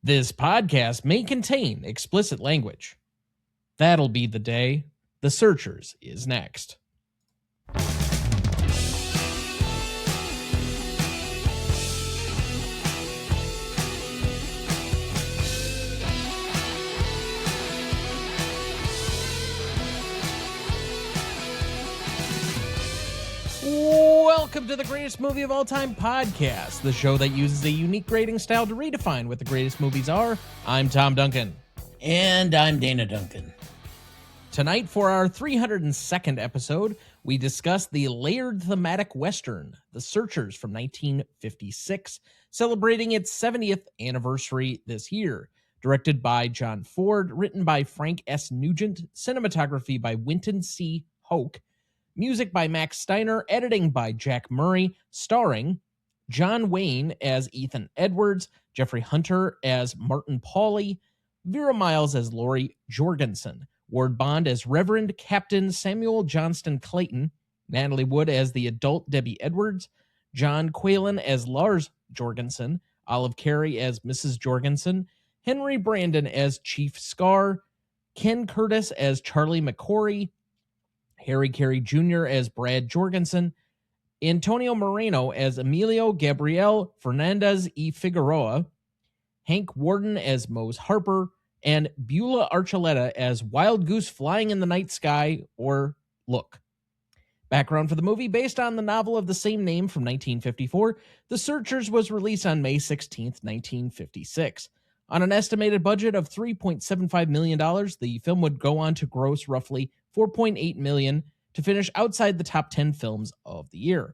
This podcast may contain explicit language. That'll be the day. The Searchers is next. Welcome to the Greatest Movie of All Time podcast, the show that uses a unique grading style to redefine what the greatest movies are. I'm Tom Duncan. And I'm Dana Duncan. Tonight, for our 302nd episode, we discuss the layered thematic Western, The Searchers from 1956, celebrating its 70th anniversary this year. Directed by John Ford, written by Frank S. Nugent, cinematography by Winton C. Hoke, music by Max Steiner, editing by Jack Murray, starring John Wayne as Ethan Edwards, Jeffrey Hunter as Martin Pawley, Vera Miles as Lori Jorgensen, Ward Bond as Reverend Captain Samuel Johnston Clayton, Natalie Wood as the adult Debbie Edwards, John Quaylen as Lars Jorgensen, Olive Carey as Mrs. Jorgensen, Henry Brandon as Chief Scar, Ken Curtis as Charlie McCory, Harry Carey Jr. as Brad Jorgensen, Antonio Moreno as Emilio Gabriel Fernandez y Figueroa, Hank Warden as Mose Harper, and Beulah Archuleta as Wild Goose Flying in the Night Sky, or Look. Background for the movie: based on the novel of the same name from 1954, The Searchers was released on May 16, 1956. On an estimated budget of $3.75 million, the film would go on to gross roughly $4.8 million to finish outside the top 10 films of the year.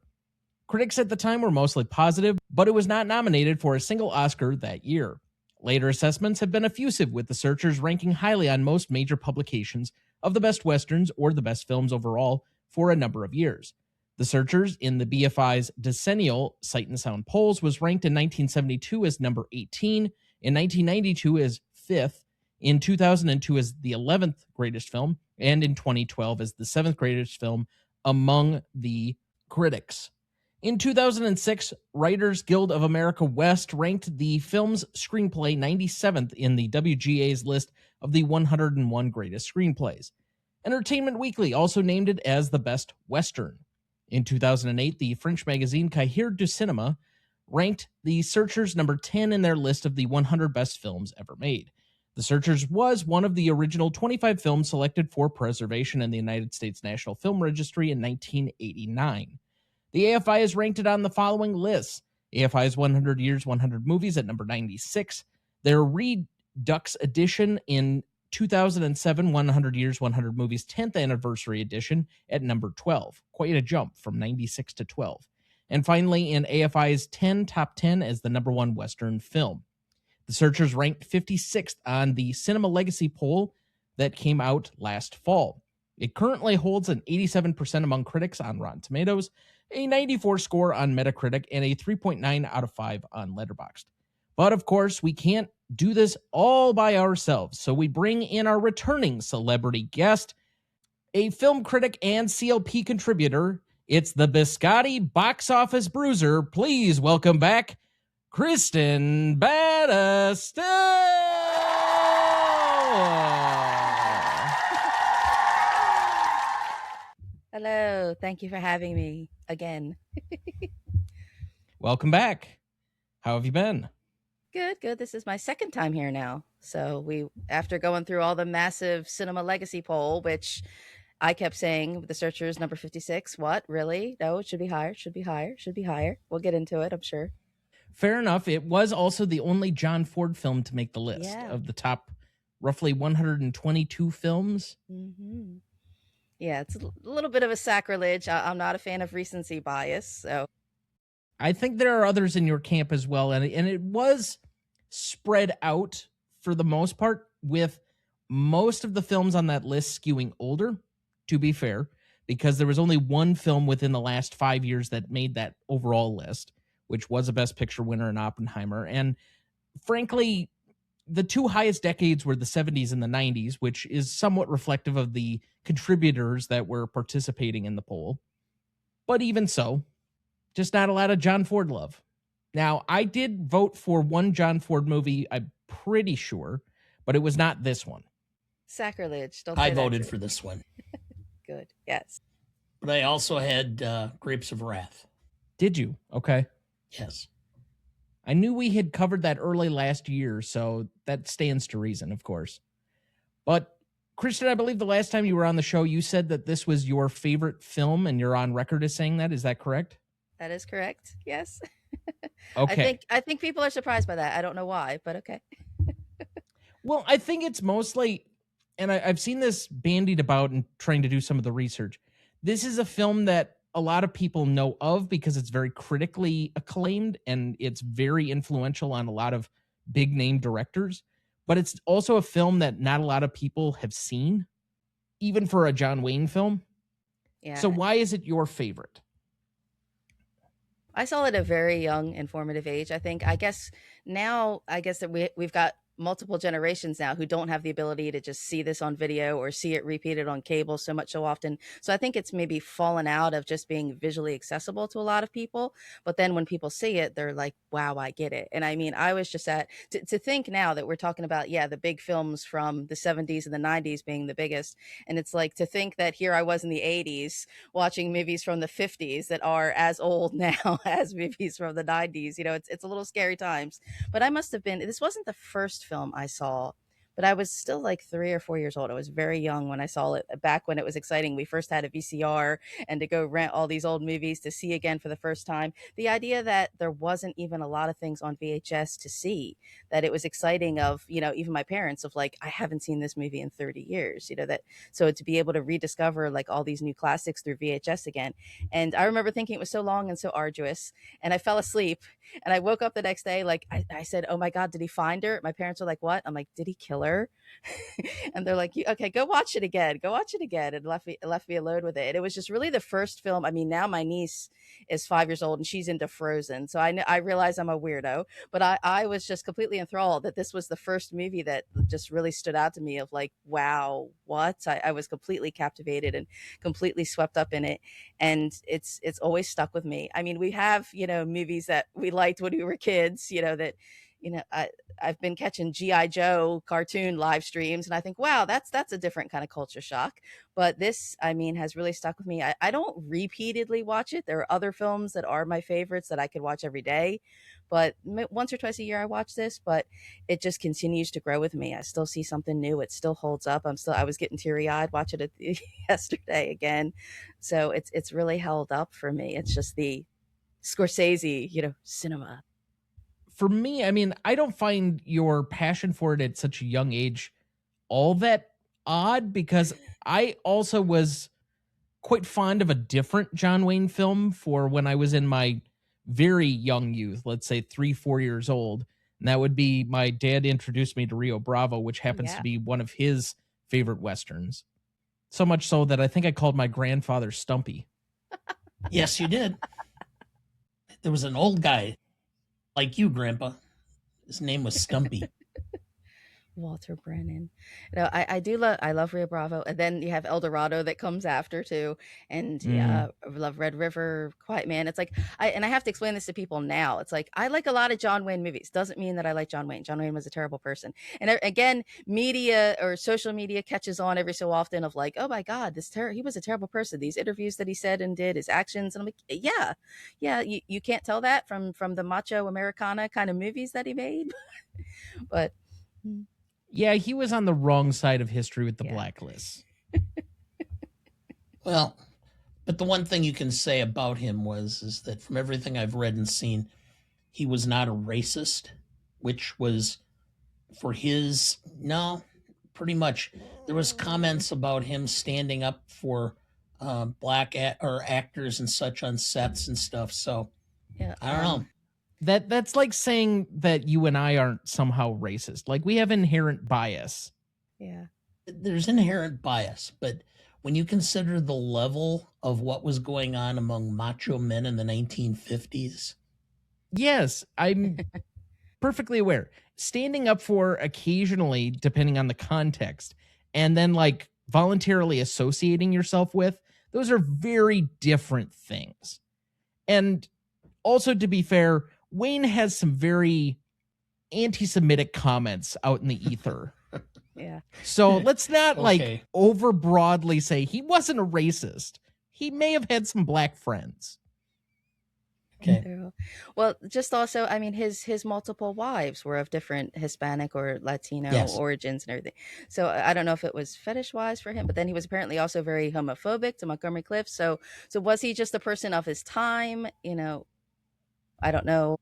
Critics at the time were mostly positive, but it was not nominated for a single Oscar that year. Later assessments have been effusive, with The Searchers ranking highly on most major publications of the best westerns or the best films overall for a number of years. The Searchers, in the BFI's decennial Sight and Sound polls, was ranked in 1972 as number 18, in 1992 as 5th, in 2002 as the 11th greatest film, and in 2012 as the 7th greatest film among the critics. In 2006, Writers Guild of America West ranked the film's screenplay 97th in the WGA's list of the 101 greatest screenplays. Entertainment Weekly also named it as the best Western. In 2008, the French magazine Cahiers du Cinéma ranked The Searchers number 10 in their list of the 100 best films ever made. The Searchers was one of the original 25 films selected for preservation in the United States National Film Registry in 1989. The AFI has ranked it on the following lists: AFI's 100 Years, 100 Movies at number 96, their Redux edition in 2007, 100 Years, 100 Movies 10th Anniversary Edition at number 12, quite a jump from 96 to 12. And finally, in AFI's 10 Top 10 as the number one Western film. The Searchers ranked 56th on the Cinema Legacy poll that came out last fall. It currently holds an 87% among critics on Rotten Tomatoes, a 94 score on Metacritic, and a 3.9 out of 5 on Letterboxd. But of course, we can't do this all by ourselves, so we bring in our returning celebrity guest, a film critic and CLP contributor. It's the Biscotti box office bruiser. Please welcome back Kristin Battestella. Hello, thank you for having me again. Welcome back. How have you been? Good. This is my second time here now. So after going through all the massive Cinema Legacy poll, which I kept saying, The Searchers number 56. What? Really? No, it should be higher. Should be higher. We'll get into it, I'm sure. Fair enough. It was also the only John Ford film to make the list of the top roughly 122 films. Mm-hmm. Yeah, it's a little bit of a sacrilege. I'm not a fan of recency bias, so. I think there are others in your camp as well, and it was spread out for the most part, with most of the films on that list skewing older, to be fair, because there was only one film within the last 5 years that made that overall list, which was a Best Picture winner in Oppenheimer. And frankly, the two highest decades were the 70s and the 90s, which is somewhat reflective of the contributors that were participating in the poll. But even so, just not a lot of John Ford love. Now, I did vote for one John Ford movie, I'm pretty sure, but it was not this one. Sacrilege. Don't I say voted that for this one. Good. Yes. But I also had Grapes of Wrath. Did you? Okay. Yes. I knew we had covered that early last year, so that stands to reason, of course. But, Kristin, I believe the last time you were on the show, you said that this was your favorite film, and you're on record as saying that. Is that correct? That is correct. Yes. Okay. I think people are surprised by that. I don't know why, but okay. Well, I think it's mostly, and I've seen this bandied about and trying to do some of the research. This is a film that a lot of people know of because it's very critically acclaimed and it's very influential on a lot of big name directors. But it's also a film that not a lot of people have seen, even for a John Wayne film. Yeah. So why is it your favorite? I saw it at a very young, informative age. I guess that we've got multiple generations now who don't have the ability to just see this on video or see it repeated on cable so often. So I think it's maybe fallen out of just being visually accessible to a lot of people. But then when people see it, they're like, wow, I get it. And I mean, I was just to think now that we're talking about, the big films from the 70s and the 90s being the biggest. And it's like to think that here I was in the 80s watching movies from the 50s that are as old now as movies from the 90s. It's a little scary times. But this wasn't the first film I saw, but I was still like 3 or 4 years old. I was very young when I saw it, back when it was exciting. We first had a VCR, and to go rent all these old movies to see again for the first time. The idea that there wasn't even a lot of things on VHS to see, that it was exciting of, even my parents, of like, I haven't seen this movie in 30 years, so to be able to rediscover like all these new classics through VHS again. And I remember thinking it was so long and so arduous, and I fell asleep, and I woke up the next day, like I said, oh my God, did he find her? My parents were like, what? I'm like, did he kill her? And they're like, okay, go watch it again. And left me alone with it. And it was just really the first film. I mean, now my niece is 5 years old and she's into Frozen. So I realize I'm a weirdo, but I was just completely enthralled that this was the first movie that just really stood out to me of like, wow, what? I was completely captivated and completely swept up in it. And it's always stuck with me. I mean, we have, movies that we liked when we were kids, that, I've been catching G.I. Joe cartoon live streams, and I think, wow, that's a different kind of culture shock. But this, I mean, has really stuck with me. I don't repeatedly watch it. There are other films that are my favorites that I could watch every day, but once or twice a year I watch this, but it just continues to grow with me. I still see something new. It still holds up. I was getting teary-eyed watching it yesterday again. So it's really held up for me. It's just the Scorsese, cinema. For me, I mean, I don't find your passion for it at such a young age all that odd, because I also was quite fond of a different John Wayne film for when I was in my very young youth, let's say 3-4 years old. And that would be, my dad introduced me to Rio Bravo, which happens to be one of his favorite Westerns. So much so that I think I called my grandfather Stumpy. Yes, you did. There was an old guy like you, Grandpa. His name was Stumpy. Walter Brennan. I love Rio Bravo. And then you have El Dorado that comes after too. And I love Red River, Quiet Man. It's like, I have to explain this to people now. It's like, I like a lot of John Wayne movies. Doesn't mean that I like John Wayne. John Wayne was a terrible person. And again, media or social media catches on every so often of like, oh my God, he was a terrible person. These interviews that he said and did, his actions. And I'm like, yeah, you can't tell that from the macho Americana kind of movies that he made. But yeah, he was on the wrong side of history with the Blacklist. Well, but the one thing you can say about him is that from everything I've read and seen, he was not a racist, which was pretty much. There was comments about him standing up for black actors and such on sets and stuff. So I don't know. That's like saying that you and I aren't somehow racist. Like, we have inherent bias. Yeah. There's inherent bias, but when you consider the level of what was going on among macho men in the 1950s. Yes, I'm perfectly aware. Standing up for occasionally, depending on the context, and then like voluntarily associating yourself with, those are very different things. And also, to be fair, Wayne has some very anti-Semitic comments out in the ether. Yeah. So let's not Okay. over broadly say he wasn't a racist. He may have had some black friends. Okay. Well, just also, I mean, his multiple wives were of different Hispanic or Latino Yes. origins and everything. So I don't know if it was fetish wise for him, but then he was apparently also very homophobic to Montgomery Clift. So was he just a person of his time? You know, I don't know.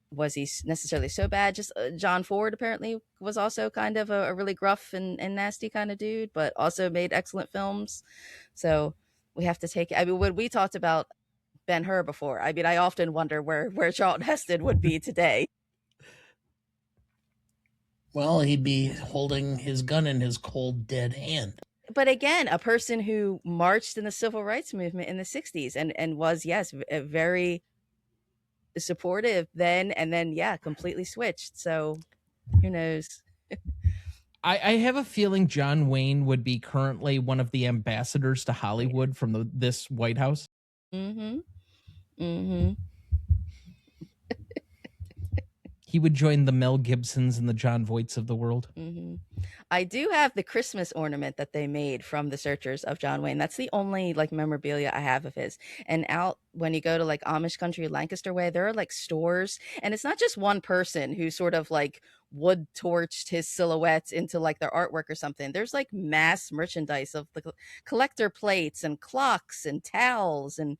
Was he necessarily so bad? Just John Ford apparently was also kind of a really gruff and nasty kind of dude, but also made excellent films. So we have to take. I mean, when we talked about Ben-Hur before, I mean, I often wonder where Charlton Heston would be today. Well, he'd be holding his gun in his cold, dead hand. But again, a person who marched in the civil rights movement in the 60s and was, yes, very supportive then, and then, yeah, completely switched. So who knows? I have a feeling John Wayne would be currently one of the ambassadors to Hollywood from this White House. Mm-hmm. Mm-hmm. He would join the Mel Gibsons and the John Voights of the world. Mm-hmm. I do have the Christmas ornament that they made from the Searchers of John Wayne. That's the only memorabilia I have of his. And out when you go to Amish country, Lancaster way, there are stores, and it's not just one person who sort of wood torched his silhouettes into their artwork or something. There's mass merchandise of the collector plates and clocks and towels and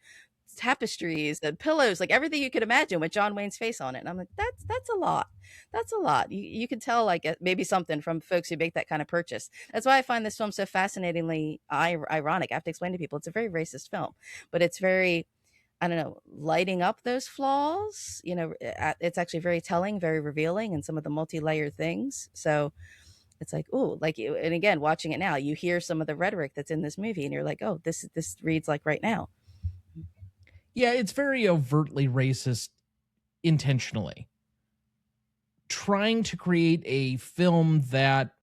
tapestries and pillows, everything you could imagine with John Wayne's face on it. And I'm like, that's a lot. That's a lot. You can tell maybe something from folks who make that kind of purchase. That's why I find this film so fascinatingly ironic. I have to explain to people it's a very racist film, but it's very, I don't know, lighting up those flaws. It's actually very telling, very revealing, and some of the multi-layered things. So it's and again, watching it now, you hear some of the rhetoric that's in this movie, and you're like, oh, this reads like right now. Yeah, it's very overtly racist intentionally. Trying to create a film that,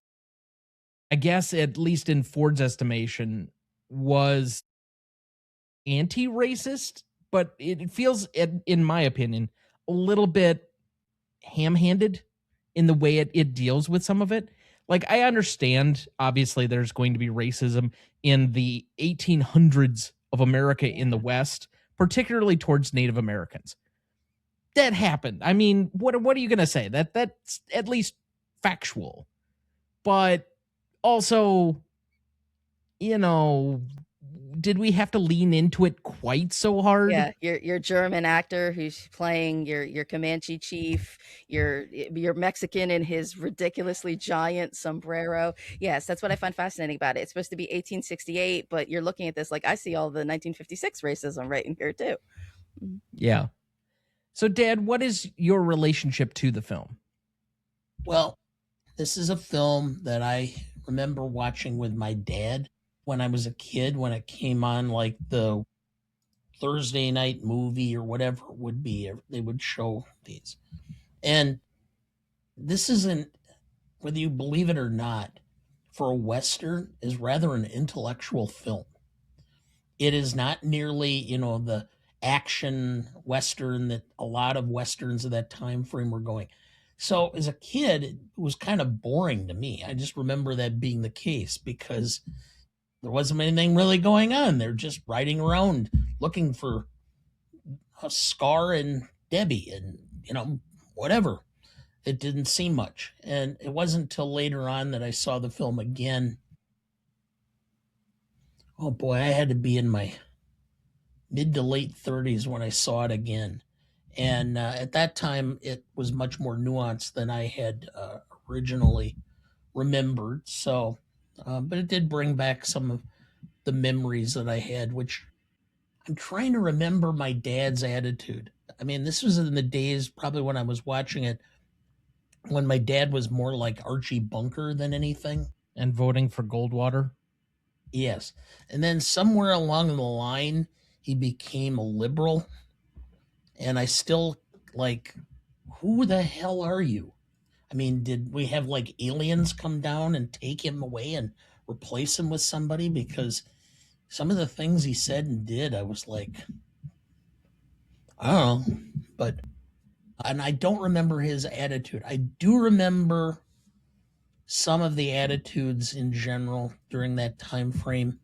I guess, at least in Ford's estimation, was anti-racist, but it feels, in my opinion, a little bit ham-handed in the way it deals with some of it. I understand, obviously, there's going to be racism in the 1800s of America in the West, particularly towards Native Americans. That happened. I mean, what are you going to say? That's at least factual. But also, did we have to lean into it quite so hard? Yeah, your German actor who's playing your Comanche chief, your Mexican in his ridiculously giant sombrero. Yes, that's what I find fascinating about it. It's supposed to be 1868, but you're looking at this I see all the 1956 racism right in here too. Yeah. So, Dad, what is your relationship to the film? Well, this is a film that I remember watching with my dad when I was a kid, when it came on the Thursday night movie or whatever it would be. They would show these. And this isn't, whether you believe it or not, for a Western, is rather an intellectual film. It is not nearly, the action Western that a lot of Westerns of that time frame were going. So as a kid, it was kind of boring to me. I just remember that being the case because there wasn't anything really going on. They're just riding around looking for Scar and Debbie and, whatever. It didn't seem much. And it wasn't until later on that I saw the film again. Oh boy, I had to be in my mid to late 30s when I saw it again. And at that time, it was much more nuanced than I had originally remembered. So, but it did bring back some of the memories that I had, which I'm trying to remember my dad's attitude. I mean, this was in the days probably when I was watching it, when my dad was more like Archie Bunker than anything. And voting for Goldwater? Yes. And then somewhere along the line, he became a liberal. And I still who the hell are you? I mean, did we have aliens come down and take him away and replace him with somebody? Because some of the things he said and did, I was like, I don't know. But And I don't remember his attitude. I do remember some of the attitudes in general during that time frame,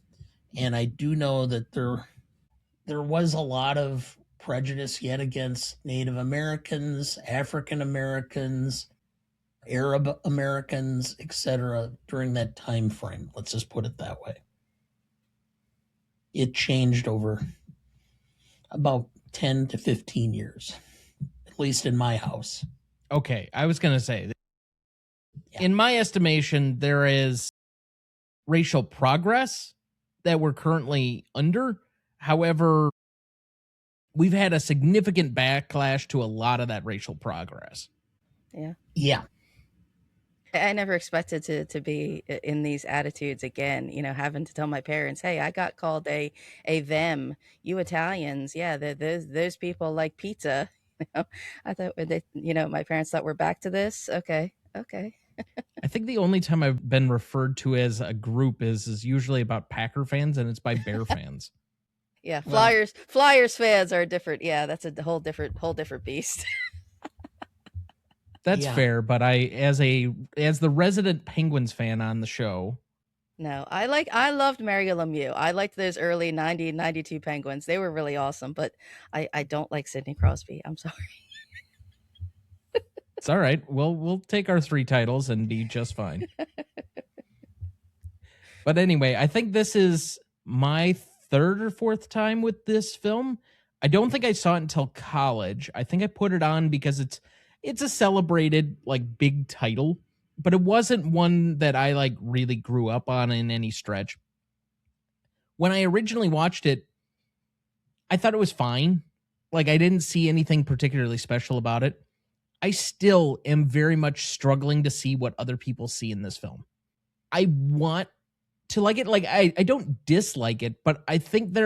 and I do know that there was a lot of prejudice yet against Native Americans, African Americans, Arab Americans, etc. during that time frame. Let's just put it that way. It changed over about 10 to 15 years, at least in my house. Okay, I was going to say, in my estimation, there is racial progress that we're currently under. However, we've had a significant backlash to a lot of that racial progress. Yeah. Yeah. I never expected to be in these attitudes again, having to tell my parents, hey, I got called a them, you Italians. Yeah, those people like pizza. I thought my parents thought we're back to this. Okay. I think the only time I've been referred to as a group is usually about Packer fans, and it's by Bear fans. Yeah, Flyers fans are different. Yeah, that's a whole different beast. That's fair, but as the resident Penguins fan on the show. No, I loved Mario Lemieux. I liked those early 90, 92 Penguins. They were really awesome, but I don't like Sidney Crosby. I'm sorry. It's all right. We'll take our 3 titles and be just fine. But anyway, I think this is my 3rd or 4th time with this film. I don't think I saw it until college. I think I put it on because it's a celebrated, like, big title, but it wasn't one that I, like, really grew up on in any stretch. When I originally watched it, I thought it was fine. Like, I didn't see anything particularly special about it. I still am very much struggling to see what other people see in this film. I want to like it. Like, I don't dislike it, but I think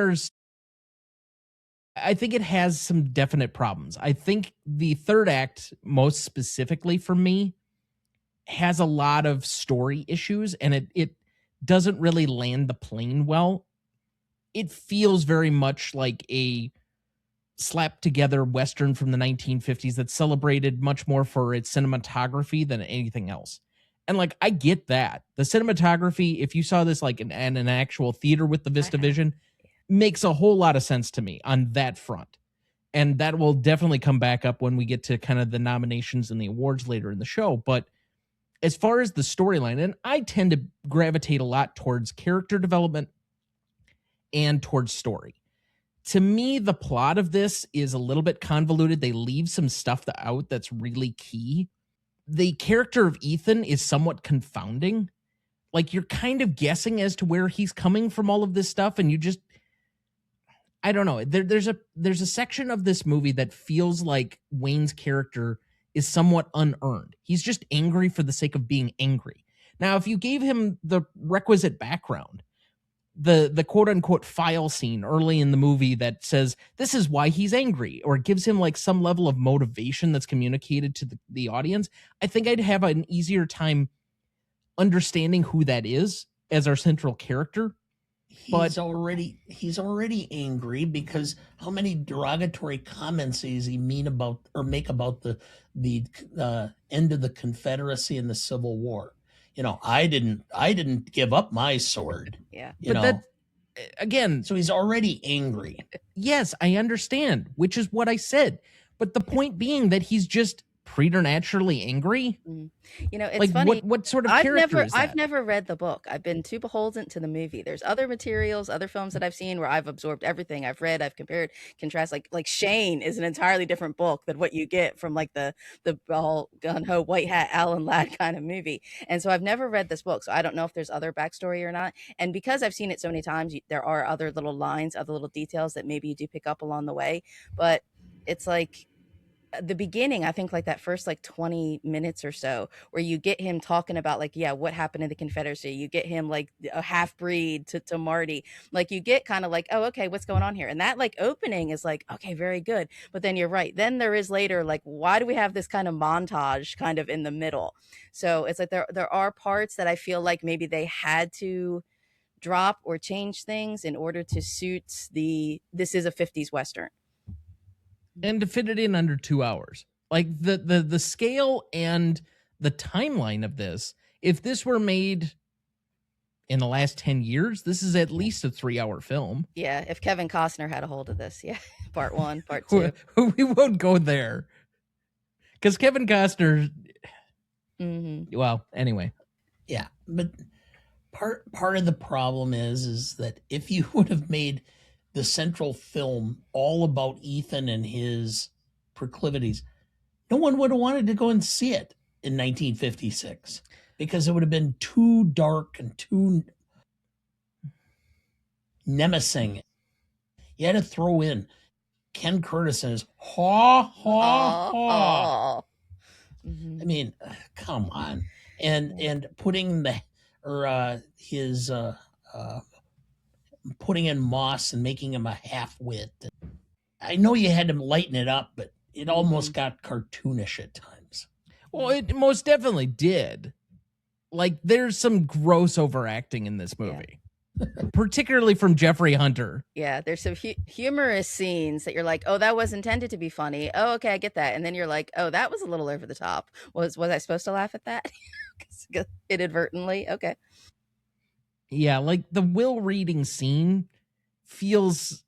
it has some definite problems. I think the 3rd act, most specifically for me, has a lot of story issues, and it doesn't really land the plane well. It feels very much like a slapped together Western from the 1950s that celebrated much more for its cinematography than anything else. And, like, I get that. The cinematography, if you saw this like in an actual theater with the VistaVision, makes a whole lot of sense to me on that front. And that will definitely come back up when we get to kind of the nominations and the awards later in the show. But as far as the storyline, and I tend to gravitate a lot towards character development and towards story. To me, the plot of this is a little bit convoluted. They leave some stuff out that's really key. The character of Ethan is somewhat confounding. Like, you're kind of guessing as to where he's coming from all of this stuff, and you just, I don't know. There's a section of this movie that feels like Wayne's character is somewhat unearned. He's just angry for the sake of being angry. Now, if you gave him the requisite background, the quote unquote file scene early in the movie that says this is why he's angry, or gives him like some level of motivation that's communicated to the audience, I think I'd have an easier time understanding who that is as our central character. He's already angry because how many derogatory comments does he mean about or make about the end of the Confederacy and the Civil War? I didn't give up my sword. Yeah. That, again, so he's already angry. Yes, I understand, which is what I said. But the point being that he's just preternaturally angry. It's like, funny. What sort of character is that? I've never read the book. I've been too beholden to the movie. There's other materials, other films that I've seen where I've absorbed everything. I've read, I've compared, contrast. Like Shane is an entirely different book than what you get from like the all gun-ho white hat Alan Ladd kind of movie. And so I've never read this book, so I don't know if there's other backstory or not. And because I've seen it so many times, there are other little lines, other little details that maybe you do pick up along the way. But it's like the beginning, I think like that first like 20 minutes or so where you get him talking about like, yeah, what happened in the Confederacy. You get him like a half breed to Marty. Like you get kind of like, oh, okay, what's going on here? And that like opening is like, okay, very good. But then you're right. Then there is later, like, why do we have this kind of montage kind of in the middle? So it's like there are parts that I feel like maybe they had to drop or change things in order to suit this is a 50s Western. And to fit it in under 2 hours. Like the scale and the timeline of this, if this were made in the last 10 years, this is at least a 3-hour film. Yeah, if Kevin Costner had a hold of this, yeah. Part 1, part 2. We won't go there. Because Kevin Costner, well, anyway. Yeah, but part of the problem is that if you would have made the central film all about Ethan and his proclivities, no one would have wanted to go and see it in 1956 because it would have been too dark and too nemesing. You had to throw in Ken Curtis and his ha ha ha. I mean, come on, and putting putting in Moss and making him a half-wit. I know you had to lighten it up, but it almost got cartoonish at times. Well, it most definitely did. Like, there's some gross overacting in this movie. Yeah. Particularly from Jeffrey Hunter. Yeah, there's some humorous scenes that you're like, oh, that was intended to be funny. Oh, okay, I get that. And then you're like, oh, that was a little over the top. Was I supposed to laugh at that? Inadvertently? Okay. Yeah, like the Will reading scene feels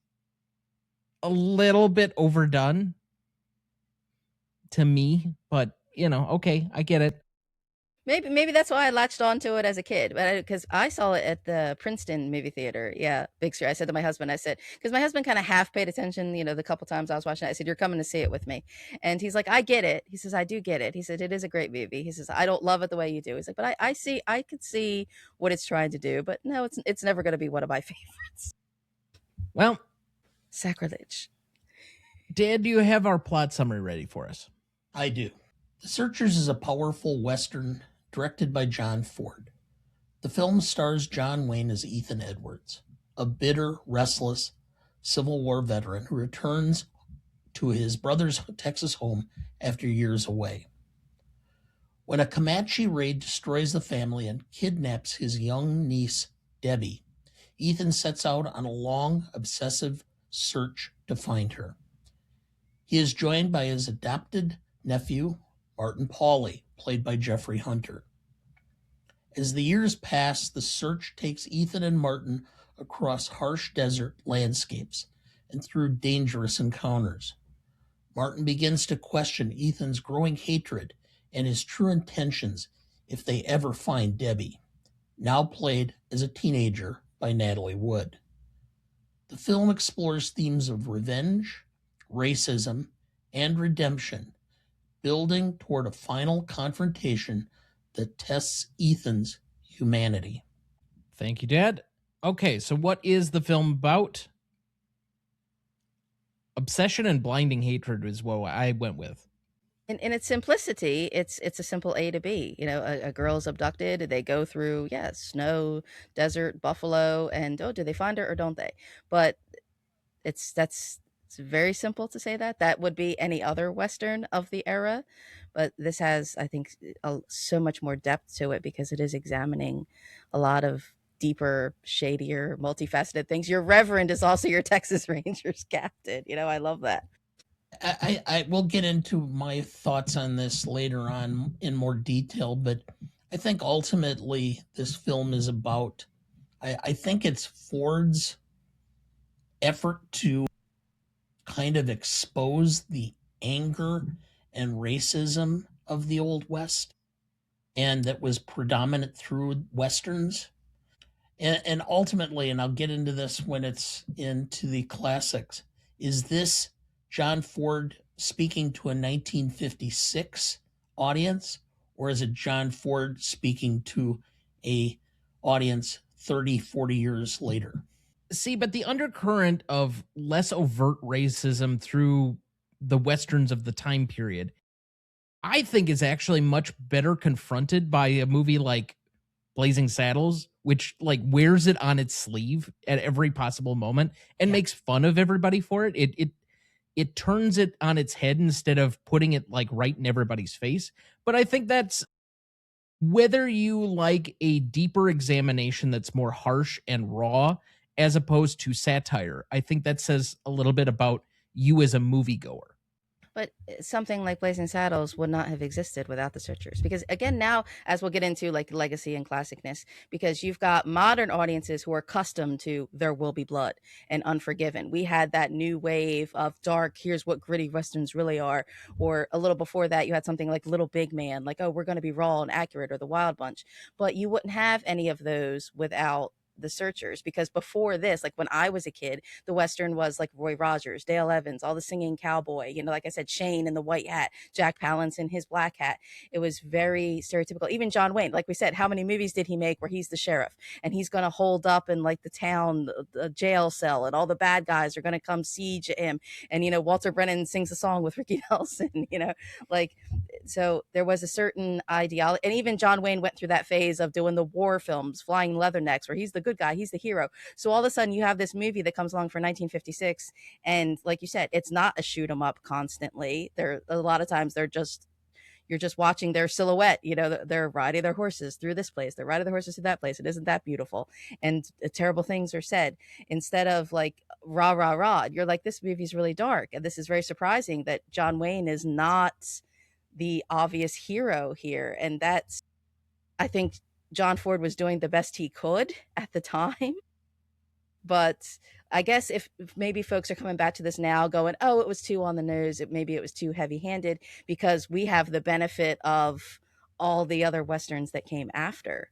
a little bit overdone to me, but okay, I get it. Maybe that's why I latched onto it as a kid, but because I saw it at the Princeton movie theater. Yeah, big screen. I said to my husband, because my husband kind of half paid attention, the couple times I was watching it. I said, "You're coming to see it with me," and he's like, "I get it." He says, "I do get it." He said, "It is a great movie." He says, "I don't love it the way you do." He's like, "But I could see what it's trying to do, but no, it's never going to be one of my favorites." Well, sacrilege. Dad, do you have our plot summary ready for us? I do. The Searchers is a powerful Western directed by John Ford. The film stars John Wayne as Ethan Edwards, a bitter, restless Civil War veteran who returns to his brother's Texas home after years away. When a Comanche raid destroys the family and kidnaps his young niece, Debbie, Ethan sets out on a long, obsessive search to find her. He is joined by his adopted nephew, Martin Pawley, played by Jeffrey Hunter. As the years pass, the search takes Ethan and Martin across harsh desert landscapes and through dangerous encounters. Martin begins to question Ethan's growing hatred and his true intentions if they ever find Debbie, now played as a teenager by Natalie Wood. The film explores themes of revenge, racism, and redemption, building toward a final confrontation that tests Ethan's humanity. Thank you, Dad. Okay, so what is the film about? Obsession and blinding hatred is what I went with. In its simplicity, it's a simple A to B. A girl's abducted. They go through, snow, desert, buffalo, and do they find her or don't they? But it's very simple to say that. That would be any other Western of the era. But this has, I think, so much more depth to it because it is examining a lot of deeper, shadier, multifaceted things. Your Reverend is also your Texas Rangers captain. I love that. I will get into my thoughts on this later on in more detail, but I think ultimately this film is about, I think it's Ford's effort to kind of expose the anger and racism of the Old West, and that was predominant through Westerns. And ultimately, and I'll get into this when it's into the classics, is this John Ford speaking to a 1956 audience, or is it John Ford speaking to a audience 30, 40 years later? See, but the undercurrent of less overt racism through the Westerns of the time period, I think is actually much better confronted by a movie like Blazing Saddles, which wears it on its sleeve at every possible moment and makes fun of everybody for it. It turns it on its head instead of putting it right in everybody's face. But I think that's, whether you like a deeper examination that's more harsh and raw as opposed to satire, I think that says a little bit about you as a moviegoer. But something like Blazing Saddles would not have existed without the Searchers. Because again, now, as we'll get into, like legacy and classicness, because you've got modern audiences who are accustomed to There Will Be Blood and Unforgiven. We had that new wave of dark, here's what gritty Westerns really are. Or a little before that, you had something like Little Big Man, like, oh, we're going to be raw and accurate, or The Wild Bunch. But you wouldn't have any of those without the Searchers, because before this, like when I was a kid, the Western was like Roy Rogers, Dale Evans, all the singing cowboy, like I said, Shane in the white hat, Jack Palance in his black hat. It was very stereotypical. Even John Wayne, like we said, how many movies did he make where he's the sheriff and he's going to hold up in like the town, the jail cell, and all the bad guys are going to come siege him. And, Walter Brennan sings a song with Ricky Nelson, like, so there was a certain ideology. And even John Wayne went through that phase of doing the war films, Flying Leathernecks, where he's the good guy, he's the hero. So all of a sudden you have this movie that comes along for 1956, and like you said, it's not a shoot 'em up constantly. There a lot of times you're just watching their silhouette. They're riding their horses through this place, they're riding their horses through that place. It isn't that beautiful, and terrible things are said instead of like rah rah rah. You're like, this movie's really dark, and this is very surprising that John Wayne is not the obvious hero here. And that's, I think John Ford was doing the best he could at the time. But I guess if maybe folks are coming back to this now going, oh, it was too on the nose, maybe it was too heavy handed, because we have the benefit of all the other Westerns that came after.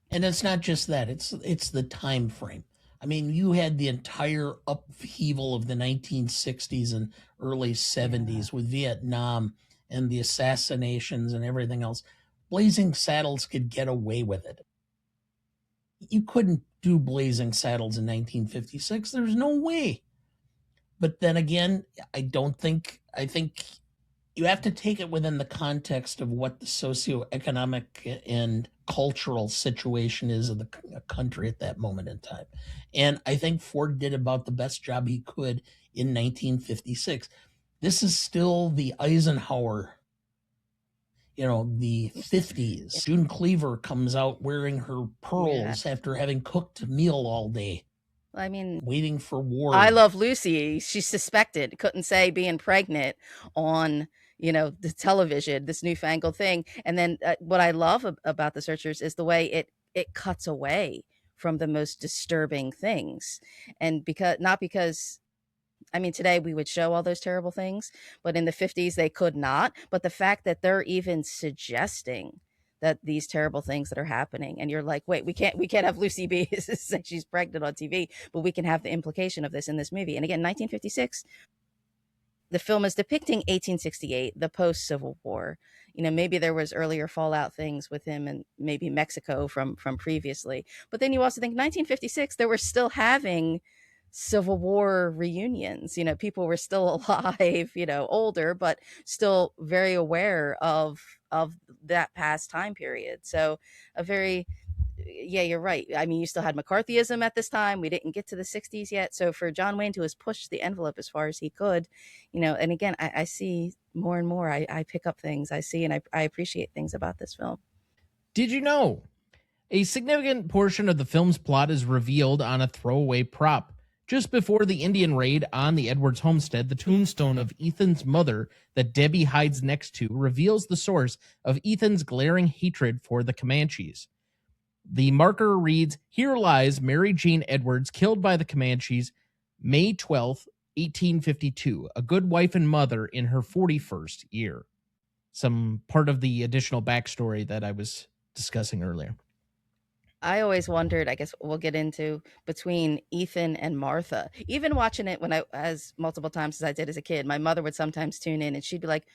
And it's not just that, it's the time frame. I mean, you had the entire upheaval of the 1960s and early 70s with Vietnam and the assassinations and everything else. Blazing Saddles could get away with it. You couldn't do Blazing Saddles in 1956. There's no way. But then again, I think you have to take it within the context of what the socioeconomic and cultural situation is of the country at that moment in time. And I think Ford did about the best job he could in 1956. This is still the Eisenhower, the 50s. June Cleaver comes out wearing her pearls after having cooked a meal all day. I mean, waiting for war. I Love Lucy, she's suspected, couldn't say being pregnant on, the television, this newfangled thing. And then what I love about The Searchers is the way it cuts away from the most disturbing things. And not because today we would show all those terrible things, but in the 50s they could not. But the fact that they're even suggesting that these terrible things that are happening, and you're like, wait, we can't have Lucy B say she's pregnant on TV, but we can have the implication of this in this movie. And again, 1956, the film is depicting 1868, the post-Civil War. Maybe there was earlier fallout things with him and maybe Mexico from previously. But then you also think 1956, they were still having Civil War reunions. People were still alive, older, but still very aware of that past time period. So you're right. You still had McCarthyism at this time. We didn't get to the 60s yet. So for John Wayne to have pushed the envelope as far as he could, and again, I see more and more, I pick up things I see, and I appreciate things about this film. Did you know a significant portion of the film's plot is revealed on a throwaway prop? Just before the Indian raid on the Edwards homestead, the tombstone of Ethan's mother that Debbie hides next to reveals the source of Ethan's glaring hatred for the Comanches. The marker reads, "Here lies Mary Jane Edwards, killed by the Comanches, May 12th, 1852, a good wife and mother in her 41st year." Some part of the additional backstory that I was discussing earlier. I always wondered, I guess we'll get into, between Ethan and Martha. Even watching it as multiple times as I did as a kid, my mother would sometimes tune in and she'd be like,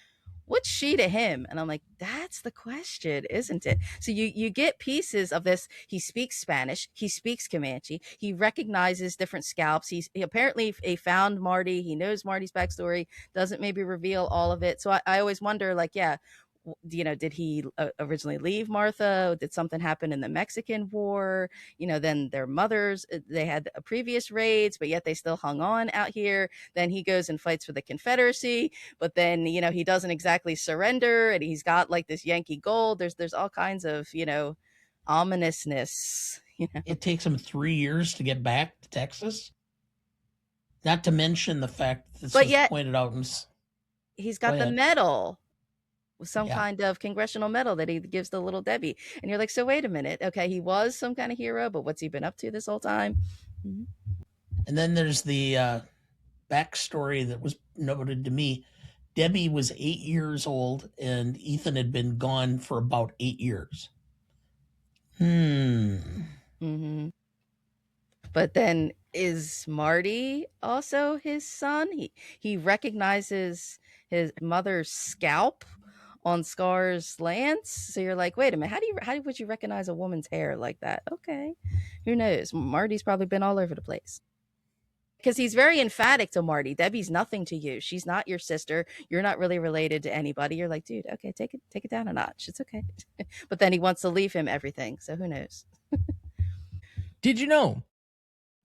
what's she to him? And I'm like, that's the question, isn't it? So you get pieces of this. He speaks Spanish. He speaks Comanche. He recognizes different scalps. He apparently found Marty. He knows Marty's backstory. Doesn't maybe reveal all of it. So I always wonder, like, yeah, did he originally leave Martha? Did something happen in the Mexican War? Then their mothers, they had previous raids, but yet they still hung on out here. Then he goes and fights for the Confederacy, but then, he doesn't exactly surrender, and he's got like this Yankee gold. There's all kinds of, ominousness. It takes him 3 years to get back to Texas. Not to mention the fact that this was pointed out in he's got the medal, some kind of congressional medal that he gives to little Debbie. And you're like, so wait a minute. Okay, he was some kind of hero, but what's he been up to this whole time? Mm-hmm. And then there's the backstory that was noted to me. Debbie was 8 years old and Ethan had been gone for about 8 years. Mm-hmm. But then is Marty also his son? He recognizes his mother's scalp on Scar's lance. So you're like, wait a minute, how would you recognize a woman's hair like that? Okay. Who knows? Marty's probably been all over the place. Because he's very emphatic to Marty. Debbie's nothing to you. She's not your sister. You're not really related to anybody. You're like, dude, okay, take it down a notch. It's okay. But then he wants to leave him everything. So who knows? Did you know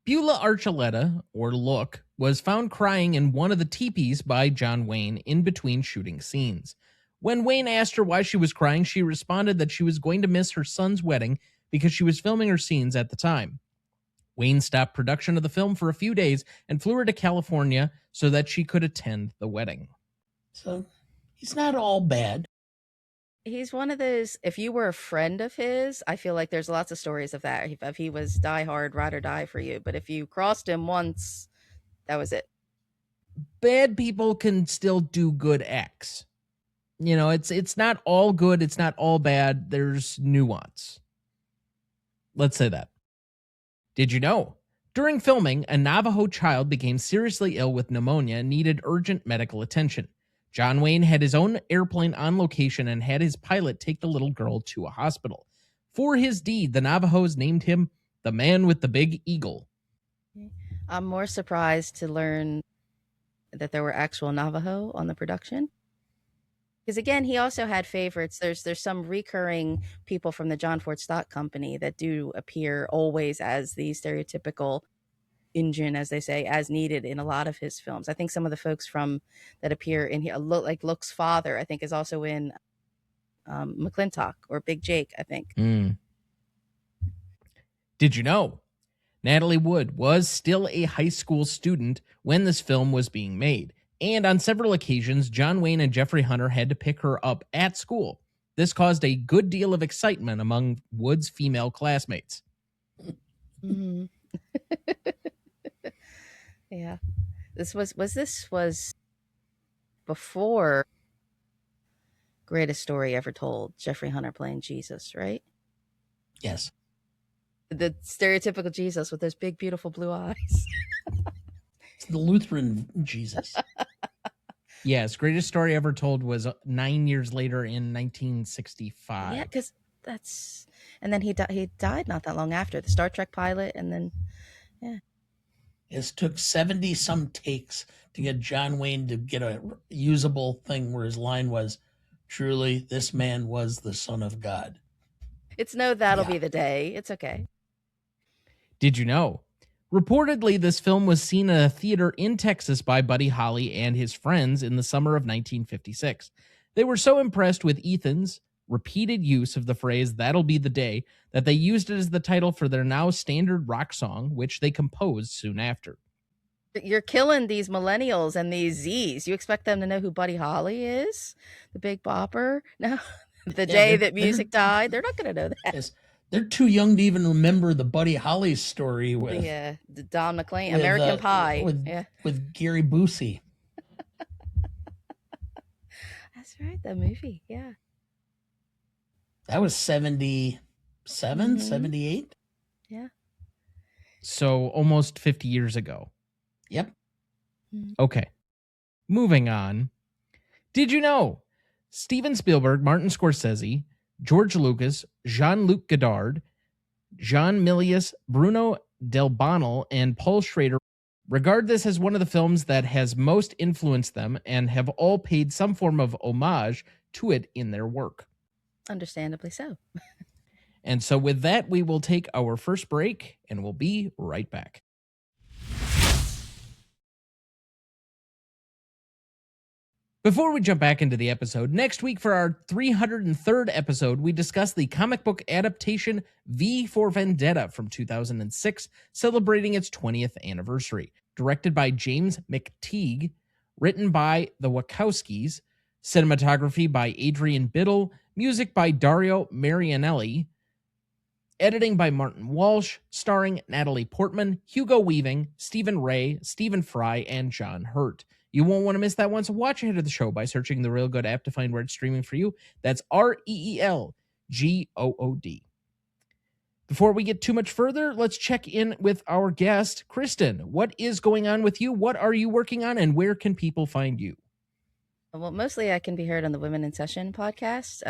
Beulah Archuleta, or Look, was found crying in one of the teepees by John Wayne in between shooting scenes. When Wayne asked her why she was crying, she responded that she was going to miss her son's wedding because she was filming her scenes at the time. Wayne stopped production of the film for a few days and flew her to California so that she could attend the wedding. So he's not all bad. He's one of those, if you were a friend of his, I feel like there's lots of stories of that. If he was die hard, ride or die for you. But if you crossed him once, that was it. Bad people can still do good acts. You know, it's not all good. It's not all bad. There's nuance. Let's say that. Did you know? During filming, a Navajo child became seriously ill with pneumonia and needed urgent medical attention. John Wayne had his own airplane on location and had his pilot take the little girl to a hospital. For his deed, the Navajos named him the Man with the Big Eagle. I'm more surprised to learn that there were actual Navajo on the production. Because again, he also had favorites. There's some recurring people from the John Ford Stock Company that do appear always as the stereotypical Injun, as they say, as needed in a lot of his films. I think some of the folks that appear in here, like Look's father, I think is also in McClintock or Big Jake, I think. Did you know? Natalie Wood was still a high school student when this film was being made. And on several occasions, John Wayne and Jeffrey Hunter had to pick her up at school. This caused a good deal of excitement among Wood's female classmates. Mm-hmm. Yeah. This was before Greatest Story Ever Told, Jeffrey Hunter playing Jesus, right? Yes. The stereotypical Jesus with those big, beautiful blue eyes. It's the Lutheran Jesus. Yes, Greatest Story Ever Told was 9 years later in 1965. Yeah, because and then he died not that long after, the Star Trek pilot, and then, yeah. It took 70 some takes to get John Wayne to get a usable thing where his line was, "Truly, this man was the Son of God." It's that'll be the day. It's okay. Did you know? Reportedly, this film was seen at a theater in Texas by Buddy Holly and his friends in the summer of 1956. They were so impressed with Ethan's repeated use of the phrase, "that'll be the day," that they used it as the title for their now standard rock song, which they composed soon after. You're killing these millennials and these Z's. You expect them to know who Buddy Holly is? The Big Bopper? No. The day that music died? They're not going to know that. Yes. They're too young to even remember the Buddy Holly story with the Don McLean, American Pie. With Gary Busey. That's right, the movie, yeah. That was 77, 78? Yeah. So almost 50 years ago. Yep. Okay. Moving on. Did you know? Steven Spielberg, Martin Scorsese, George Lucas, Jean-Luc Godard, Jean Milius, Bruno Del Bonal, and Paul Schrader regard this as one of the films that has most influenced them and have all paid some form of homage to it in their work. Understandably so. And so with that, we will take our first break and we'll be right back. Before we jump back into the episode, next week for our 303rd episode, we discuss the comic book adaptation V for Vendetta from 2006, celebrating its 20th anniversary. Directed by James McTeague, written by the Wachowskis, cinematography by Adrian Biddle, music by Dario Marianelli, editing by Martin Walsh, starring Natalie Portman, Hugo Weaving, Stephen Ray, Stephen Fry, and John Hurt. You won't want to miss that one, so watch ahead of the show by searching the Real Good app to find where it's streaming for you. That's REELGOOD. Before we get too much further, let's check in with our guest, Kristin. What is going on with you? What are you working on, and where can people find you? Well, mostly I can be heard on the Women in Session podcast.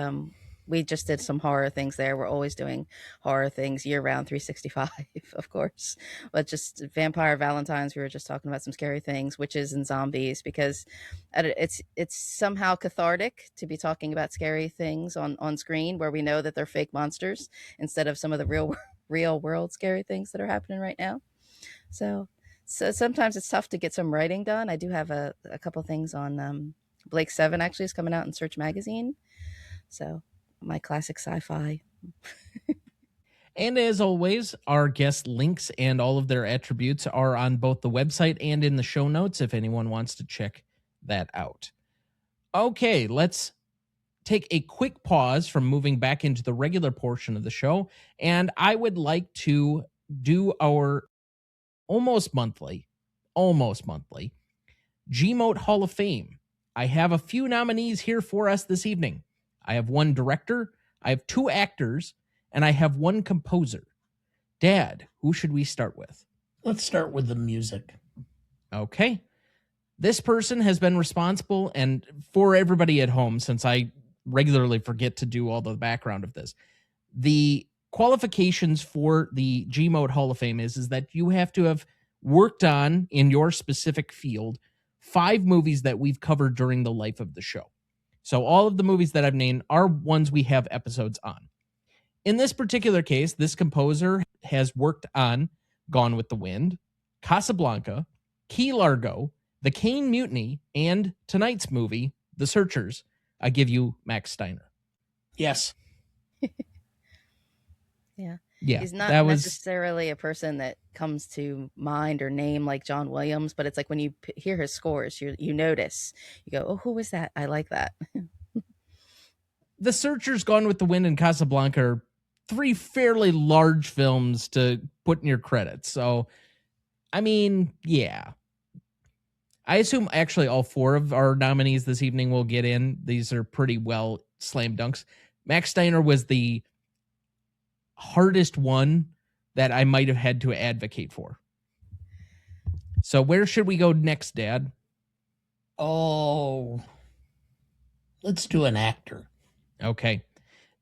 We just did some horror things there. We're always doing horror things year round, 365, of course. But just Vampire Valentines, we were just talking about some scary things, witches and zombies, because it's somehow cathartic to be talking about scary things on screen where we know that they're fake monsters instead of some of the real world scary things that are happening right now. So sometimes it's tough to get some writing done. I do have a couple things on Blake 7 actually is coming out in Search Magazine. So my classic sci-fi. And as always, our guest links and all of their attributes are on both the website and in the show notes if anyone wants to check that out. Okay, let's take a quick pause from moving back into the regular portion of the show. And I would like to do our almost monthly GMOAT Hall of Fame. I have a few nominees here for us this evening. I have one director, I have two actors, and I have one composer. Dad, who should we start with? Let's start with the music. Okay. This person has been responsible, and for everybody at home, since I regularly forget to do all the background of this, the qualifications for the GMOAT Hall of Fame is that you have to have worked on, in your specific field, 5 movies that we've covered during the life of the show. So all of the movies that I've named are ones we have episodes on. In this particular case, this composer has worked on Gone with the Wind, Casablanca, Key Largo, The Caine Mutiny, and tonight's movie, The Searchers. I give you Max Steiner. Yes. Yeah, He's not necessarily a person that comes to mind or name like John Williams, but it's like when you hear his scores, you notice. You go, oh, who is that? I like that. The Searchers, Gone with the Wind, and Casablanca are 3 fairly large films to put in your credits. So, I mean, yeah. I assume actually all 4 of our nominees this evening will get in. These are pretty well slam dunks. Max Steiner was the hardest one that I might have had to advocate for. So where should we go next, Dad? Oh, let's do an actor. Okay.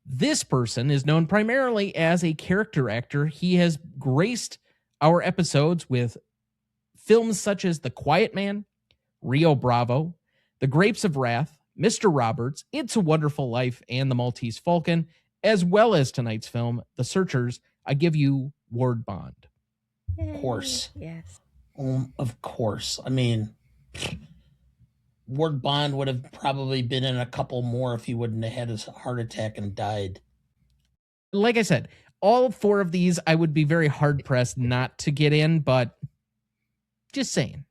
This person is known primarily as a character actor. He has graced our episodes with films such as The Quiet Man, Rio Bravo, The Grapes of Wrath, Mr. Roberts, It's a Wonderful Life, and The Maltese Falcon, as well as tonight's film, The Searchers. I give you Ward Bond. Of course. Yes. Of course. I mean, Ward Bond would have probably been in a couple more if he wouldn't have had his heart attack and died. Like I said, all 4 of these I would be very hard-pressed not to get in, but just saying.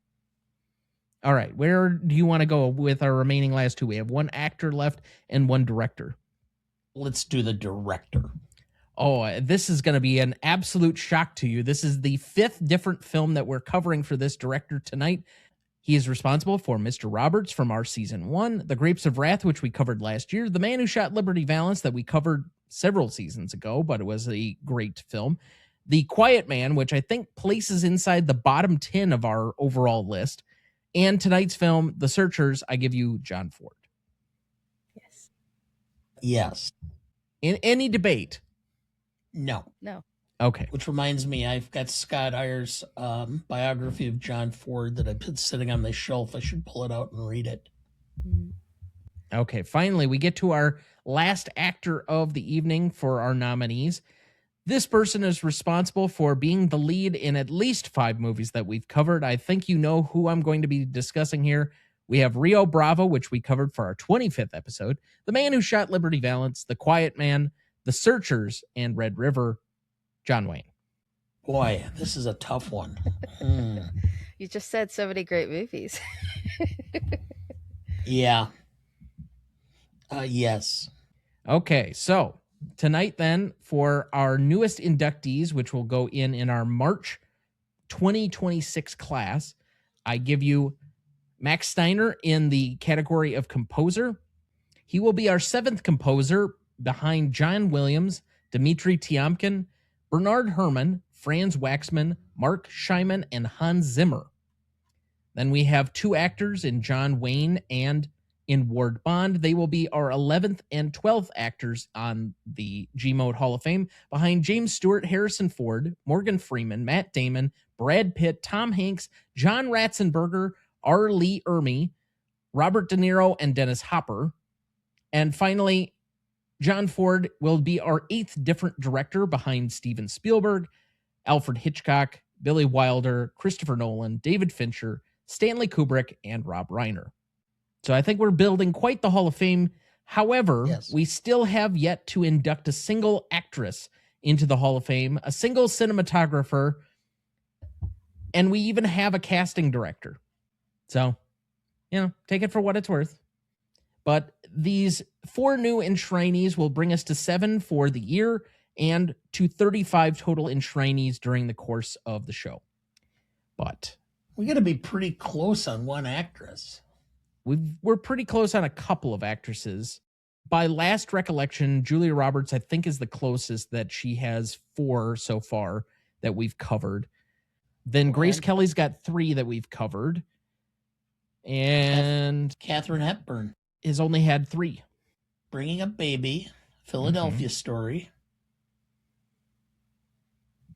All right, where do you want to go with our remaining last 2? We have 1 actor left and 1 director. Let's do the director. Oh, this is going to be an absolute shock to you. This is the 5th different film that we're covering for this director tonight. He is responsible for Mr. Roberts from our season 1, The Grapes of Wrath, which we covered last year, The Man Who Shot Liberty Valance that we covered several seasons ago, but it was a great film, The Quiet Man, which I think places inside the bottom 10 of our overall list, and tonight's film, The Searchers. I give you John Ford. Yes. Yes. In any debate? No. Okay. Which reminds me, I've got Scott Eyre's biography of John Ford that I've been sitting on my shelf. I should pull it out and read it. Okay, finally, we get to our last actor of the evening for our nominees. This person is responsible for being the lead in at least 5 movies that we've covered. I think you know who I'm going to be discussing here. We have Rio Bravo, which we covered for our 25th episode, The Man Who Shot Liberty Valance, The Quiet Man, The Searchers, and Red River. John Wayne. Boy, this is a tough one. You just said so many great movies. Yeah. Yes. Okay, so tonight then, for our newest inductees, which will go in our March 2026 class, I give you Max Steiner in the category of composer. He will be our 7th composer behind John Williams, Dmitri Tiomkin, Bernard Herrmann, Franz Waxman, Mark Scheiman, and Hans Zimmer. Then we have 2 actors in John Wayne and in Ward Bond. They will be our 11th and 12th actors on the GMOAT Hall of Fame behind James Stewart, Harrison Ford, Morgan Freeman, Matt Damon, Brad Pitt, Tom Hanks, John Ratzenberger, R. Lee Ermey, Robert De Niro, and Dennis Hopper. And finally, John Ford will be our 8th different director behind Steven Spielberg, Alfred Hitchcock, Billy Wilder, Christopher Nolan, David Fincher, Stanley Kubrick, and Rob Reiner. So I think we're building quite the Hall of Fame. However, Yes. we still have yet to induct a single actress into the Hall of Fame, a single cinematographer, and we even have a casting director. So, take it for what it's worth. But these 4 new enshrinees will bring us to 7 for the year and to 35 total enshrinees during the course of the show. But we got to be pretty close on one actress. we're pretty close on a couple of actresses. By last recollection, Julia Roberts, I think, is the closest that she has 4 so far that we've covered. Then Grace Kelly's got 3 that we've covered. And Katharine Hepburn has only had 3. Bringing Up Baby, Philadelphia Story.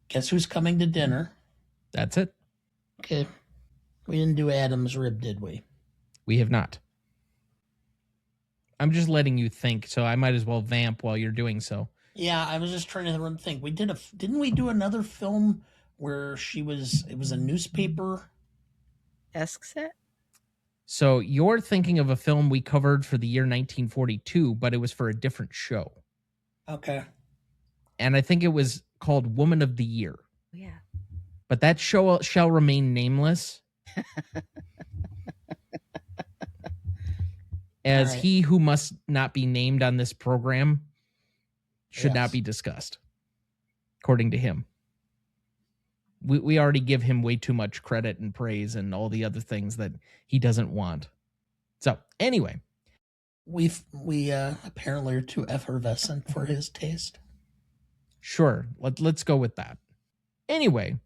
Guess Who's Coming to Dinner? That's it. Okay. We didn't do Adam's Rib, did we? We have not. I'm just letting you think, so I might as well vamp while you're doing so. Yeah, I was just trying to think. Didn't we do another film where it was a newspaper? Esque set? So you're thinking of a film we covered for the year 1942, but it was for a different show. Okay. And I think it was called Woman of the Year. Yeah. But that show shall remain nameless. As All right. he who must not be named on this program should not Yes. be discussed, according to him. We already give him way too much credit and praise and all the other things that he doesn't want. So anyway, We apparently are too effervescent for his taste. sure, let's go with that. Anyway,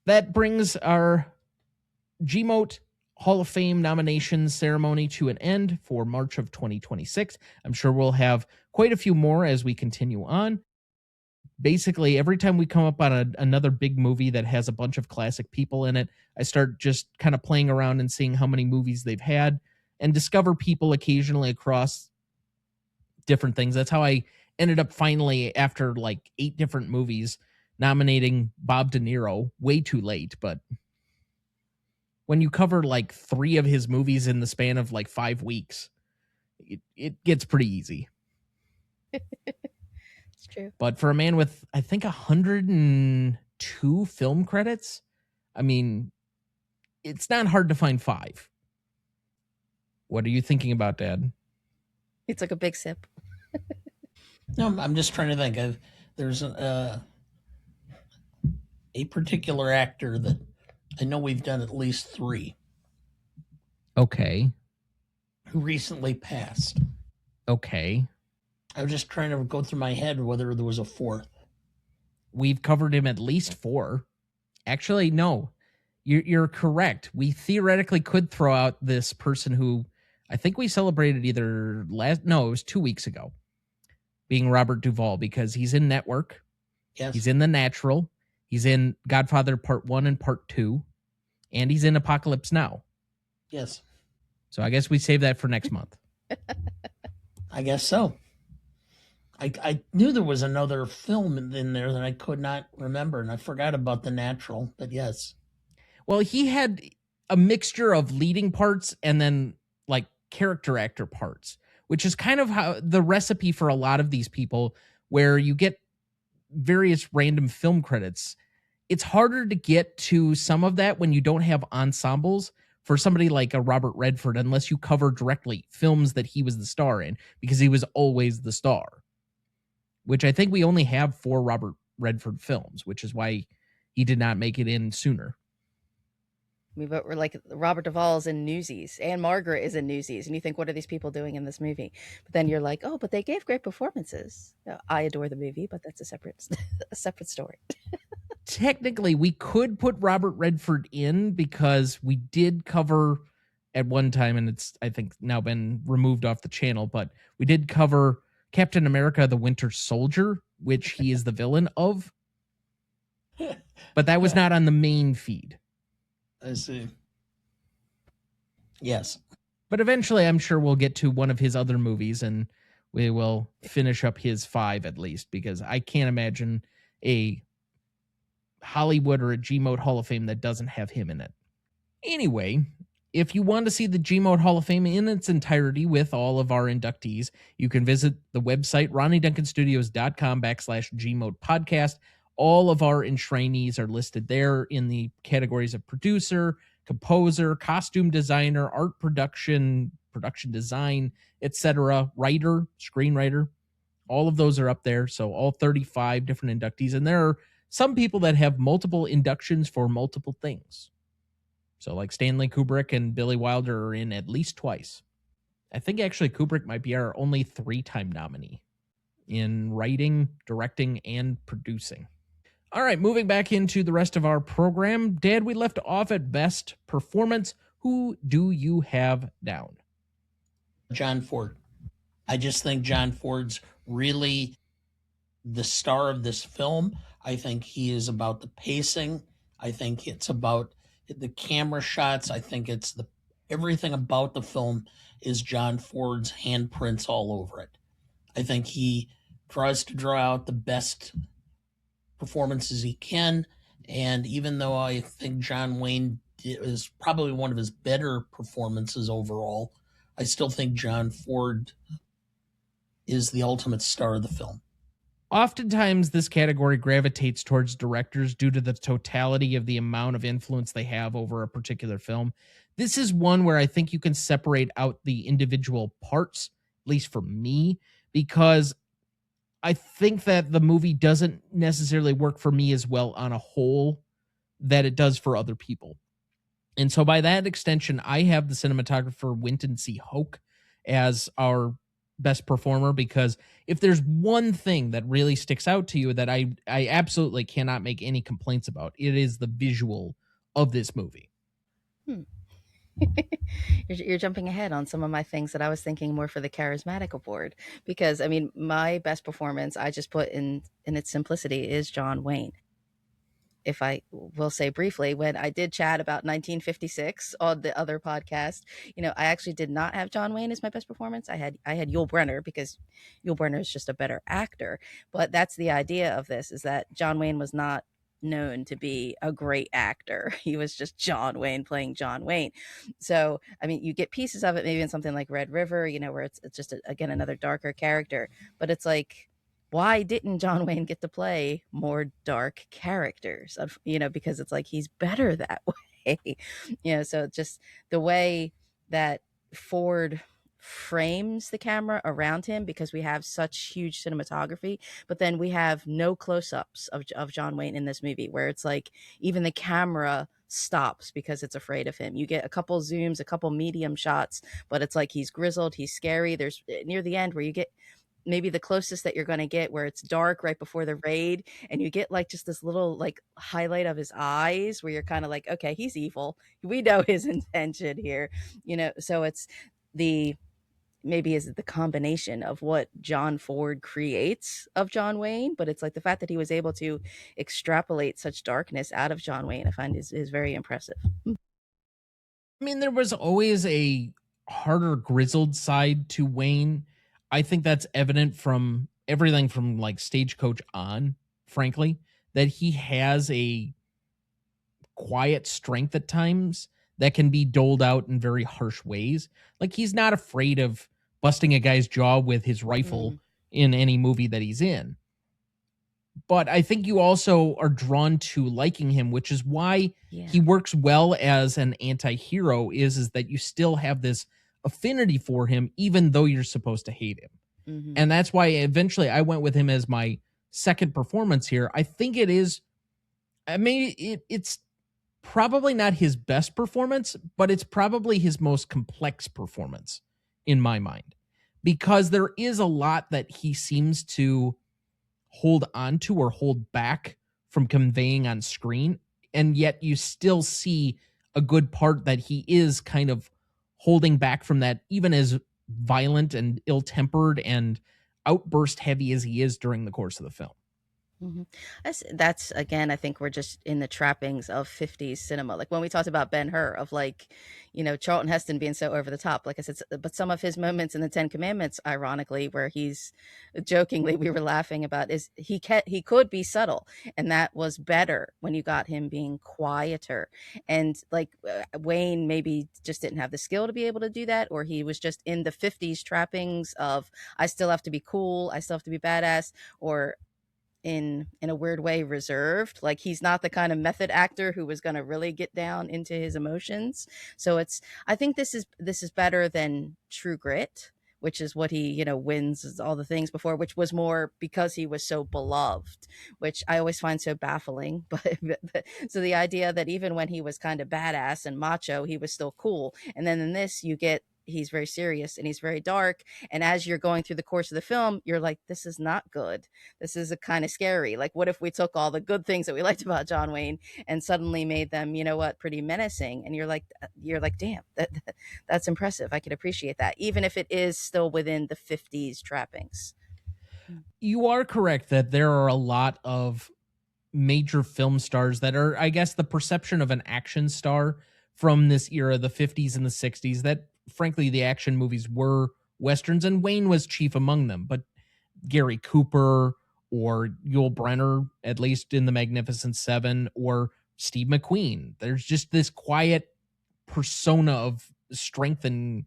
that brings our GMOAT Hall of Fame nomination ceremony to an end for March of 2026. I'm sure we'll have quite a few more as we continue on. Basically, every time we come up on another big movie that has a bunch of classic people in it, I start just kind of playing around and seeing how many movies they've had and discover people occasionally across different things. That's how I ended up finally, after like 8 different movies, nominating Bob De Niro way too late. But when you cover like 3 of his movies in the span of like 5 weeks, it gets pretty easy. It's true. But for a man with, I think, 102 film credits, I mean, it's not hard to find 5. What are you thinking about, Dad? He took a big sip. No, I'm just trying to think. There's a particular actor that I know we've done at least 3 Okay. who recently passed. Okay. I was just trying to go through my head whether there was a 4th. We've covered him at least 4. Actually, no. You're correct. We theoretically could throw out this person who I think we celebrated it was 2 weeks ago, being Robert Duvall, because he's in Network. Yes. He's in The Natural. He's in Godfather Part 1 and Part 2. And he's in Apocalypse Now. Yes. So I guess we save that for next month. I guess so. I knew there was another film in there that I could not remember, and I forgot about The Natural, but yes. Well, he had a mixture of leading parts and then like character actor parts, which is kind of how the recipe for a lot of these people, where you get various random film credits. it's harder to get to some of that when you don't have ensembles for somebody like a Robert Redford, unless you cover directly films that he was the star in, because he was always the star, which I think we only have 4 Robert Redford films, which is why he did not make it in sooner. But we're like Robert Duvall's in Newsies and Margaret is in Newsies. And you think, what are these people doing in this movie? But then you're like, oh, but they gave great performances. I adore the movie, but that's a separate story. Technically, we could put Robert Redford in because we did cover at one time, and it's, I think, now been removed off the channel, but we did cover Captain America, the Winter Soldier, which he is the villain of. But that was not on the main feed. I see. Yes. But eventually, I'm sure we'll get to one of his other movies, and we will finish up his 5 at least, because I can't imagine a Hollywood or a GMOAT Hall of Fame that doesn't have him in it. Anyway, if you want to see the GMOAT Hall of Fame in its entirety with all of our inductees, you can visit the website, RonnieDuncanStudios.com/GMOAT podcast. All of our enshrinees are listed there in the categories of producer, composer, costume designer, art production, production design, etc., writer, screenwriter. All of those are up there. So all 35 different inductees. And there are some people that have multiple inductions for multiple things. So like Stanley Kubrick and Billy Wilder are in at least twice. I think actually Kubrick might be our only 3-time nominee in writing, directing, and producing. All right, moving back into the rest of our program. Dad, we left off at best performance. Who do you have down? John Ford. I just think John Ford's really the star of this film. I think he is about the pacing. I think it's about the camera shots. I think it's everything about the film is John Ford's handprints all over it. I think he tries to draw out the best performances he can, and even though I think John Wayne is probably one of his better performances overall, I still think John Ford is the ultimate star of the film. Oftentimes, this category gravitates towards directors due to the totality of the amount of influence they have over a particular film. This is one where I think you can separate out the individual parts, at least for me, because I think that the movie doesn't necessarily work for me as well on a whole that it does for other people. And so by that extension, I have the cinematographer Wynton C. Hoke as our best performer, because if there's one thing that really sticks out to you that I absolutely cannot make any complaints about, it is the visual of this movie. You're jumping ahead on some of my things that I was thinking more for the charismatic award, because I mean, my best performance I just put in its simplicity is John Wayne. If I will say briefly, when I did chat about 1956 on the other podcast, I actually did not have John Wayne as my best performance. I had Yul Brynner, because Yul Brynner is just a better actor. But that's the idea of this, is that John Wayne was not known to be a great actor. He was just John Wayne playing John Wayne. So, I mean, you get pieces of it maybe in something like Red River, where it's just, again, another darker character. But it's like, why didn't John Wayne get to play more dark characters? Because it's like he's better that way. So just the way that Ford frames the camera around him, because we have such huge cinematography, but then we have no close-ups of John Wayne in this movie, where it's like even the camera stops because it's afraid of him. You get a couple zooms, a couple medium shots, but it's like he's grizzled, he's scary. There's near the end where you get maybe the closest that you're going to get, where it's dark right before the raid, and you get like just this little like highlight of his eyes where you're kind of like, okay, he's evil, we know his intention here. So it's maybe is the combination of what John Ford creates of John Wayne, but it's like the fact that he was able to extrapolate such darkness out of John Wayne, I find is very impressive. I mean, there was always a harder, grizzled side to Wayne. I think that's evident from everything from like Stagecoach on, frankly, that he has a quiet strength at times that can be doled out in very harsh ways. Like, he's not afraid of busting a guy's jaw with his rifle in any movie that he's in. but I think you also are drawn to liking him, which is why Yeah. he works well as an anti-hero, is that you still have this affinity for him, even though you're supposed to hate him. Mhm. And that's why eventually I went with him as my second performance here. I think it is, I mean, it's probably not his best performance, but it's probably his most complex performance in my mind, because there is a lot that he seems to hold on to or hold back from conveying on screen. And yet you still see a good part that he is kind of holding back from that, even as violent and ill-tempered and outburst heavy as he is during the course of the film. Mhm. That's again, I think we're just in the trappings of 50s cinema. Like when we talked about Ben-Hur, of like, Charlton Heston being so over the top. Like I said, but some of his moments in the Ten Commandments, ironically, where he's jokingly, we were laughing about, is he could be subtle, and that was better when you got him being quieter. And like Wayne maybe just didn't have the skill to be able to do that, or he was just in the 50s trappings of, I still have to be cool, I still have to be badass, or in a weird way reserved. Like he's not the kind of method actor who was going to really get down into his emotions. So I think this is better than True Grit, which is what he wins all the things before, which was more because he was so beloved, which I always find so baffling. But so the idea that even when he was kind of badass and macho, he was still cool. And then in this you get, he's very serious and he's very dark, and as you're going through the course of the film, you're like, this is not good, this is a kind of scary. Like, what if we took all the good things that we liked about John Wayne and suddenly made them, pretty menacing? And you're like, damn, that's impressive. I could appreciate that, even if it is still within the 50s trappings. You are correct that there are a lot of major film stars that are, I guess, the perception of an action star from this era, the 50s and the 60s, that frankly the action movies were westerns, and Wayne was chief among them. But Gary Cooper or Yul Brynner, at least in The Magnificent Seven, or Steve McQueen, there's just this quiet persona of strength and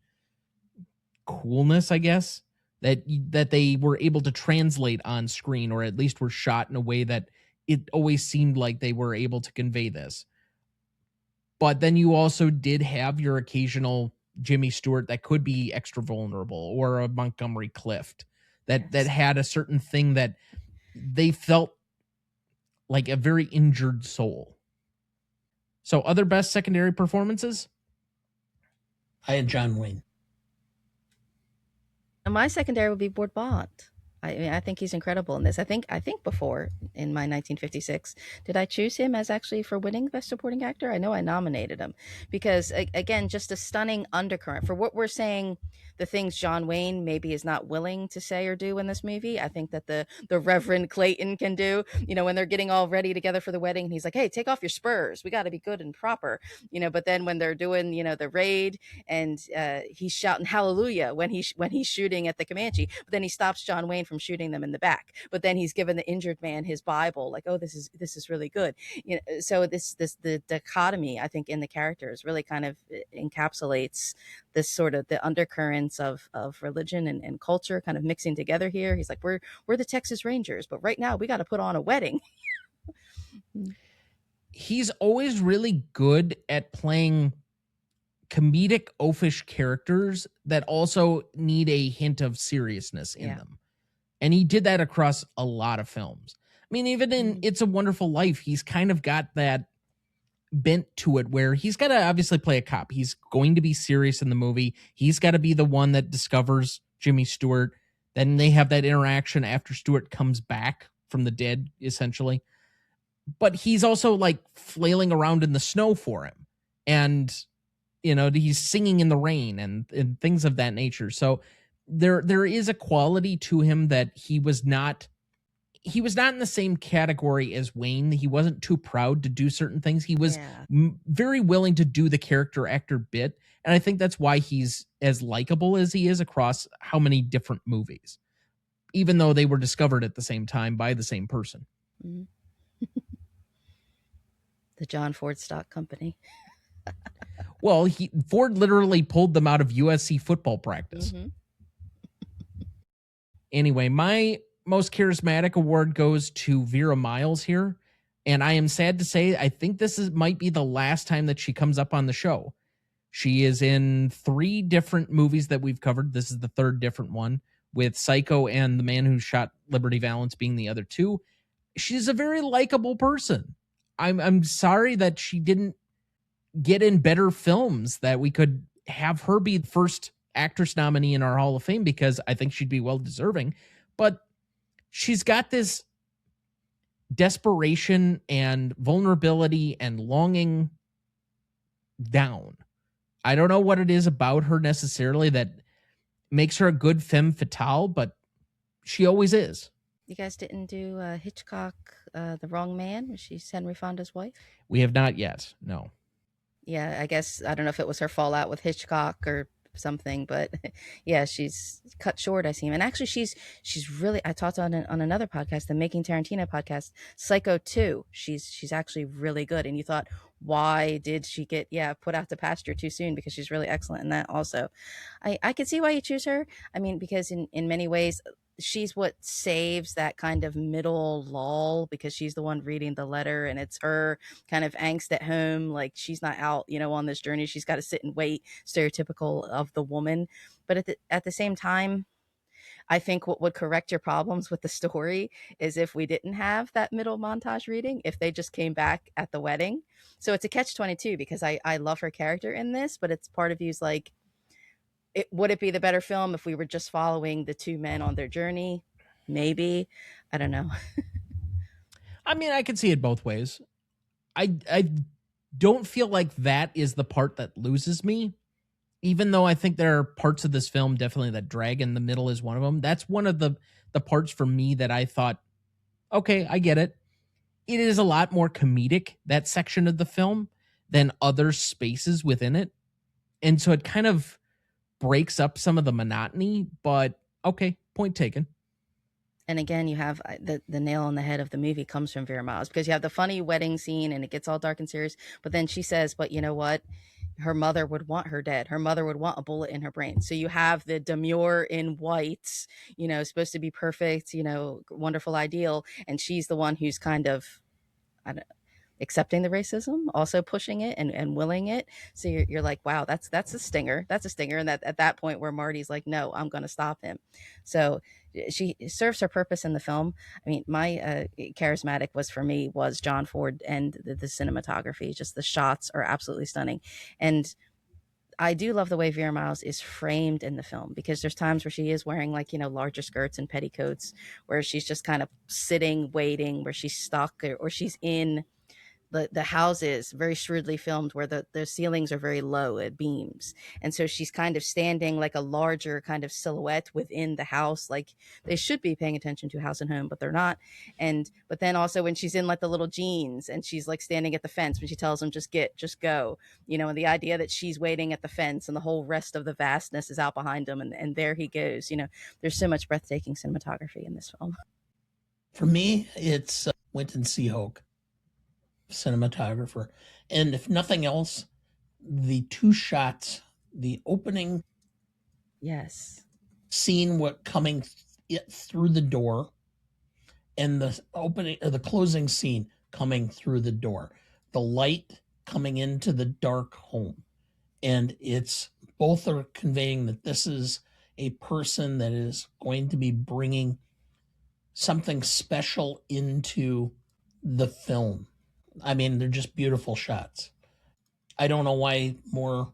coolness, I guess, that they were able to translate on screen, or at least were shot in a way that it always seemed like they were able to convey this. But then you also did have your occasional Jimmy Stewart that could be extra vulnerable, or a Montgomery Clift that had a certain thing that they felt like a very injured soul. So other best secondary performances? I had John Wayne. And my secondary would be Ward Bond. I think he's incredible in this. I think before, in my 1956, did I choose him as actually for winning Best Supporting Actor? I know I nominated him because, again, just a stunning undercurrent for what we're saying. The things John Wayne maybe is not willing to say or do in this movie, I think that the Reverend Clayton can do. When they're getting all ready together for the wedding, and he's like, "Hey, take off your spurs. We got to be good and proper." But then when they're doing the raid, and he's shouting hallelujah when he's shooting at the Comanche, but then he stops John Wayne from shooting them in the back. But then he's given the injured man his Bible, like, "Oh, this is really good." So the dichotomy, I think, in the characters really kind of encapsulates this sort of the undercurrents of religion and culture kind of mixing together here. He's like, we're the Texas Rangers, but right now we got to put on a wedding. He's always really good at playing comedic, oafish characters that also need a hint of seriousness in them. And he did that across a lot of films. I mean, even in It's a Wonderful Life, he's kind of got that bent to it where he's got to obviously play a cop. He's going to be serious in the movie. He's got to be the one that discovers Jimmy Stewart. Then they have that interaction after Stewart comes back from the dead, essentially. But he's also like flailing around in the snow for him. And, he's singing in the rain and things of that nature. So there is a quality to him that he was not in the same category as Wayne. He wasn't too proud to do certain things. He was very willing to do the character actor bit. And I think that's why he's as likable as he is across how many different movies, even though they were discovered at the same time by the same person. Mm-hmm. The John Ford Stock Company. Well, Ford literally pulled them out of USC football practice. Mm-hmm. Anyway, my most charismatic award goes to Vera Miles here. And I am sad to say, I think this might be the last time that she comes up on the show. She is in 3 different movies that we've covered. This is the 3rd different one, with Psycho and The Man Who Shot Liberty Valance being the other 2. She's a very likable person. I'm sorry that she didn't get in better films, that we could have her be the first actress nominee in our Hall of Fame, because I think she'd be well deserving. But she's got this desperation and vulnerability and longing down. I don't know what it is about her necessarily that makes her a good femme fatale, but she always is. You guys didn't do Hitchcock, The Wrong Man? She's Henry Fonda's wife? We have not yet, no. Yeah, I guess, I don't know if it was her fallout with Hitchcock or something, but yeah, she's cut short, I seem. And actually, she's really, I talked on another podcast, the Making Tarantino podcast, Psycho 2. She's actually really good. And you thought, why did she get put out to pasture too soon? Because she's really excellent in that also. I could see why you choose her. I mean, because in many ways, she's what saves that kind of middle lull, because she's the one reading the letter, and it's her kind of angst at home. Like, she's not out, on this journey. She's got to sit and wait, stereotypical of the woman. But at the same time, I think what would correct your problems with the story is if we didn't have that middle montage reading, if they just came back at the wedding. So it's a catch-22, because I love her character in this, but it's part of you's like, would it be the better film if we were just following the 2 men on their journey? Maybe. I don't know. I mean, I can see it both ways. I don't feel like that is the part that loses me, even though I think there are parts of this film definitely that drag, and the middle is one of them. That's one of the parts for me that I thought, okay, I get it. It is a lot more comedic, that section of the film, than other spaces within it. And so it kind of breaks up some of the monotony, but okay, point taken. And again, you have the nail on the head of the movie comes from Vera Miles, because you have the funny wedding scene and it gets all dark and serious. But then she says, but you know what? Her mother would want her dead. Her mother would want a bullet in her brain. So you have the demure in white, supposed to be perfect, wonderful ideal. And she's the one who's kind of, accepting the racism, also pushing it and willing it. So you're like, wow, that's a stinger. That's a stinger. And that at that point where Marty's like, no, I'm going to stop him. So she serves her purpose in the film. I mean, my charismatic was John Ford, and the cinematography, just the shots are absolutely stunning. And I do love the way Vera Miles is framed in the film, because there's times where she is wearing larger skirts and petticoats, where she's just kind of sitting, waiting, where she's stuck, or she's in the houses, very shrewdly filmed, where the ceilings are very low at beams. And so she's kind of standing like a larger kind of silhouette within the house. Like, they should be paying attention to House and Home, but they're not. But then also when she's in like the little jeans and she's like standing at the fence, when she tells him, just go, and the idea that she's waiting at the fence and the whole rest of the vastness is out behind him. And there he goes, there's so much breathtaking cinematography in this film. For me, it's Winton Seahoke, cinematographer. And if nothing else, the 2 shots, the opening scene coming through the door, and the opening or the closing scene coming through the door, the light coming into the dark home. And it's both are conveying that this is a person that is going to be bringing something special into the film. I mean, they're just beautiful shots. I don't know why more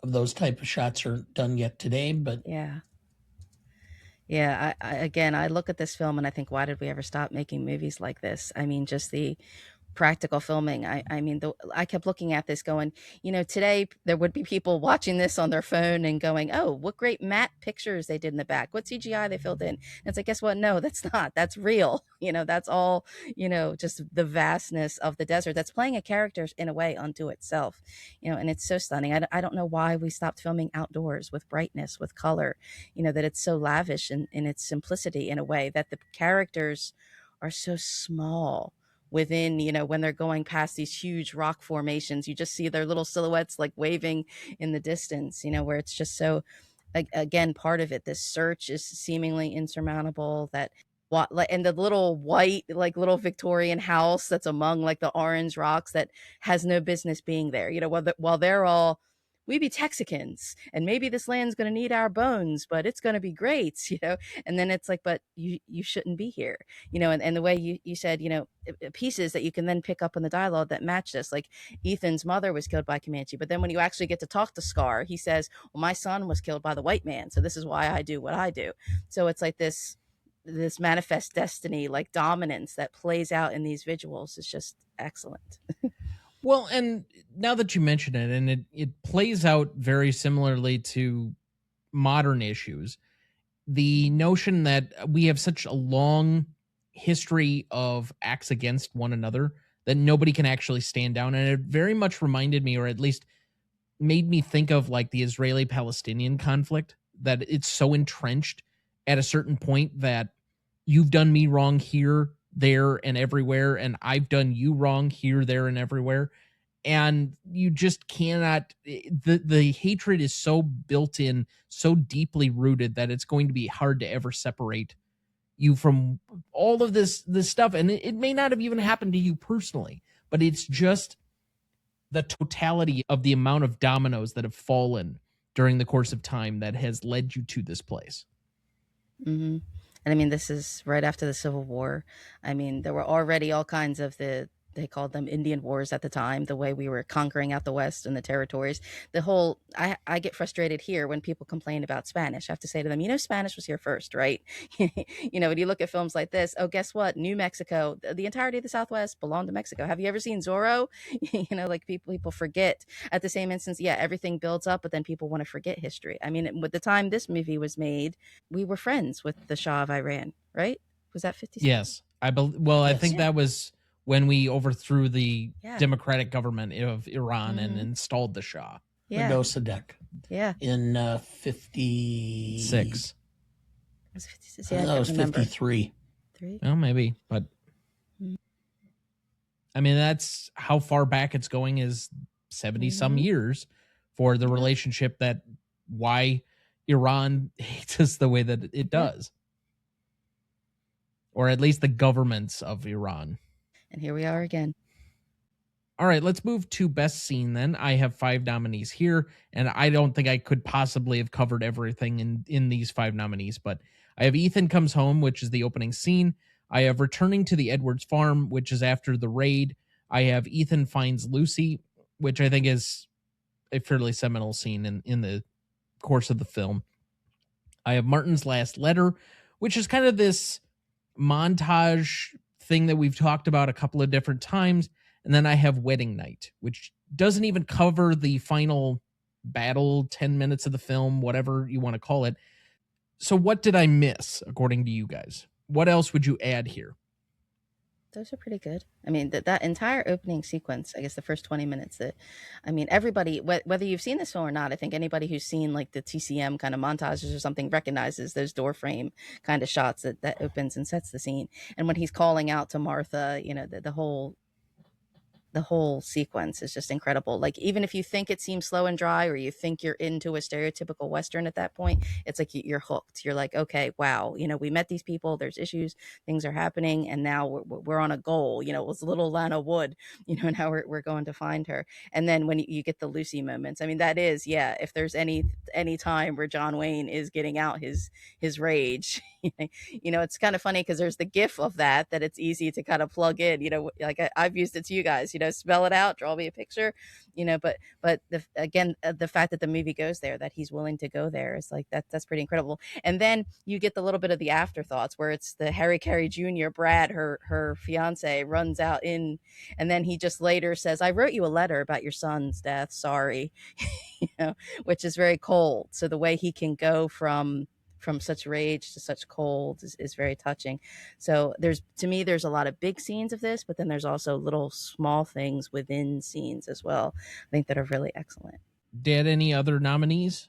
of those type of shots are done yet today, but yeah. I look at this film and I think, why did we ever stop making movies like this? I mean, just the practical filming. I kept looking at this going, today there would be people watching this on their phone and going, oh, what great matte pictures they did in the back, what CGI they filled in. And it's like, guess what? No, that's not. That's real. That's all, just the vastness of the desert that's playing a character in a way unto itself, and it's so stunning. I don't know why we stopped filming outdoors with brightness, with color, that it's so lavish in its simplicity, in a way that the characters are so small within, when they're going past these huge rock formations, you just see their little silhouettes like waving in the distance, where it's just so, again, part of it, this search is seemingly insurmountable, that what, like, and the little white, like little Victorian house that's among like the orange rocks that has no business being there. While they're all, we be Texicans, and maybe this land's going to need our bones, but it's going to be great, And then it's like, but you shouldn't be here, and the way you said, pieces that you can then pick up in the dialogue that match this, like Ethan's mother was killed by Comanche, but then when you actually get to talk to Scar, he says, well, my son was killed by the white man, so this is why I do what I do. So it's like this manifest destiny, like dominance that plays out in these visuals is just excellent. Well, and now that you mention it, and it plays out very similarly to modern issues, the notion that we have such a long history of acts against one another that nobody can actually stand down. And it very much reminded me, or at least made me think of like the Israeli-Palestinian conflict, that it's so entrenched at a certain point that you've done me wrong here, there, and everywhere, and I've done you wrong here, there, and everywhere. And you just cannot, the hatred is so built in, so deeply rooted, that it's going to be hard to ever separate you from all of this stuff. And it may not have even happened to you personally, but it's just the totality of the amount of dominoes that have fallen during the course of time that has led you to this place. Mm-hmm. And I mean, this is right after the Civil War. I mean, there were already all kinds of they called them Indian wars at the time, the way we were conquering out the West and the territories. I get frustrated here when people complain about Spanish. I have to say to them, Spanish was here first, right? When you look at films like this, oh, guess what? New Mexico, the entirety of the Southwest belonged to Mexico. Have you ever seen Zorro? Like people forget. At the same instance, yeah, everything builds up, but then people want to forget history. I mean, with the time this movie was made, we were friends with the Shah of Iran, right? Was that 56? Yes. I think that was when we overthrew the democratic government of Iran and installed the Shah. Yeah. Sadek. Yeah. In 56. Was it 56? Yeah, that was 53. Well, maybe, but I mean, that's how far back it's going, is 70 some years for the relationship, that why Iran hates us the way that it does. Or at least the governments of Iran. And here we are again. All right, let's move to best scene then. I have 5 nominees here, and I don't think I could possibly have covered everything in these 5 nominees, but I have Ethan Comes Home, which is the opening scene. I have Returning to the Edwards Farm, which is after the raid. I have Ethan Finds Lucy, which I think is a fairly seminal scene in the course of the film. I have Martin's Last Letter, which is kind of this montage thing that we've talked about a couple of different times. And then I have Wedding Night, which doesn't even cover the final battle, 10 minutes of the film, whatever you want to call it. So what did I miss, according to you guys? What else would you add here? Those are pretty good. I mean, that entire opening sequence, I guess the first 20 minutes, everybody, whether you've seen this film or not, I think anybody who's seen like the TCM kind of montages or something recognizes those door frame kind of shots that opens and sets the scene. And when he's calling out to Martha, the whole sequence is just incredible. Like, even if you think it seems slow and dry, or you think you're into a stereotypical Western at that point, it's like you're hooked. You're like, okay, wow, we met these people, there's issues, things are happening, and now we're on a goal. It was little Lana Wood, and now we're going to find her. And then when you get the Lucy moments, I mean, that is, if there's any time where John Wayne is getting out his rage, it's kind of funny because there's the gif of that it's easy to kind of plug in, like I've used it to you guys, spell it out, draw me a picture, but the fact that the movie goes there, that he's willing to go there, is like that's pretty incredible. And then you get the little bit of the afterthoughts where it's the Harry Carey Jr., Brad, her fiance, runs out in, and then he just later says, I wrote you a letter about your son's death, sorry, which is very cold. So the way he can go from such rage to such cold is very touching. So there's a lot of big scenes of this, but then there's also little small things within scenes as well, I think, that are really excellent. Dad, any other nominees?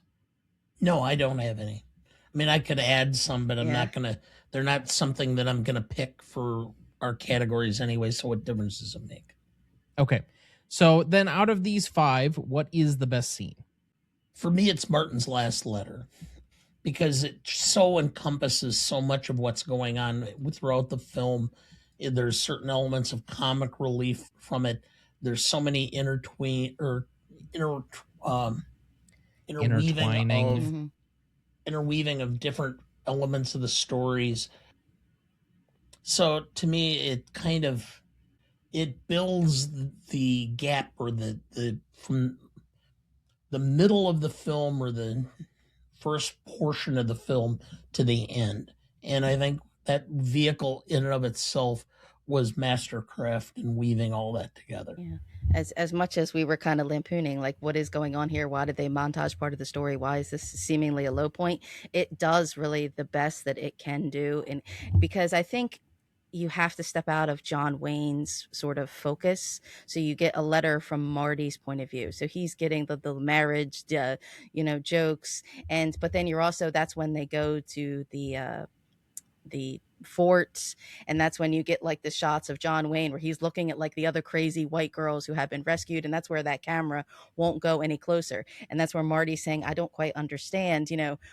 No, I don't have any. I mean, I could add some, but I'm not gonna. They're not something that I'm gonna pick for our categories anyway. So what difference does it make? Okay, so then out of these 5, what is the best scene? For me, it's Martin's Last Letter, because it so encompasses so much of what's going on throughout the film. There's certain elements of comic relief from it. There's so many inter interweaving Intertwining. of interweaving of different elements of the stories. So to me, it builds the gap, or the from the middle of the film, or the first portion of the film, to the end. And I think that vehicle in and of itself was mastercraft in weaving all that together. Yeah. As much as we were kind of lampooning, like, what is going on here? Why did they montage part of the story? Why is this seemingly a low point? It does really the best that it can do. And because I think you have to step out of John Wayne's sort of focus. So you get a letter from Marty's point of view. So he's getting the marriage, jokes. But then that's when they go to the fort, and that's when you get like the shots of John Wayne where he's looking at like the other crazy white girls who have been rescued, and that's where that camera won't go any closer. And that's where Marty's saying, I don't quite understand,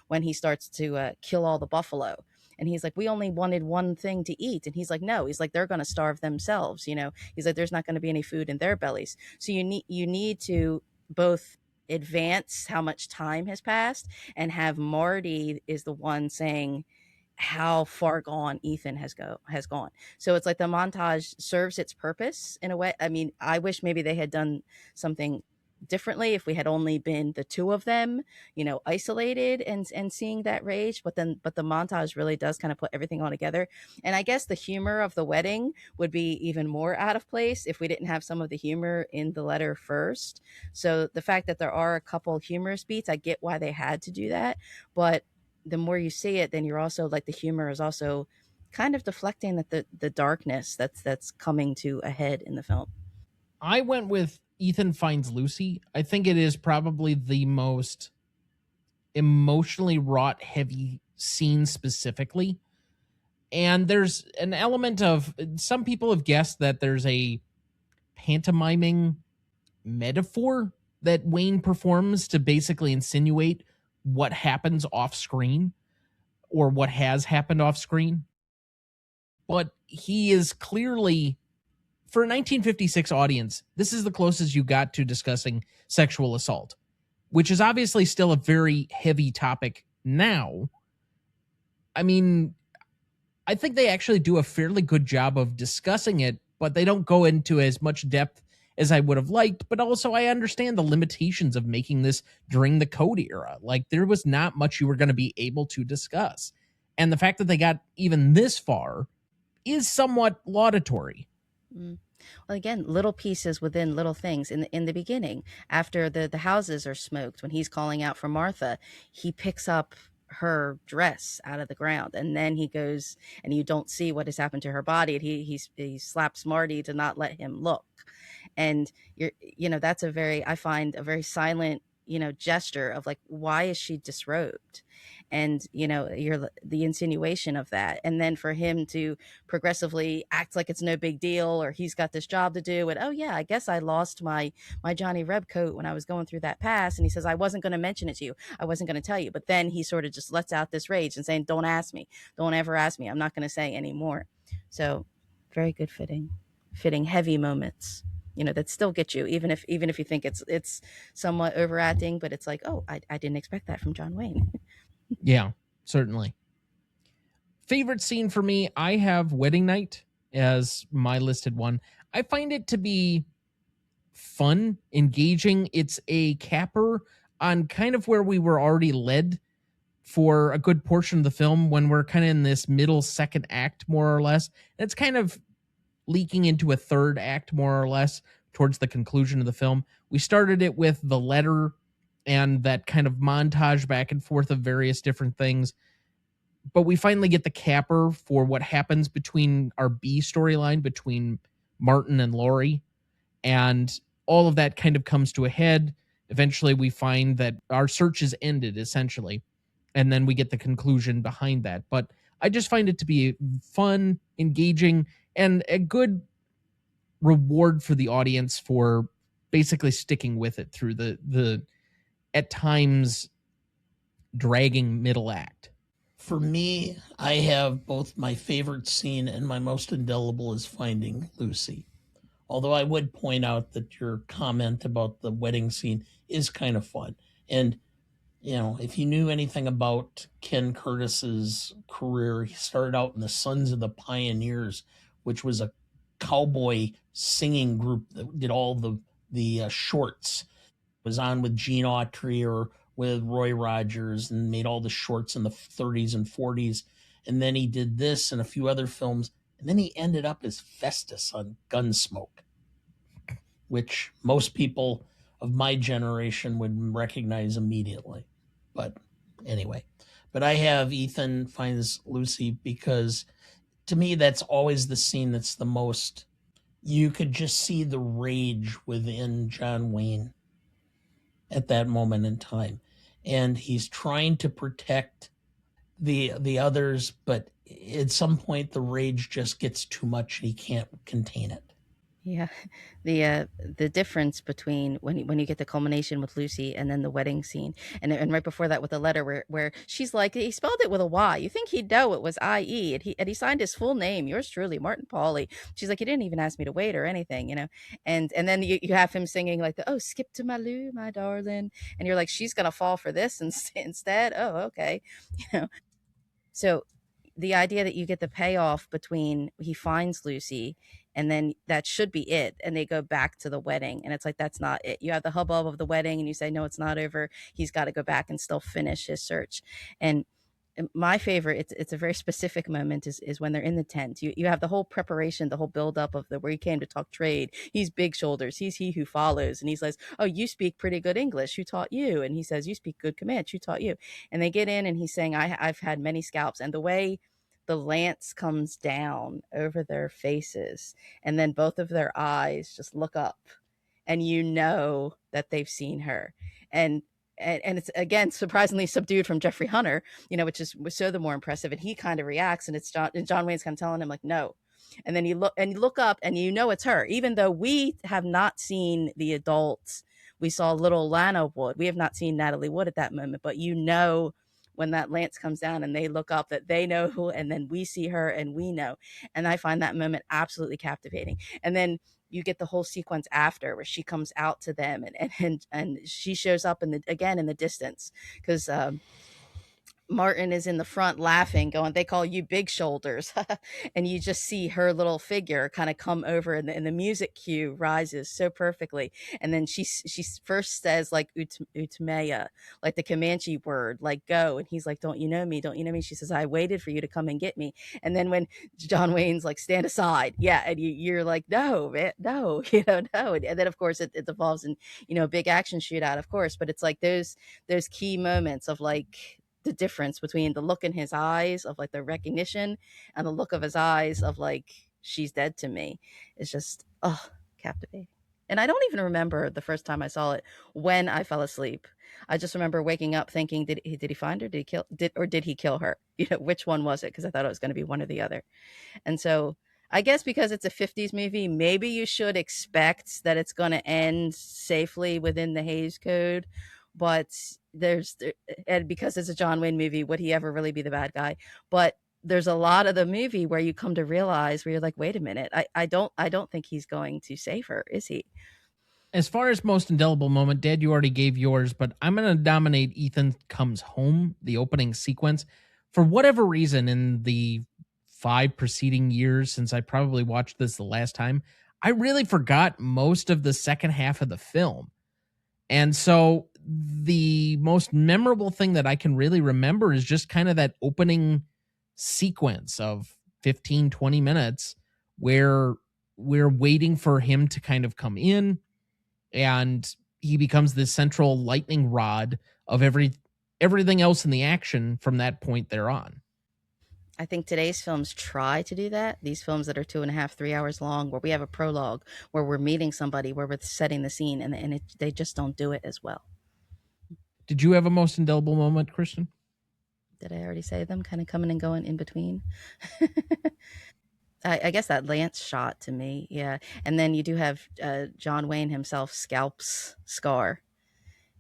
when he starts to kill all the buffalo. And he's like, we only wanted one thing to eat. And he's like, no, he's like, they're going to starve themselves. He's like, there's not going to be any food in their bellies. So you need to both advance how much time has passed, and have Marty is the one saying how far gone Ethan has gone. So it's like the montage serves its purpose in a way. I mean, I wish maybe they had done something differently if we had only been the two of them, isolated and seeing that rage. But the montage really does kind of put everything all together. And I guess the humor of the wedding would be even more out of place if we didn't have some of the humor in the letter first. So the fact that there are a couple humorous beats, I get why they had to do that. But the more you see it, then you're also like, the humor is also kind of deflecting the darkness that's coming to a head in the film. I went with Ethan Finds Lucy. I think it is probably the most emotionally wrought heavy scene specifically. And there's an element of, some people have guessed that there's a pantomiming metaphor that Wayne performs to basically insinuate what happens off screen, or what has happened off screen. But he is clearly, for a 1956 audience, this is the closest you got to discussing sexual assault, which is obviously still a very heavy topic now. I mean, I think they actually do a fairly good job of discussing it, but they don't go into as much depth as I would have liked. But also, I understand the limitations of making this during the Code era. Like, there was not much you were going to be able to discuss. And the fact that they got even this far is somewhat laudatory. Well, again, little pieces within little things. In the beginning, after the houses are smoked, when he's calling out for Martha, he picks up her dress out of the ground, and then he goes, and you don't see what has happened to her body, and he slaps Marty to not let him look. And that's I find a very silent gesture of like, why is she disrobed? And you're the insinuation of that, and then for him to progressively act like it's no big deal, or he's got this job to do, and oh yeah, I guess I lost my Johnny Reb coat when I was going through that pass, and he says, I wasn't going to mention it to you, I wasn't going to tell you. But then he sort of just lets out this rage and saying, don't ask me, don't ever ask me, I'm not going to say anymore. So very good fitting heavy moments that still get you, even if you think it's somewhat overacting, but it's like, oh, I didn't expect that from John Wayne. Yeah, certainly. Favorite scene for me, I have Wedding Night as my listed one. I find it to be fun, engaging. It's a capper on kind of where we were already led for a good portion of the film, when we're kind of in this middle second act, more or less. It's kind of leaking into a third act, more or less, towards the conclusion of the film. We started it with the letter and that kind of montage back and forth of various different things. But we finally get the capper for what happens between our B storyline, between Martin and Laurie. And all of that kind of comes to a head. Eventually, we find that our search is ended, essentially. And then we get the conclusion behind that. But I just find it to be fun, engaging, and a good reward for the audience for basically sticking with it through the at times dragging middle act. For me, I have both my favorite scene and my most indelible is finding Lucy. Although I would point out that your comment about the wedding scene is kind of fun. And, if you knew anything about Ken Curtis's career, he started out in the Sons of the Pioneers, which was a cowboy singing group that did all the shorts. Was on with Gene Autry or with Roy Rogers and made all the shorts in the 30s and 40s. And then he did this and a few other films. And then he ended up as Festus on Gunsmoke, which most people of my generation would recognize immediately. But anyway, I have Ethan Finds Lucy because to me, that's always the scene that's the most, you could just see the rage within John Wayne at that moment in time. And he's trying to protect the others, but at some point the rage just gets too much and he can't contain it. Yeah, the difference between when you get the culmination with Lucy and then the wedding scene, and right before that with the letter where she's like, he spelled it with a Y. You think he'd know it was I-E, and he signed his full name, yours truly, Martin Pawley. She's like, he didn't even ask me to wait or anything, and then you have him singing like the, oh, skip to my Lou, my darling, and you're like, she's gonna fall for this instead. Oh, okay, So the idea that you get the payoff between he finds Lucy and then that should be it, and they go back to the wedding, and it's like, that's not it. You have the hubbub of the wedding and you say, no, it's not over. He's got to go back and still finish his search. And my favorite, it's a very specific moment, is when they're in the tent. You have the whole preparation, the whole build up of the where he came to talk trade. He's big shoulders, he's he who follows, and he says, oh, you speak pretty good English, who taught you? And he says, you speak good Comanche, who taught you? And they get in and he's saying, I've had many scalps. And the way the lance comes down over their faces and then both of their eyes just look up, and that they've seen her. And it's again surprisingly subdued from Jeffrey Hunter, which was so the more impressive. And he kind of reacts, and it's John Wayne's kind of telling him like, no. And then you look up, and it's her, even though we have not seen the adults. We saw little Lana Wood. We have not seen Natalie Wood at that moment, but when that lance comes down and they look up, that they know who, and then we see her and we know. And I find that moment absolutely captivating. And then you get the whole sequence after where she comes out to them and she shows up in the distance, because Martin is in the front laughing, going, they call you big shoulders. And you just see her little figure kind of come over, and the music cue rises so perfectly. And then she first says like utmea, like the Comanche word, like go. And he's like, don't you know me? Don't you know me? She says, I waited for you to come and get me. And then when John Wayne's like, stand aside. Yeah. And you're like, no, man, no, no. And then of course it evolves in, big action shootout, of course. But it's like those key moments of like, the difference between the look in his eyes of like the recognition and the look of his eyes of like, she's dead to me, is just captivating. And I don't even remember the first time I saw it when I fell asleep. I just remember waking up thinking, did he find her? Did he kill her? Which one was it? Because I thought it was going to be one or the other. And so I guess because it's a 50s movie, maybe you should expect that it's going to end safely within the Hays Code. But and because it's a John Wayne movie, would he ever really be the bad guy? But there's a lot of the movie where you come to realize, where you're like, wait a minute, I don't think he's going to save her, is he? As far as most indelible moment, Dad, you already gave yours, but I'm going to nominate Ethan Comes Home, the opening sequence. For whatever reason, in the 5 preceding years since I probably watched this the last time, I really forgot most of the second half of the film. And so the most memorable thing that I can really remember is just kind of that opening sequence of 15, 20 minutes where we're waiting for him to kind of come in, and he becomes the central lightning rod of everything else in the action from that point thereon. I think today's films try to do that. These films that are 2.5, 3 hours long, where we have a prologue, where we're meeting somebody, where we're setting the scene, and they just don't do it as well. Did you have a most indelible moment, Kristin? Did I already say them? Kind of coming and going in between. I guess that lance shot to me, yeah. And then you do have John Wayne himself scalps Scar,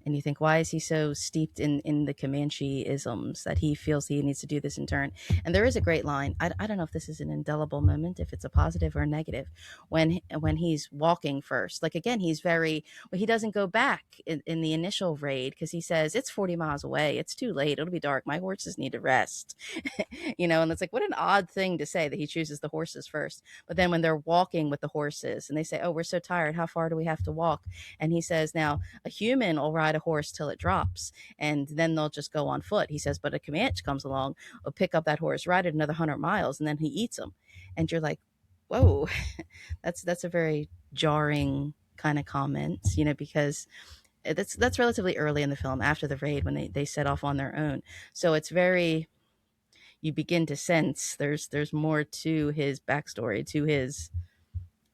And you think, why is he so steeped in the Comanche isms that he feels he needs to do this in turn? And there is a great line. I don't know if this is an indelible moment, if it's a positive or a negative, when he's walking first. Like, again, he's very, well, he doesn't go back in the initial raid because he says, it's 40 miles away. It's too late. It'll be dark. My horses need to rest. And it's like, what an odd thing to say that he chooses the horses first. But then when they're walking with the horses and they say, oh, we're so tired. How far do we have to walk? And he says, now a human will ride a horse till it drops and then they'll just go on foot. He says, but a Comanche comes along, will pick up that horse, ride it another 100 miles, and then he eats them. And you're like, whoa, that's a very jarring kind of comment, because that's relatively early in the film after the raid when they set off on their own. So it's very, you begin to sense there's more to his backstory, to his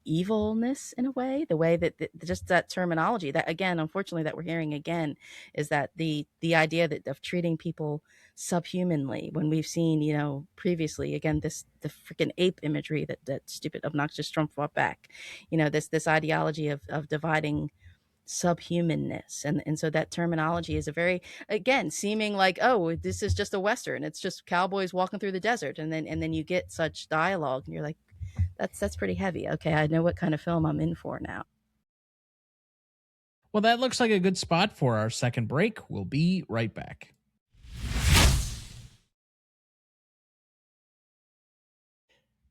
evilness in a way, the way that just that terminology that, again, unfortunately, that we're hearing again, is that the idea that of treating people subhumanly, when we've seen, previously, again, the freaking ape imagery that stupid obnoxious Trump fought back, this ideology of dividing subhumanness, and so that terminology is a very, again, seeming like, oh, this is just a Western, it's just cowboys walking through the desert, and then you get such dialogue and you're like, that's pretty heavy. Okay, I know what kind of film I'm in for now. Well, that looks like a good spot for our second break. We'll be right back.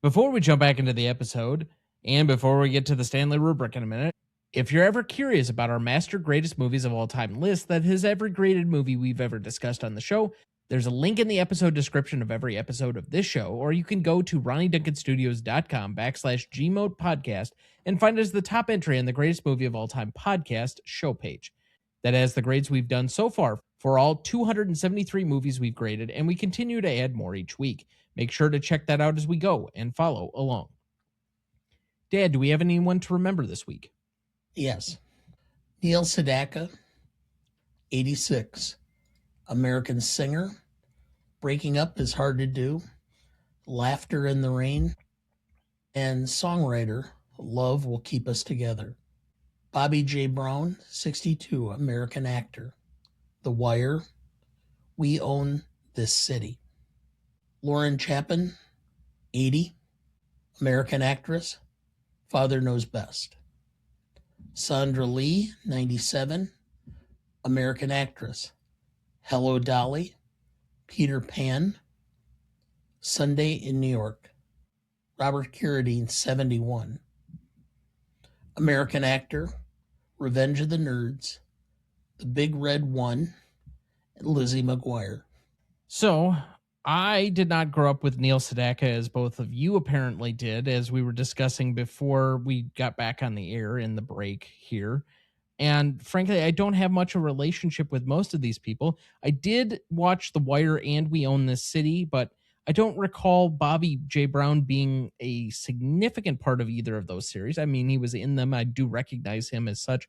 Before we jump back into the episode, and before we get to the Stanley Rubric in a minute, if you're ever curious about our Master Greatest Movies of All Time list that has every graded movie we've ever discussed on the show, there's a link in the episode description of every episode of this show, or you can go to RonnieDuncanStudios.com/GMOAT podcast and find us the top entry in the Greatest Movie of All Time podcast show page. That has the grades we've done so far for all 273 movies we've graded, and we continue to add more each week. Make sure to check that out as we go and follow along. Dad, do we have anyone to remember this week? Yes. Neil Sedaka, 86. American singer. Breaking Up is Hard to Do. Laughter in the Rain. And songwriter, Love Will Keep Us Together. Bobby J. Brown, 62. American actor. The Wire. We Own This City. Lauren Chapin, 80. American actress. Father Knows Best. Sandra Lee, 97. American actress. Hello, Dolly. Peter Pan. Sunday in New York. Robert Carradine, 71. American actor. Revenge of the Nerds. The Big Red One. And Lizzie McGuire. So, I did not grow up with Neil Sedaka, as both of you apparently did, as we were discussing before we got back on the air in the break here. And frankly, I don't have much of a relationship with most of these people. I did watch The Wire and We Own This City, but I don't recall Bobby J. Brown being a significant part of either of those series. I mean, he was in them. I do recognize him as such.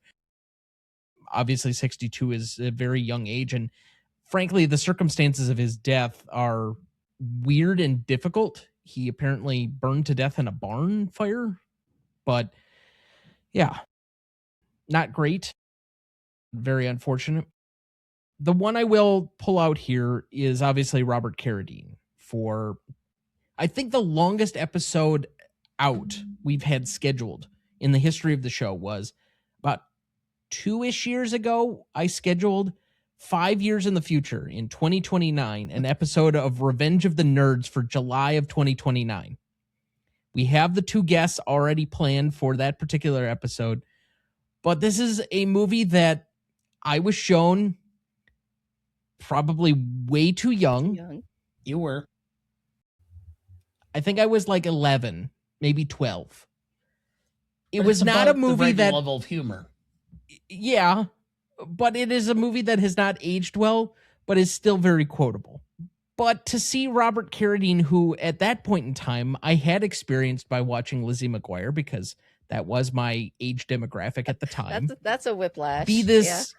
Obviously, 62 is a very young age, and frankly, the circumstances of his death are weird and difficult. He apparently burned to death in a barn fire, but yeah, not great. Very unfortunate. The one I will pull out here is obviously Robert Carradine for, I think, the longest episode out we've had scheduled in the history of the show was about 2-ish years ago. I scheduled 5 years in the future, in 2029, an episode of Revenge of the Nerds for July of 2029. We have the 2 guests already planned for that particular episode, but this is a movie that I was shown probably way too young. You were. I think I was like 11, maybe 12. It But was it's not a about the movie right that... level of humor. Yeah, but it is a movie that has not aged well, but is still very quotable. But to see Robert Carradine, who at that point in time I had experienced by watching Lizzie McGuire, because that was my age demographic at the time. That's a whiplash. Be this,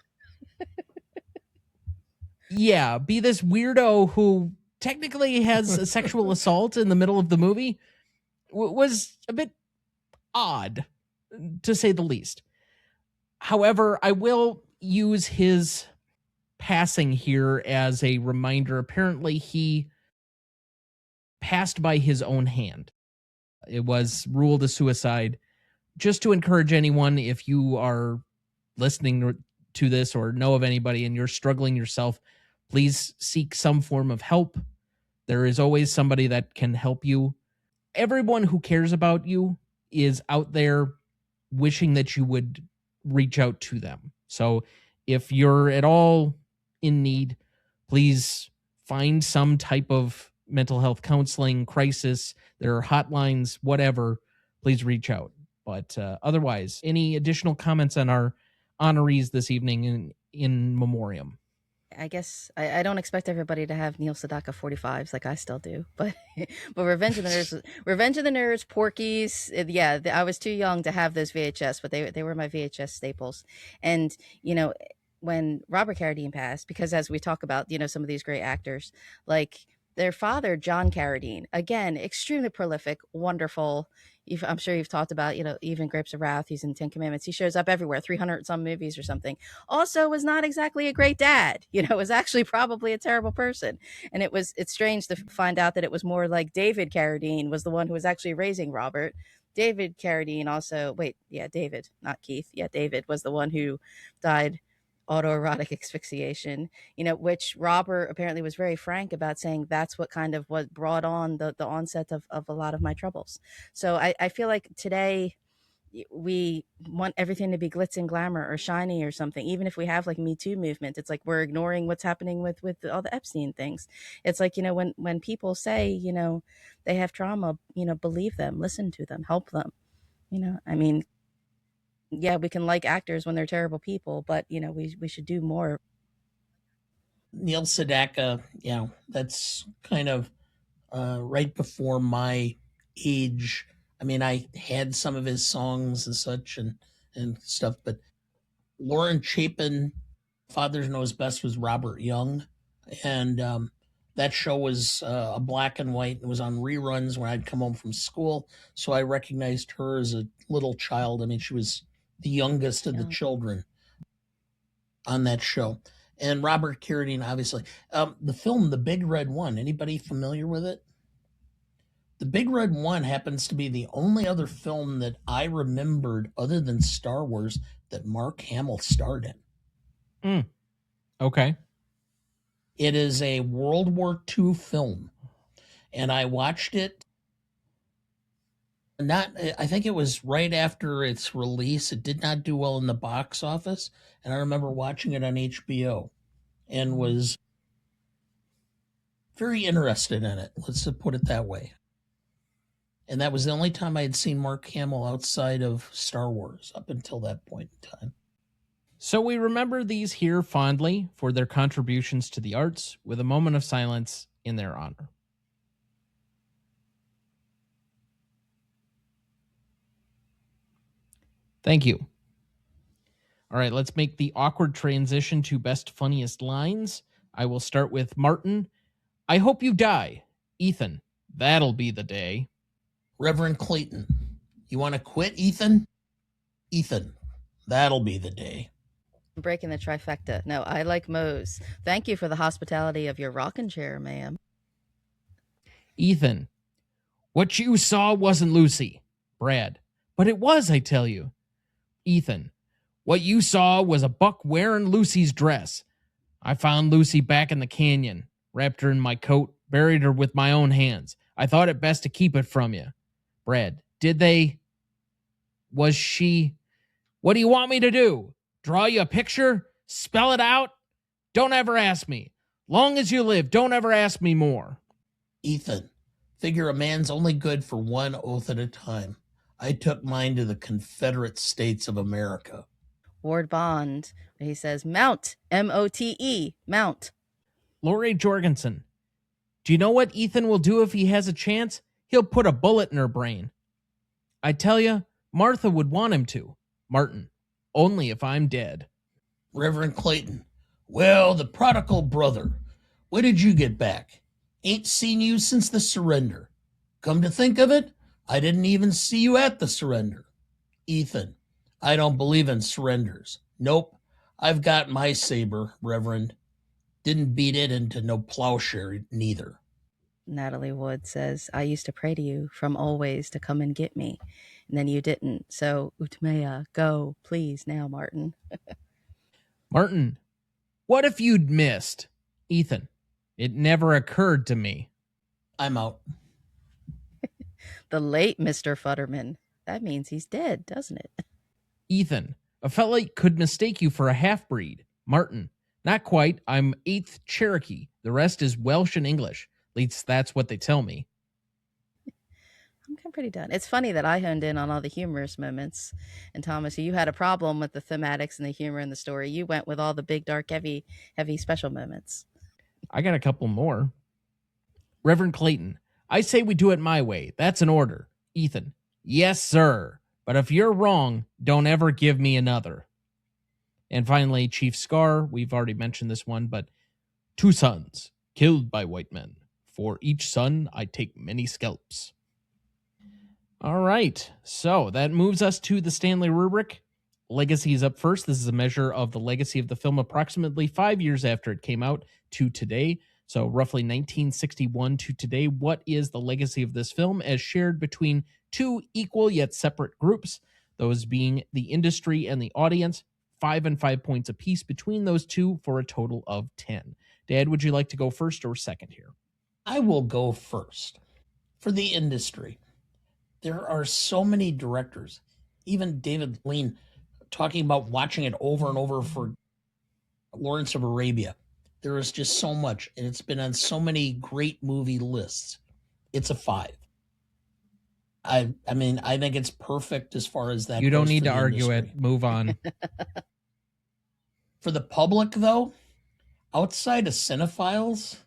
be this weirdo who technically has a sexual assault in the middle of the movie was a bit odd, to say the least. However, I will, use his passing here as a reminder. Apparently, he passed by his own hand. It was ruled a suicide. Just to encourage anyone, if you are listening to this or know of anybody and you're struggling yourself, please seek some form of help. There is always somebody that can help you. Everyone who cares about you is out there wishing that you would reach out to them. So if you're at all in need, please find some type of mental health counseling, crisis. There are hotlines, whatever. Please reach out. But otherwise, any additional comments on our honorees this evening in Memoriam? I guess I don't expect everybody to have Neil Sedaka 45s like I still do, but Revenge of the Nerds, Porky's, yeah, I was too young to have those VHS, but they were my VHS staples. And when Robert Carradine passed, because as we talk about some of these great actors, like their father John Carradine, again extremely prolific, wonderful. I'm sure you've talked about, even Grapes of Wrath. He's in 10 Commandments. He shows up everywhere, 300 some movies or something. Also was not exactly a great dad, was actually probably a terrible person. And it's strange to find out that it was more like David Carradine was the one who was actually raising Robert. David Carradine also, David, not Keith. Yeah, David was the one who died autoerotic asphyxiation, which Robert apparently was very frank about, saying that's what kind of what brought on the onset of a lot of my troubles. So I feel like today we want everything to be glitz and glamour or shiny or something. Even if we have like Me Too movement, it's like we're ignoring what's happening with all the Epstein things. It's like, when people say, they have trauma, believe them, listen to them, help them. I mean, yeah, we can like actors when they're terrible people, but we should do more. Neil Sedaka, that's kind of right before my age. I mean, I had some of his songs and such and stuff, but Lauren Chapin, Father Knows Best, was Robert Young, and that show was a black and white. It was on reruns when I'd come home from school, so I recognized her as a little child. I mean, she was the youngest of the children on that show. And Robert Carradine, obviously. The film The Big Red One, anybody familiar with it? The Big Red One happens to be the only other film that I remembered, other than Star Wars, that Mark Hamill starred in. Okay. It is a World War II film, and I watched it. I think it was right after its release. It did not do well in the box office, and I remember watching it on HBO and was very interested in it. Let's put it that way. And that was the only time I had seen Mark Hamill outside of Star Wars up until that point in time. So we remember these here fondly for their contributions to the arts, with a moment of silence in their honor. Thank you. All right, let's make the awkward transition to best funniest lines. I will start with Martin. I hope you die. Ethan, that'll be the day. Reverend Clayton, you want to quit, Ethan? Ethan, that'll be the day. Breaking the trifecta. No, I like Mose. Thank you for the hospitality of your rocking chair, ma'am. Ethan, what you saw wasn't Lucy. Brad, but it was, I tell you. Ethan, what you saw was a buck wearing Lucy's dress. I found Lucy back in the canyon, wrapped her in my coat, buried her with my own hands. I thought it best to keep it from you. Brad, did they? Was she? What do you want me to do? Draw you a picture? Spell it out? Don't ever ask me. Long as you live, don't ever ask me more. Ethan, figure a man's only good for one oath at a time. I took mine to the Confederate States of America. Ward Bond, he says, mount, M-O-T-E, mount. Lori Jorgensen, do you know what Ethan will do if he has a chance? He'll put a bullet in her brain. I tell you, Martha would want him to. Martin, only if I'm dead. Reverend Clayton, well, the prodigal brother, when did you get back? Ain't seen you since the surrender. Come to think of it, I didn't even see you at the surrender. Ethan, I don't believe in surrenders. Nope, I've got my saber, Reverend. Didn't beat it into no plowshare neither. Natalie Wood says, I used to pray to you from always to come and get me. And then you didn't. So, Utmea, go, please, now, Martin. Martin, what if you'd missed? Ethan, it never occurred to me. I'm out. The late Mr. Futterman. That means he's dead, doesn't it? Ethan, a fella could mistake you for a half-breed. Martin, not quite. I'm 8th Cherokee. The rest is Welsh and English. At least that's what they tell me. I'm pretty done. It's funny that I honed in on all the humorous moments. And Thomas, you had a problem with the thematics and the humor in the story. You went with all the big, dark, heavy special moments. I got a couple more. Reverend Clayton, I say we do it my way. That's an order. Ethan, yes, sir. But if you're wrong, don't ever give me another. And finally, Chief Scar, we've already mentioned this one, but 2 sons killed by white men. For each son, I take many scalps. All right, so that moves us to the Stanley Rubric. Legacy is up first. This is a measure of the legacy of the film approximately 5 years after it came out to today. So roughly 1961 to today. What is the legacy of this film as shared between 2 equal yet separate groups? Those being the industry and the audience. 5 and 5 points apiece between those two for a total of 10. Dad, would you like to go first or second here? I will go first. For the industry, there are so many directors, even David Lean, talking about watching it over and over for Lawrence of Arabia. There is just so much, and it's been on so many great movie lists. It's a 5. I mean, I think it's perfect as far as that. You don't need to argue it. Move on. For the public, though, outside of cinephiles,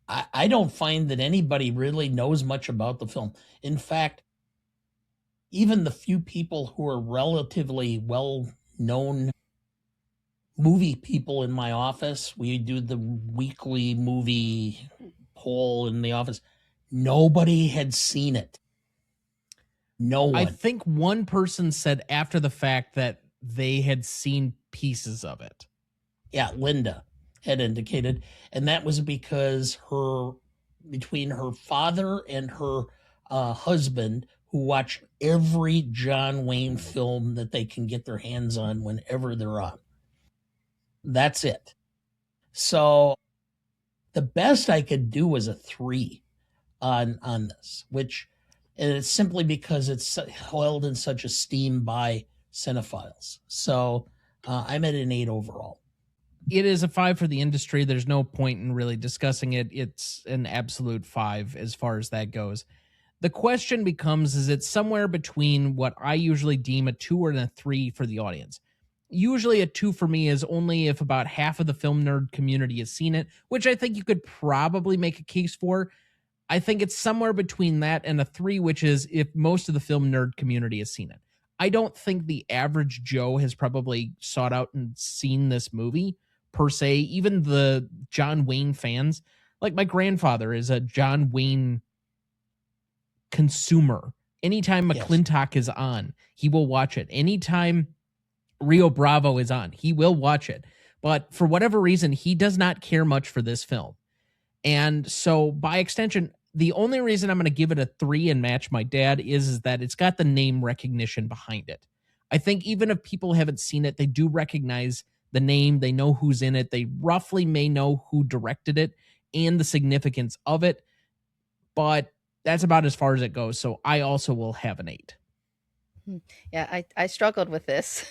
I don't find that anybody really knows much about the film. In fact, even the few people who are relatively well-known movie people in my office, we do the weekly movie poll in the office, nobody had seen it. No one. I think one person said after the fact that they had seen pieces of it. Yeah, Linda had indicated, and that was because between her father and her husband, who watch every John Wayne film that they can get their hands on whenever they're on. That's it. So the best I could do was a 3 on this, and it's simply because it's held in such esteem by cinephiles. So I'm at an 8 overall. It is a 5 for the industry. There's no point in really discussing it. It's an absolute 5 as far as that goes. The question becomes, is it somewhere between what I usually deem a 2 and a 3 for the audience? Usually a 2 for me is only if about half of the film nerd community has seen it, which I think you could probably make a case for. I think it's somewhere between that and a 3, which is if most of the film nerd community has seen it. I don't think the average Joe has probably sought out and seen this movie per se. Even the John Wayne fans, like my grandfather is a John Wayne consumer. Anytime McClintock is on, he will watch it. Anytime Rio Bravo is on, he will watch it. But for whatever reason, he does not care much for this film. And so by extension, the only reason I'm going to give it a 3 and match my dad is that it's got the name recognition behind it. I think even if people haven't seen it, they do recognize the name. They know who's in it. They roughly may know who directed it and the significance of it. But that's about as far as it goes. So I also will have an 8. Yeah, I struggled with this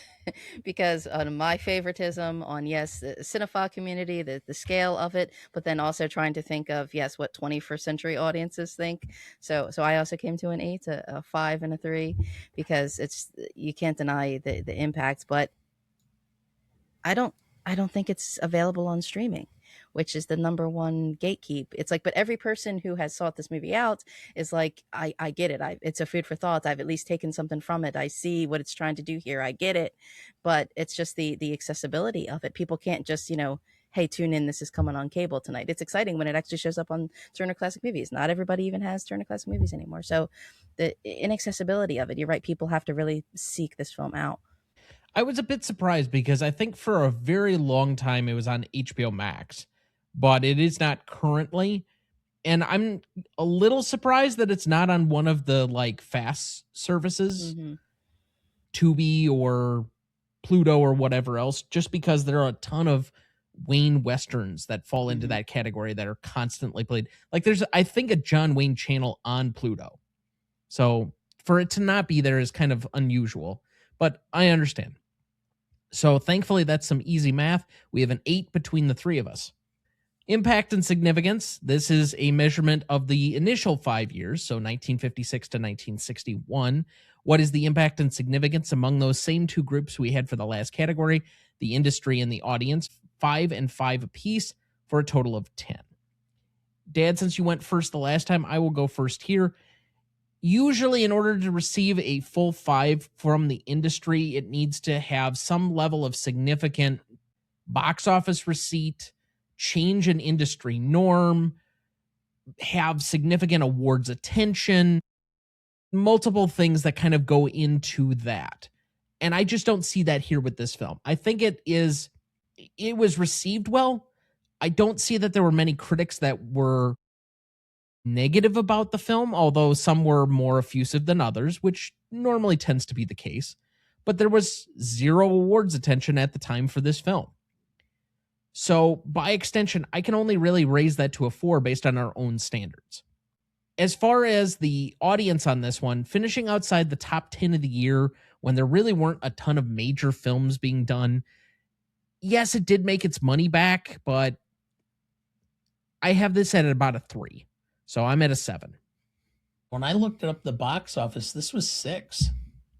because on my favoritism on, yes, the cinephile community, the scale of it, but then also trying to think of, yes, what 21st century audiences think. So I also came to an 8, a 5 and a 3, because you can't deny the impact, but I don't think it's available on streaming, which is the number one gatekeep. It's like, but every person who has sought this movie out is like, I get it. It's a food for thought. I've at least taken something from it. I see what it's trying to do here. I get it. But it's just the accessibility of it. People can't just, hey, tune in. This is coming on cable tonight. It's exciting when it actually shows up on Turner Classic Movies. Not everybody even has Turner Classic Movies anymore. So the inaccessibility of it, you're right. People have to really seek this film out. I was a bit surprised because I think for a very long time it was on HBO Max, but it is not currently. And I'm a little surprised that it's not on one of the like fast services, Tubi or Pluto or whatever else, just because there are a ton of Wayne Westerns that fall into that category that are constantly played. Like there's, I think, a John Wayne channel on Pluto. So for it to not be there is kind of unusual, but I understand. So thankfully, that's some easy math. We have an 8 between the three of us. Impact and significance. This is a measurement of the initial 5 years, so 1956 to 1961. What is the impact and significance among those same two groups we had for the last category, the industry and the audience? 5 and 5 apiece for a total of 10. Dad, since you went first the last time, I will go first here. Usually, in order to receive a full 5 from the industry, it needs to have some level of significant box office receipt, change in industry norm, have significant awards attention, multiple things that kind of go into that. And I just don't see that here with this film. I think it was received well. I don't see that there were many critics that were negative about the film, although some were more effusive than others, which normally tends to be the case. But there was 0 awards attention at the time for this film. So by extension, I can only really raise that to a 4 based on our own standards. As far as the audience on this one, finishing outside the top 10 of the year when there really weren't a ton of major films being done, yes, it did make its money back, but I have this at about a 3. So I'm at a 7. When I looked up the box office, this was 6.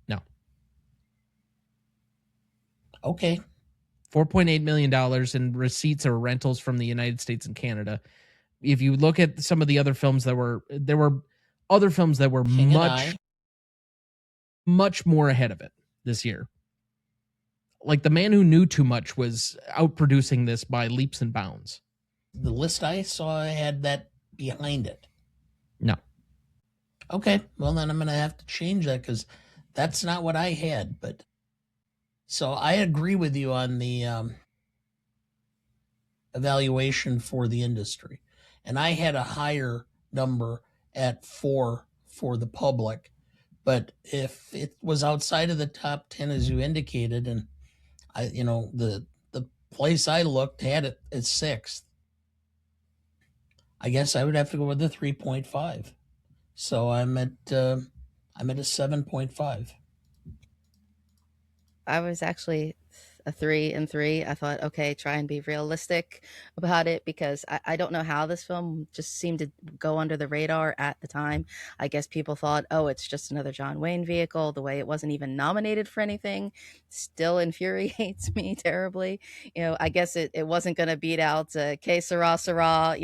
No. Okay. $4.8 million in receipts or rentals from the United States and Canada. If you look at some of the other films there were other films that were much more ahead of it this year. Like The Man Who Knew Too Much was outproducing this by leaps and bounds. The list I saw had that behind it. No. Okay, well then I'm going to have to change that because that's not what I had. But so I agree with you on the evaluation for the industry. And I had a higher number at 4 for the public. But if it was outside of the top 10, as you indicated, and the place I looked had it at 6th, I guess I would have to go with the 3.5. So I'm at a 7.5. I was actually a 3 and 3. I thought, okay, try and be realistic about it because I don't know how this film just seemed to go under the radar at the time. I guess people thought, oh, it's just another John Wayne vehicle. The way it wasn't even nominated for anything still infuriates me terribly. I guess it wasn't going to beat out Que Sera Sera.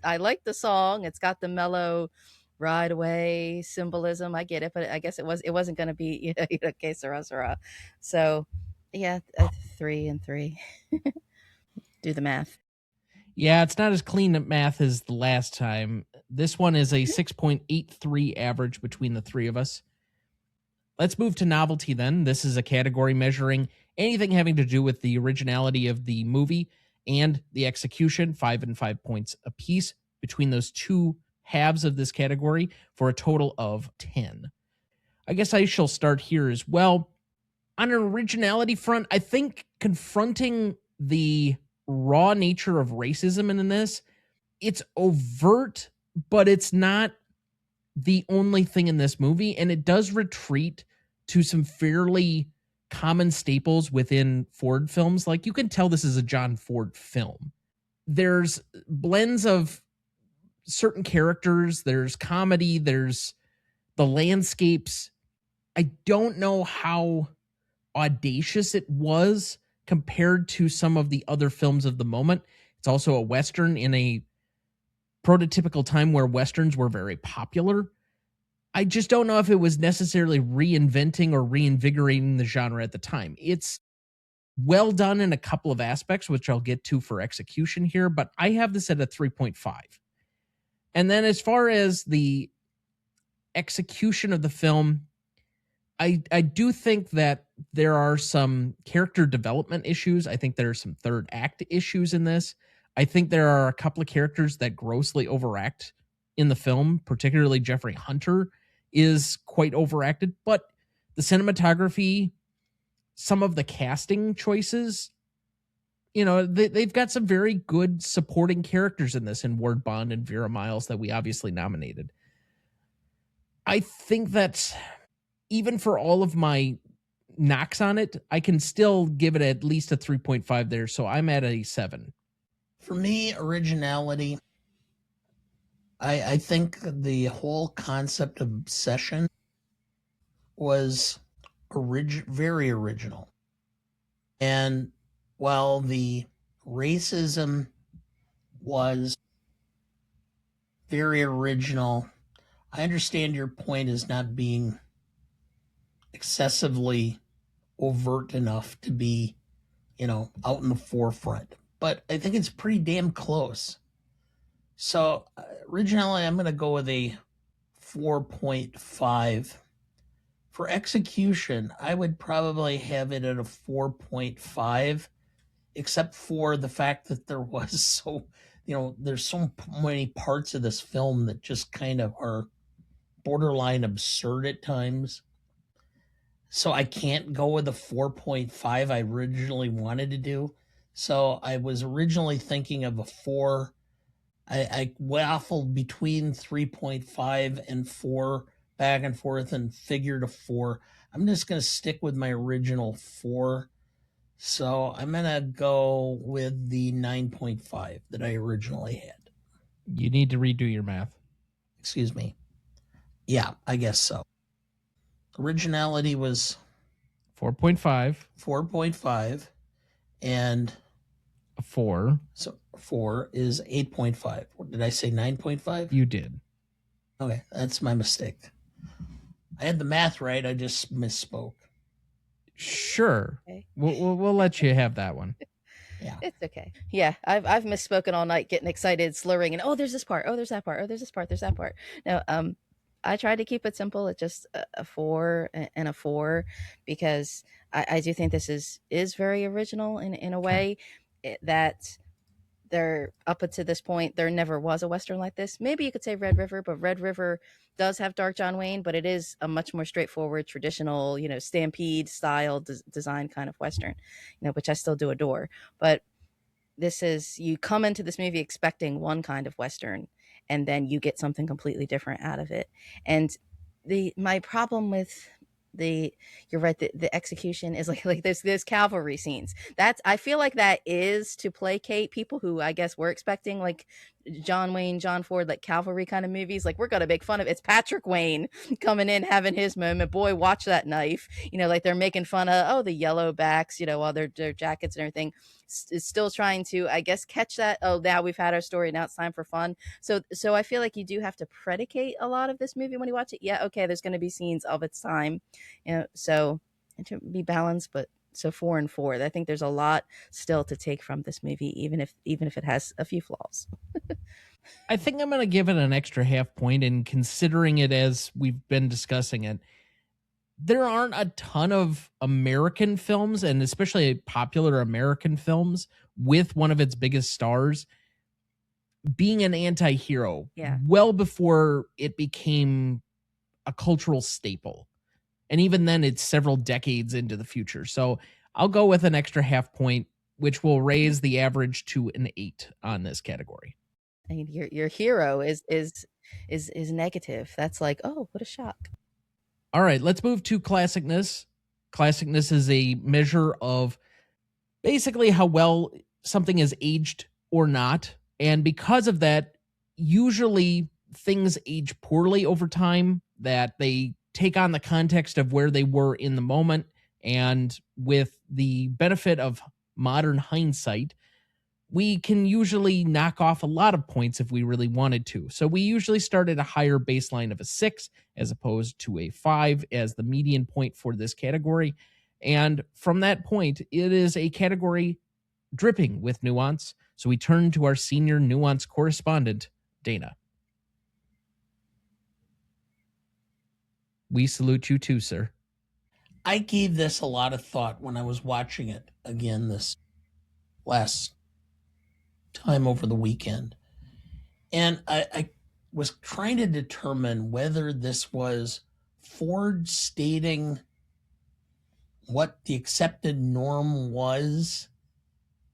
I like the song. It's got the mellow ride away symbolism. I get it, but I guess it wasn't going to be Que Sera Sera. So yeah, 3 and 3. Do the math. Yeah, it's not as clean at math as the last time. This one is a 6.83 average between the three of us. Let's move to novelty then. This is a category measuring anything having to do with the originality of the movie and the execution, 5 and 5 points apiece between those two halves of this category for a total of 10. I guess I shall start here as well. On an originality front, I think confronting the raw nature of racism in this, it's overt, but it's not the only thing in this movie, and it does retreat to some fairly common staples within Ford films. Like, you can tell this is a John Ford film. There's blends of certain characters, there's comedy, there's the landscapes. I don't know how audacious it was compared to some of the other films of the moment. It's also a Western in a prototypical time where Westerns were very popular. I just don't know if it was necessarily reinventing or reinvigorating the genre at the time. It's well done in a couple of aspects, which I'll get to for execution here, but I have this at a 3.5. And then as far as the execution of the film, I do think that there are some character development issues. I think there are some third act issues in this. I think there are a couple of characters that grossly overact in the film, particularly Jeffrey Hunter is quite overacted, but the cinematography, some of the casting choices, they've got some very good supporting characters in this, in Ward Bond and Vera Miles, that we obviously nominated. I think that even for all of my knocks on it, I can still give it at least a 3.5 there. So I'm at a 7. For me, originality, I think the whole concept of obsession was very original. And while the racism was very original, I understand your point is not being excessively overt enough to be, out in the forefront. But I think it's pretty damn close. So originally, I'm going to go with a 4.5. For execution, I would probably have it at a 4.5, except for the fact that there was there's so many parts of this film that just kind of are borderline absurd at times. So I can't go with the 4.5 I originally wanted to do. So I was originally thinking of a 4. I waffled between 3.5 and 4 back and forth and figured a 4. I'm just going to stick with my original 4. So I'm going to go with the 9.5 that I originally had. You need to redo your math. Excuse me. Yeah, I guess so. Originality was 4.5. 4.5. And a 4. So 4 is 8.5. Did I say 9.5? You did. Okay, that's my mistake. I had the math right. I just misspoke. Sure. Okay. We'll let you have that one. Yeah. It's okay. Yeah, I've misspoken all night, getting excited, slurring, and there's this part, there's that part, there's this part, there's that part. No, I tried to keep it simple. It's just a 4 and a 4, because I do think this is very original in a way that there, up until this point, there never was a Western like this. Maybe you could say Red River, but Red River does have Dark John Wayne, but it is a much more straightforward, traditional, Stampede style design kind of Western, which I still do adore. But this is, you come into this movie expecting one kind of Western, and then you get something completely different out of it. And my problem with you're right, the execution is like there's cavalry scenes. I feel like that is to placate people who I guess were expecting like John Wayne, John Ford, like cavalry kind of movies. Like, we're gonna make fun of, it's Patrick Wayne coming in having his moment. Boy, watch that knife. Like they're making fun of the yellow backs, while their jackets and everything is still trying to, I guess, catch that. Now we've had our story, now it's time for fun. So I feel like you do have to predicate a lot of this movie when you watch it. Yeah, okay, there's going to be scenes of its time, so to be balanced. But so 4 and 4, I think there's a lot still to take from this movie, even if it has a few flaws. I think I'm going to give it an extra half point, and considering it as we've been discussing it, there aren't a ton of American films, and especially popular American films, with one of its biggest stars being an anti-hero. Yeah. Well before it became a cultural staple. And even then, it's several decades into the future. So I'll go with an extra half point, which will raise the average to an 8 on this category. I mean, your hero is negative. That's like, oh, what a shock. All right, let's move to classicness. Classicness is a measure of basically how well something is aged or not. And because of that, usually things age poorly over time, that they take on the context of where they were in the moment. And with the benefit of modern hindsight, we can usually knock off a lot of points if we really wanted to. So we usually start at a higher baseline of a 6 as opposed to a 5 as the median point for this category. And from that point, it is a category dripping with nuance. So we turn to our senior nuance correspondent, Dana. We salute you too, sir. I gave this a lot of thought when I was watching it again this last time over the weekend. And I was trying to determine whether this was Ford stating what the accepted norm was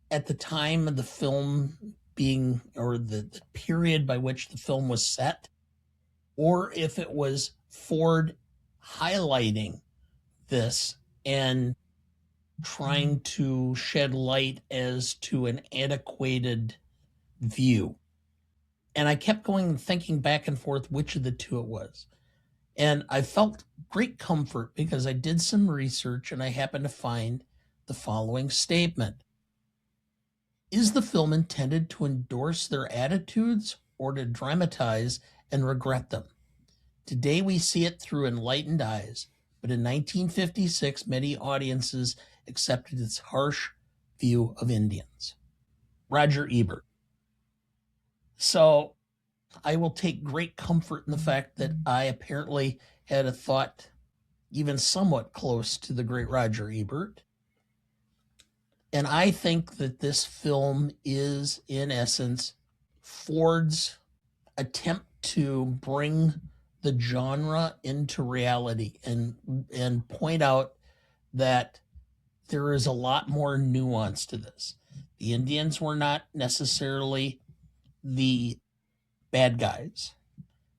at the time of the film being, or the period by which the film was set, or if it was Ford highlighting this and trying to shed light as to an antiquated view. And I kept going and thinking back and forth which of the two it was. And I felt great comfort because I did some research and I happened to find the following statement. Is the film intended to endorse their attitudes or to dramatize and regret them? Today we see it through enlightened eyes, but in 1956 many audiences accepted its harsh view of Indians. Roger Ebert. So I will take great comfort in the fact that I apparently had a thought even somewhat close to the great Roger Ebert. And I think that this film is, in essence, Ford's attempt to bring the genre into reality and point out that there is a lot more nuance to this. The Indians were not necessarily the bad guys.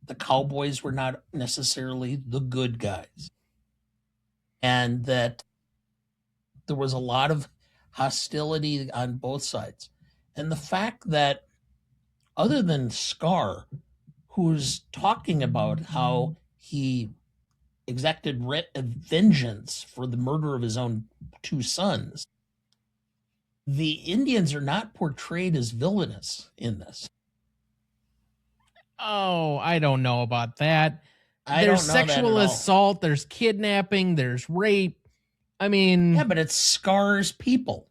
The cowboys were not necessarily the good guys. And that there was a lot of hostility on both sides. And the fact that, other than Scar, who's talking about how he exacted vengeance for the murder of his own two sons, the Indians are not portrayed as villainous in this. Oh, I don't know about that. I There's don't know sexual that at all. assault, there's kidnapping, there's rape. I mean, Yeah, but it's Scar's people.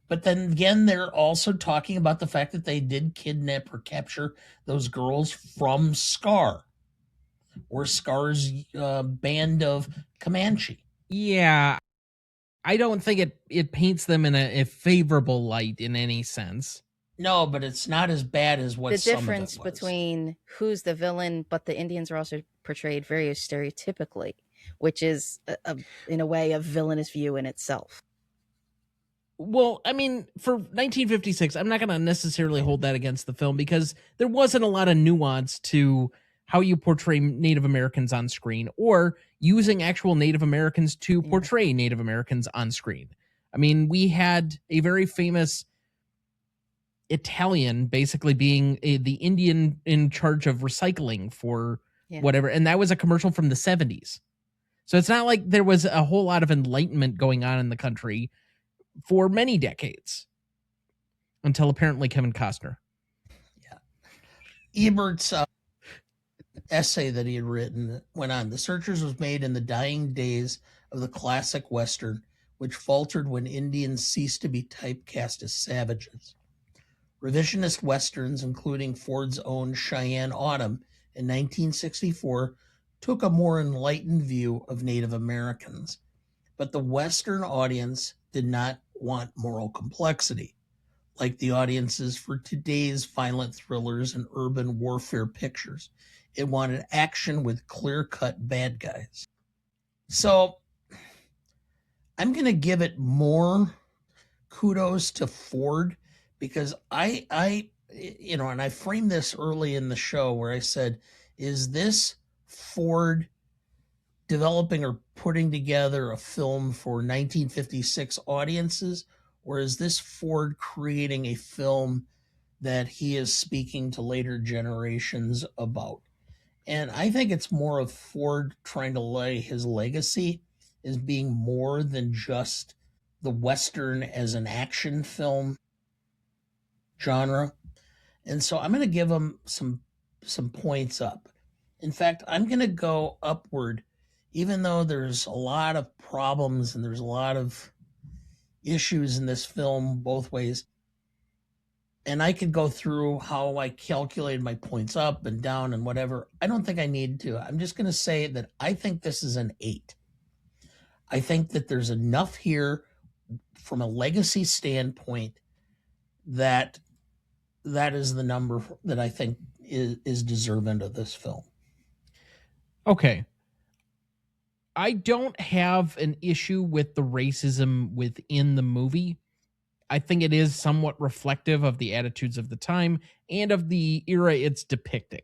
But then again, they're also talking about the fact that they did kidnap or capture those girls from Scar, or Scar's band of Comanche. yeah, I don't think it paints them in a favorable light in any sense. No, but it's not as bad as what The some difference of it was. between who's the villain, but the Indians are also portrayed very stereotypically, which is in a way a villainous view in itself. Well, I mean, for 1956, I'm not going to necessarily hold that against the film because there wasn't a lot of nuance to how you portray Native Americans on screen or using actual Native Americans to portray Native Americans on screen. I mean, we had a very famous Italian basically being the Indian in charge of recycling for whatever, and that was a commercial from the 70s. So it's not like there was a whole lot of enlightenment going on in the country for many decades until apparently Kevin Costner. Yeah. Ebert's essay that he had written went on. The Searchers was made in the dying days of the classic Western, which faltered when Indians ceased to be typecast as savages. Revisionist Westerns, including Ford's own Cheyenne Autumn in 1964, took a more enlightened view of Native Americans. But the Western audience did not want moral complexity, like the audiences for today's violent thrillers and urban warfare pictures. It wanted action with clear-cut bad guys. So I'm going to give it more kudos to Ford because I and I framed this early in the show where I said, is this Ford developing or putting together a film for 1956 audiences, or is this Ford creating a film that he is speaking to later generations about? And I think it's more of Ford trying to lay his legacy as being more than just the Western as an action film genre. And so I'm going to give him some points up. In fact, I'm going to go upward, even though there's a lot of problems and there's a lot of issues in this film both ways. And I could go through how I calculated my points up and down and whatever. I don't think I need to. I'm just going to say that I think this is an 8. I think that there's enough here from a legacy standpoint that that is the number that I think is deserving of this film. Okay. I don't have an issue with the racism within the movie. I think it is somewhat reflective of the attitudes of the time and of the era it's depicting.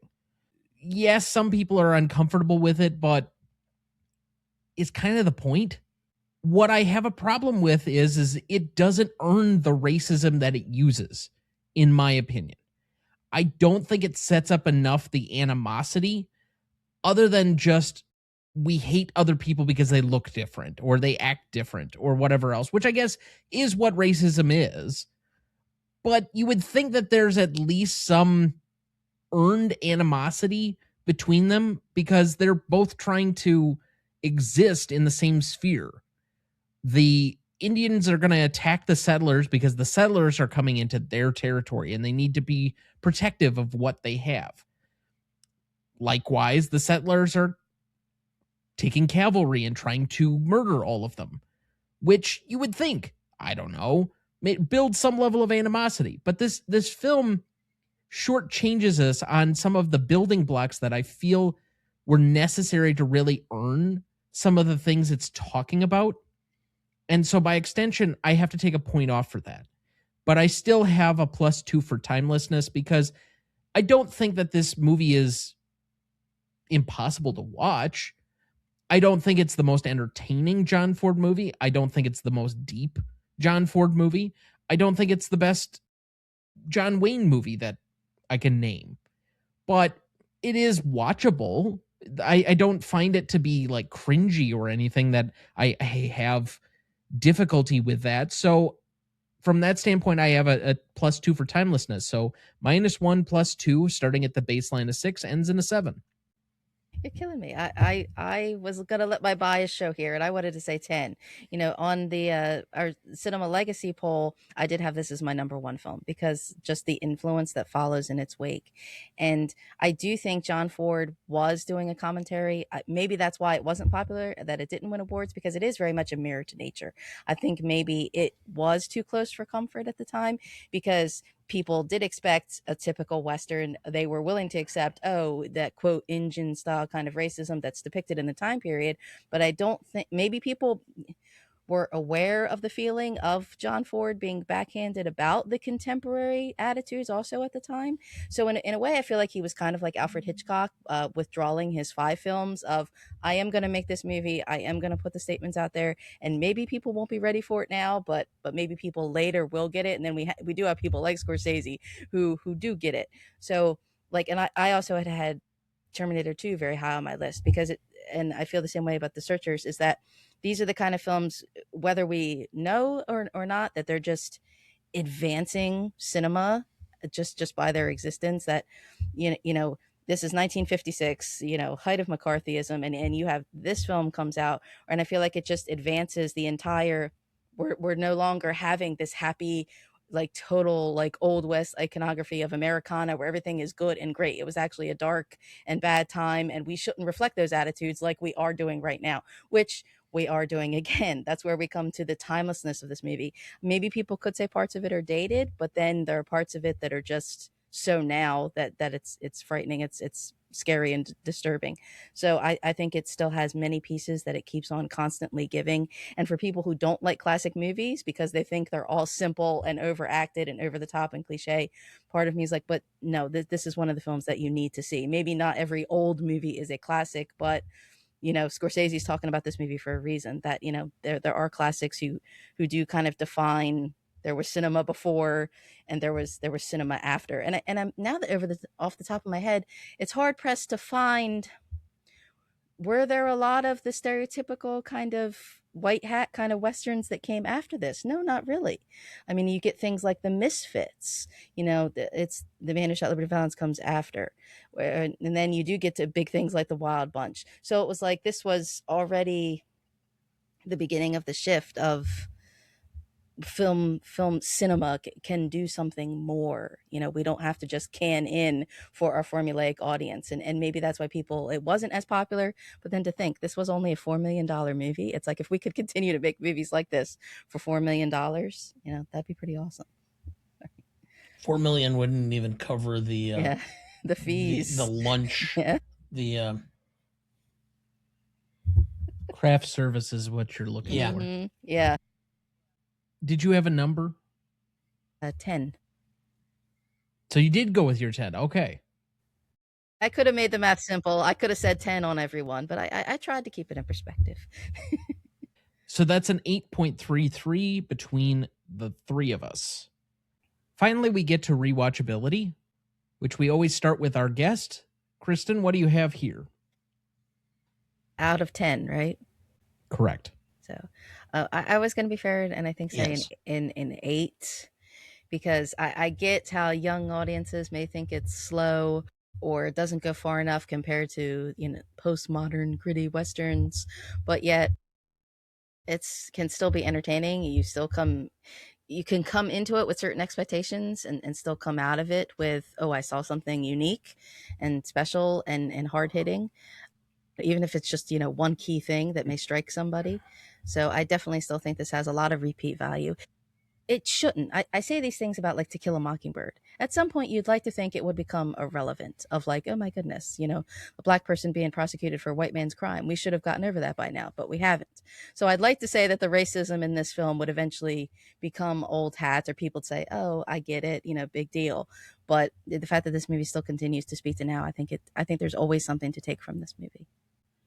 Yes, some people are uncomfortable with it, but it's kind of the point. What I have a problem with is it doesn't earn the racism that it uses, in my opinion. I don't think it sets up enough the animosity other than just we hate other people because they look different or they act different or whatever else, which I guess is what racism is. But you would think that there's at least some earned animosity between them because they're both trying to exist in the same sphere. The Indians are going to attack the settlers because the settlers are coming into their territory and they need to be protective of what they have. Likewise, the settlers are taking cavalry and trying to murder all of them, which you would think, I don't know, build some level of animosity. But this film shortchanges us on some of the building blocks that I feel were necessary to really earn some of the things it's talking about. And so by extension, I have to take a point off for that. But I still have a +2 for timelessness because I don't think that this movie is impossible to watch. I don't think it's the most entertaining John Ford movie. I don't think it's the most deep John Ford movie. I don't think it's the best John Wayne movie that I can name. But it is watchable. I don't find it to be like cringy or anything that I have difficulty with that. So from that standpoint, I have a +2 for timelessness. So -1 +2, starting at the baseline of 6, ends in a 7. You're killing me. I was gonna let my bias show here, and I wanted to say 10. On the our cinema legacy poll, I did have this as my number one film because just the influence that follows in its wake, and I do think John Ford was doing a commentary. Maybe that's why it wasn't popular, that it didn't win awards, because it is very much a mirror to nature. I think maybe it was too close for comfort at the time because people did expect a typical Western. They were willing to accept, oh, that quote, Indian style kind of racism that's depicted in the time period. But I don't think, maybe people were aware of the feeling of John Ford being backhanded about the contemporary attitudes also at the time. So in a way, I feel like he was kind of like Alfred Hitchcock, withdrawing his 5 films of, I am going to make this movie. I am going to put the statements out there, and maybe people won't be ready for it now, but maybe people later will get it. And then we do have people like Scorsese who do get it. So like, and I also had Terminator 2 very high on my list because and I feel the same way about The Searchers, is that these are the kind of films, whether we know or not, that they're just advancing cinema just by their existence. That this is 1956, height of McCarthyism, and you have this film comes out, and I feel like it just advances the entire. We're no longer having this happy, like total like old west iconography of Americana where everything is good and great. It was actually a dark and bad time, and we shouldn't reflect those attitudes like we are doing right now, which we are doing again. That's where we come to the timelessness of this movie. Maybe people could say parts of it are dated, but then there are parts of it that are just so now that it's frightening. It's scary and disturbing. So I think it still has many pieces that it keeps on constantly giving. And for people who don't like classic movies because they think they're all simple and overacted and over the top and cliche, part of me is like, but no, this is one of the films that you need to see. Maybe not every old movie is a classic, but Scorsese's talking about this movie for a reason, that, there are classics who do kind of define, there was cinema before and there was cinema after. And I'm now that off the top of my head, it's hard pressed to find, were there a lot of the stereotypical kind of white hat kind of westerns that came after this? No, not really. I mean, you get things like The Misfits, it's The Man Who Shot Liberty Valance comes after, and then you do get to big things like The Wild Bunch. So it was like this was already the beginning of the shift of film cinema can do something more. We don't have to just can in for our formulaic audience, and maybe that's why it wasn't as popular. But then to think this was only a $4 million movie, it's like if we could continue to make movies like this for $4 million, that'd be pretty awesome. 4 million wouldn't even cover the the fees, the lunch, the craft service is what you're looking for. Mm-hmm. Yeah. Did you have a number? 10. So you did go with your 10. Okay. I could have made the math simple. I could have said 10 on everyone, but I tried to keep it in perspective. So that's an 8.33 between the three of us. Finally, we get to rewatchability, which we always start with our guest. Kristin, what do you have here? Out of 10, right? Correct. So I was going to be fair, and I think say Yes. in 8, because I get how young audiences may think it's slow or it doesn't go far enough compared to postmodern gritty westerns, but yet can still be entertaining. You can come into it with certain expectations and still come out of it with, oh, I saw something unique and special and hard hitting, even if it's just one key thing that may strike somebody. So I definitely still think this has a lot of repeat value. It shouldn't. I say these things about like To Kill a Mockingbird. At some point, you'd like to think it would become irrelevant of like, oh my goodness, a black person being prosecuted for a white man's crime. We should have gotten over that by now, but we haven't. So I'd like to say that the racism in this film would eventually become old hat, or people would say, oh, I get it, big deal. But the fact that this movie still continues to speak to now, I think there's always something to take from this movie.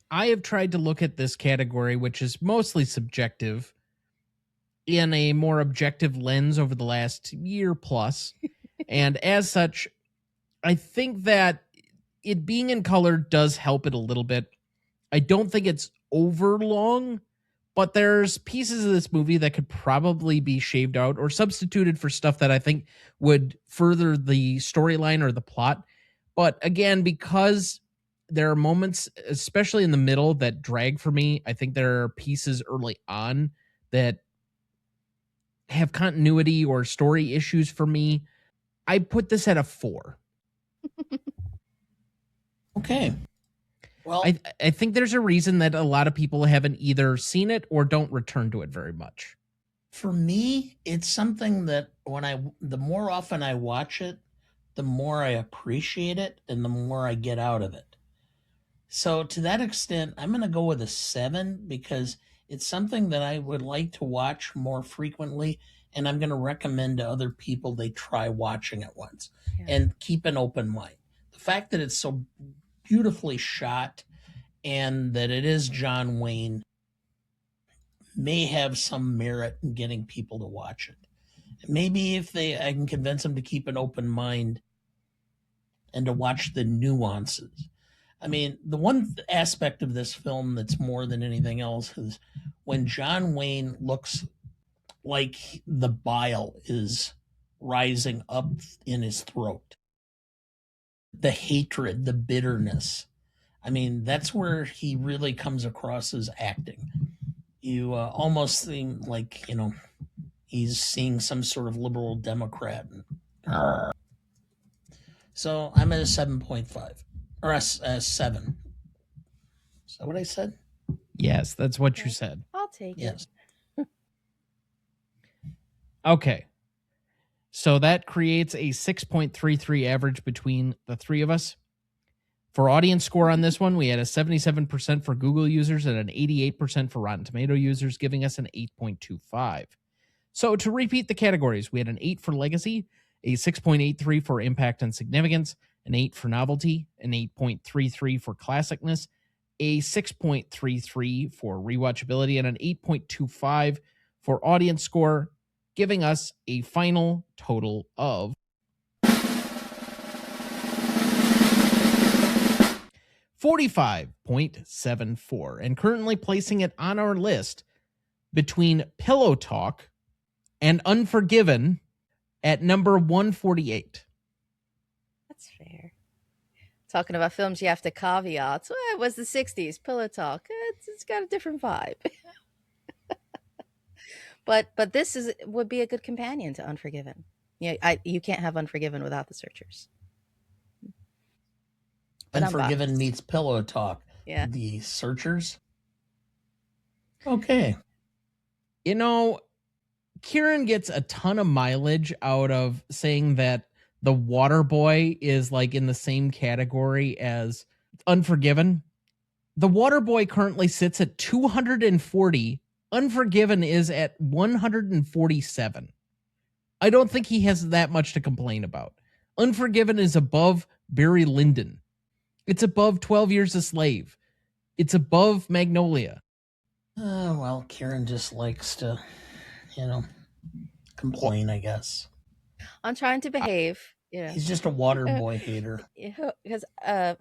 I have tried to look at this category, which is mostly subjective, in a more objective lens over the last year plus. And as such, I think that it being in color does help it a little bit. I don't think it's over long, but there's pieces of this movie that could probably be shaved out or substituted for stuff that I think would further the storyline or the plot. But again, because there are moments, especially in the middle, that drag for me, I think there are pieces early on that have continuity or story issues for me. I put this at a 4. Okay. Well, I think there's a reason that a lot of people haven't either seen it or don't return to it very much. For me, it's something that the more often I watch it, the more I appreciate it and the more I get out of it. So to that extent, I'm going to go with a 7 because it's something that I would like to watch more frequently, and I'm going to recommend to other people they try watching it once and keep an open mind. The fact that it's so beautifully shot and that it is John Wayne may have some merit in getting people to watch it. Maybe if I can convince them to keep an open mind and to watch the nuances. I mean, the one aspect of this film that's more than anything else is when John Wayne looks like the bile is rising up in his throat. The hatred, the bitterness. I mean, that's where he really comes across as acting. You almost seem like, he's seeing some sort of liberal Democrat. So I'm at a 7.5 or a 7. Is that what I said? Yes, that's what you said. I'll take Yes. it. Okay. So that creates a 6.33 average between the three of us. For audience score on this one, we had a 77% for Google users and an 88% for Rotten Tomato users, giving us an 8.25. So to repeat the categories, we had an 8 for legacy, a 6.83 for impact and significance, an 8 for novelty, an 8.33 for classicness, a 6.33 for rewatchability, and an 8.25 for audience score, giving us a final total of 45.74, and currently placing it on our list between Pillow Talk and Unforgiven at number 148. That's fair. Talking about films you have to caveat. Well, it was the 60s. Pillow Talk. It's got a different vibe. But this would be a good companion to Unforgiven. Yeah, you can't have Unforgiven without the Searchers. But Unforgiven meets Pillow Talk. Yeah. The Searchers. Okay. You know, Kieran gets a ton of mileage out of saying that The Waterboy is like in the same category as Unforgiven. The Waterboy currently sits at 240. Unforgiven is at 147. I don't think he has that much to complain about. Unforgiven is above Barry Lyndon. It's above 12 Years a Slave. It's above Magnolia. Well, Kieran just likes to, complain, I guess. I'm trying to behave. He's just a Waterboy hater. Because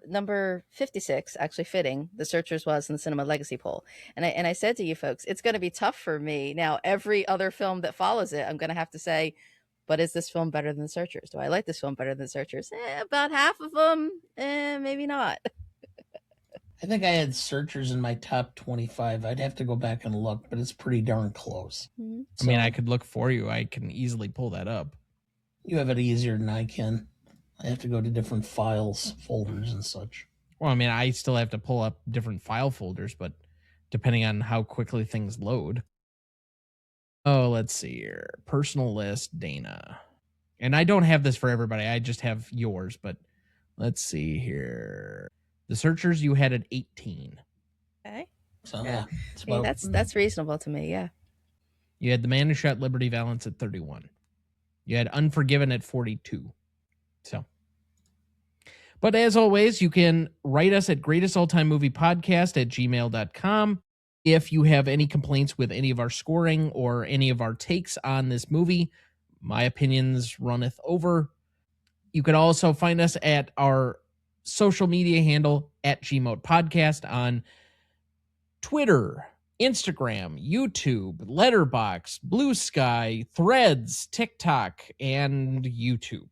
number 56, actually fitting, The Searchers was in the Cinema Legacy poll. And I said to you folks, it's going to be tough for me. Now, every other film that follows it, I'm going to have to say, but is this film better than The Searchers? Do I like this film better than The Searchers? About half of them, maybe not. I think I had Searchers in my top 25. I'd have to go back and look, but it's pretty darn close. Mm-hmm. I mean, I could look for you. I can easily pull that up. You have it easier than I can. I have to go to different files, folders, and such. Well, I mean, I still have to pull up different file folders, but depending on how quickly things load. Oh, let's see here. Personal list, Dana. And I don't have this for everybody. I just have yours, but let's see here. The Searchers you had at 18. Okay. So, yeah. It's about, that's reasonable to me, yeah. You had The Man Who Shot Liberty Valance at 31. You had Unforgiven at 42. So. But as always, you can write us at greatestalltimemoviepodcast@gmail.com. If you have any complaints with any of our scoring or any of our takes on this movie, my opinions runneth over. You can also find us at our social media handle at GMOAT Podcast on Twitter, Instagram, YouTube, Letterboxd, Blue Sky, Threads, TikTok, and YouTube.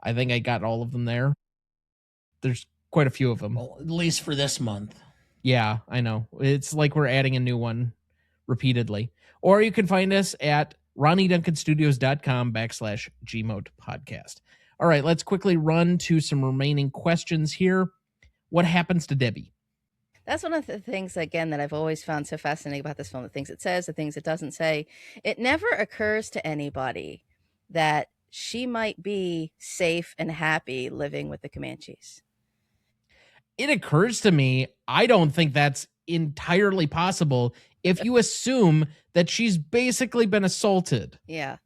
I think I got all of them there. There's quite a few of them. Well, at least for this month. Yeah, I know. It's like we're adding a new one repeatedly. Or you can find us at RonnieDuncanStudios.com/GMOAT Podcast. All right, let's quickly run to some remaining questions here. What happens to Debbie? That's one of the things, again, that I've always found so fascinating about this film. The things it says, the things it doesn't say. It never occurs to anybody that she might be safe and happy living with the Comanches. It occurs to me, I don't think that's entirely possible if you assume that she's basically been assaulted. Yeah.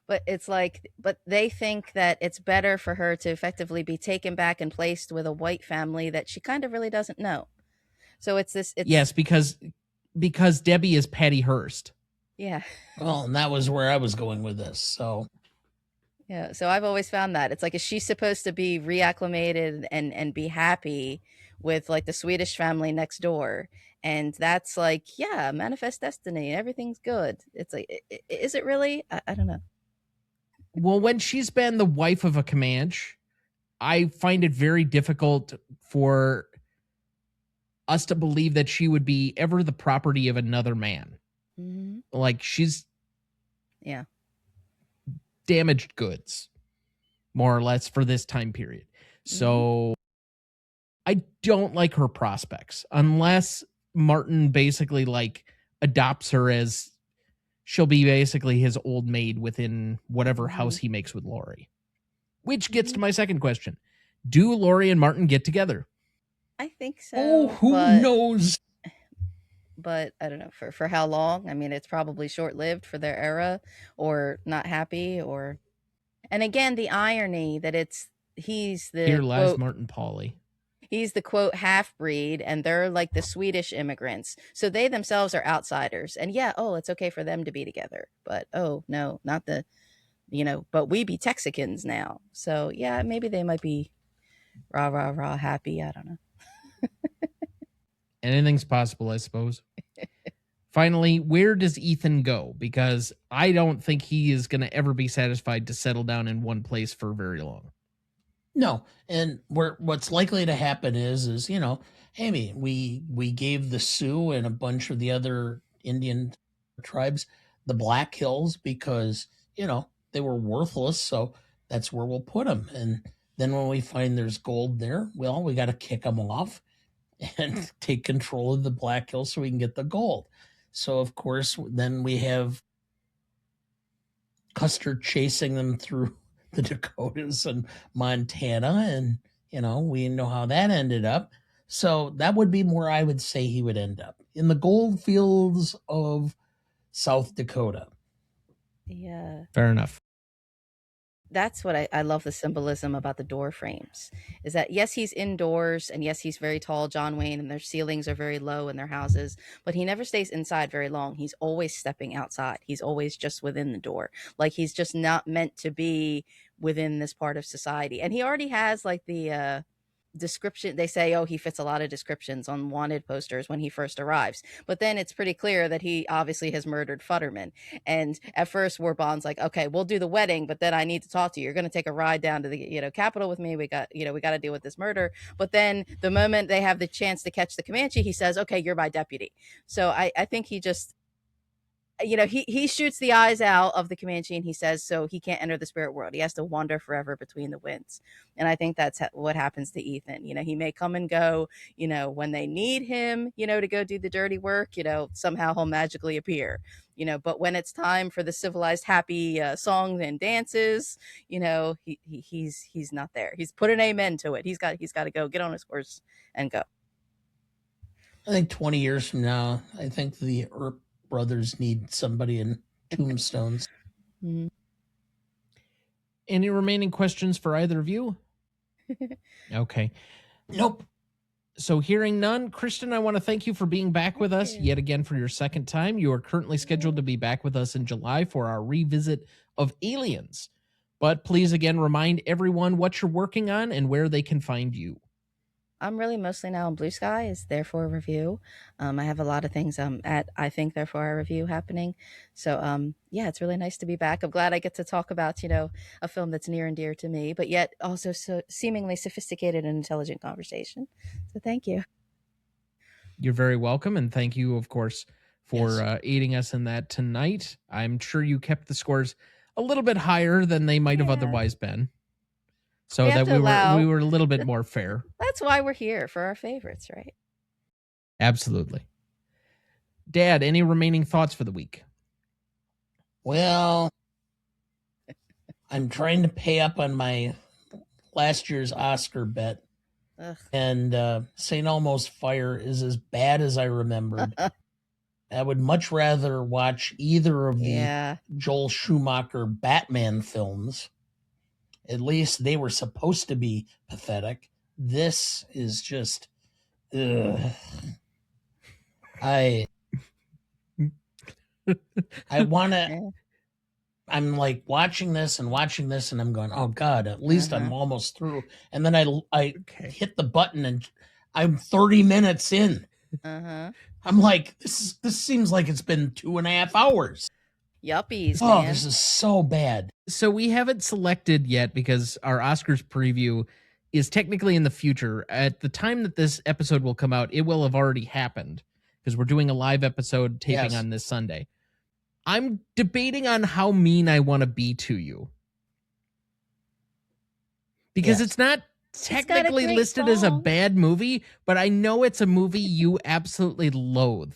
But it's like, but they think that it's better for her to effectively be taken back and placed with a white family that she kind of really doesn't know. So it's this. Yes, because Debbie is Patty Hearst. Yeah. Well, and that was where I was going with this. So. Yeah. So I've always found that it's like, is she supposed to be reacclimated and be happy with like the Swedish family next door? And that's like, yeah, manifest destiny. Everything's good. It's like, is it really? I don't know. Well, when she's been the wife of a Comanche, I find it very difficult for us to believe that she would be ever the property of another man. Mm-hmm. Like she's damaged goods, more or less, for this time period. So I don't like her prospects unless Martin basically like adopts her as she'll be basically his old maid within whatever house he makes with Laurie. Which gets to my second question. Do Laurie and Martin get together? I think so. Oh, who knows? But I don't know for how long. I mean, it's probably short-lived for their era, or not happy, or. And again, the irony that he's the Here lies quote, Martin Pawley. He's the quote half-breed, and they're like the Swedish immigrants. So they themselves are outsiders. And yeah, it's okay for them to be together. But no, not the, but we be Texicans now. So yeah, maybe they might be rah happy. I don't know. Anything's possible, I suppose. Finally, where does Ethan go? Because I don't think he is going to ever be satisfied to settle down in one place for very long. No, and what's likely to happen is hey, we gave the Sioux and a bunch of the other Indian tribes the Black Hills because, they were worthless. So that's where we'll put them. And then when we find there's gold there, well, we got to kick them off and take control of the Black Hills so we can get the gold. So, of course, then we have Custer chasing them through the Dakotas and Montana. And, we know how that ended up. So that would be where I would say he would end up, in the gold fields of South Dakota. Yeah. Fair enough. That's what I love, the symbolism about the door frames, is that yes, he's indoors, and yes, he's very tall, John Wayne, and their ceilings are very low in their houses, but he never stays inside very long. He's always stepping outside. He's always just within the door. Like, he's just not meant to be within this part of society. And he already has like the description. They say, he fits a lot of descriptions on wanted posters when he first arrives, but then it's pretty clear that he obviously has murdered Futterman. And at first Warbond's like, okay, we'll do the wedding, but then I need to talk to you. You're going to take a ride down to the Capitol with me. We got to deal with this murder. But then the moment they have the chance to catch the Comanche, he says, okay, you're my deputy. So I think he just, he shoots the eyes out of the Comanche, and he says, so he can't enter the spirit world. He has to wander forever between the winds. And I think that's what happens to Ethan. He may come and go, when they need him, to go do the dirty work, somehow he'll magically appear, but when it's time for the civilized, happy songs and dances, he's not there. He's put an amen to it. He's got to go get on his horse and go. I think 20 years from now, I think the Earp brothers need somebody in Tombstones. Mm-hmm. Any remaining questions for either of you? Okay. Nope. So hearing none, Kristin, I want to thank you for being back with us yet again for your second time. You are currently scheduled to be back with us in July for our revisit of Aliens. But please again remind everyone what you're working on and where they can find you. I'm really mostly now on Blue Sky is Therefore a Review. I have a lot of things at I Think Therefore a Review happening. So yeah, it's really nice to be back. I'm glad I get to talk about, a film that's near and dear to me, but yet also so seemingly sophisticated and intelligent conversation. So thank you. You're very welcome, and thank you, of course, for aiding us in that tonight. I'm sure you kept the scores a little bit higher than they might have otherwise been, so that we were a little bit more fair. That's why we're here, for our favorites, right? Absolutely. Dad, any remaining thoughts for the week? Well, I'm trying to pay up on my last year's Oscar bet. Ugh. And St. Elmo's Fire is as bad as I remembered. I would much rather watch either of the Joel Schumacher Batman films. At least they were supposed to be pathetic. This is just, I want to, I'm like watching this and I'm going, oh God, at least I'm almost through. And then I hit the button and I'm 30 minutes in. I'm like, this seems like it's been 2.5 hours. Yuppies, oh, man. This is so bad. So we haven't selected yet because our Oscars preview is technically in the future. At the time that this episode will come out, it will have already happened because we're doing a live episode taping on this Sunday. I'm debating on how mean I want to be to you. Because it's not technically listed as a bad movie, but I know it's a movie you absolutely loathe.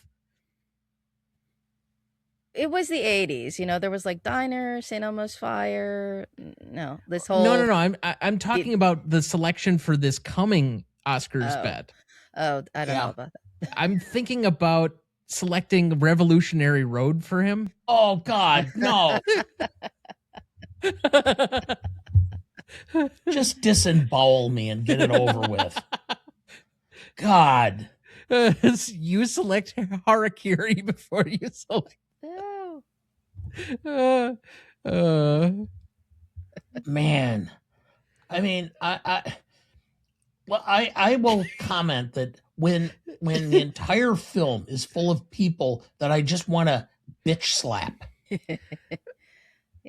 It was the 80s, there was like Diner, St. Elmo's Fire. No, this whole No. I'm talking about the selection for this coming Oscars bet. Oh, I don't know about that. I'm thinking about selecting Revolutionary Road for him. Oh God, no. Just disembowel me and get it over with. God. You select Harakiri before you select. No. Man. I mean, I will comment that when the entire film is full of people that I just want to bitch slap.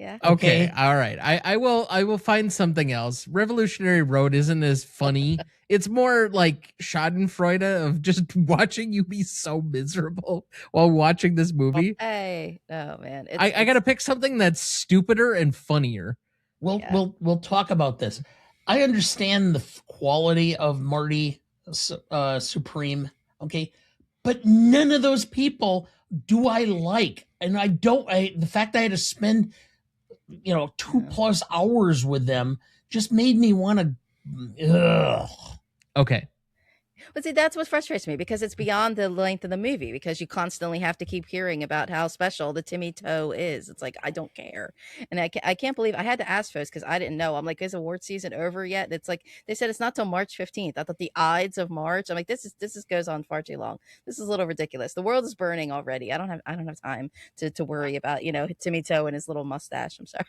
Yeah. Okay, Okay. all right. I will find something else. Revolutionary Road isn't as funny. It's more like Schadenfreude of just watching you be so miserable while watching this movie. Hey, oh man, I got to pick something that's stupider and funnier. Yeah. We'll talk about this. I understand the quality of Marty Supreme, okay, but none of those people do I like, and I don't. The fact I had to spend 2+ hours with them just made me want to. Okay. But see, that's what frustrates me because it's beyond the length of the movie because you constantly have to keep hearing about how special the Timmy Toe is. It's like, I don't care. And I can't believe I had to ask folks because I didn't know. I'm like, is award season over yet? And it's like, they said it's not till March 15th. I thought the Ides of March. I'm like, this goes on far too long. This is a little ridiculous. The world is burning already. I don't have time to worry about, Timmy Toe and his little mustache. I'm sorry.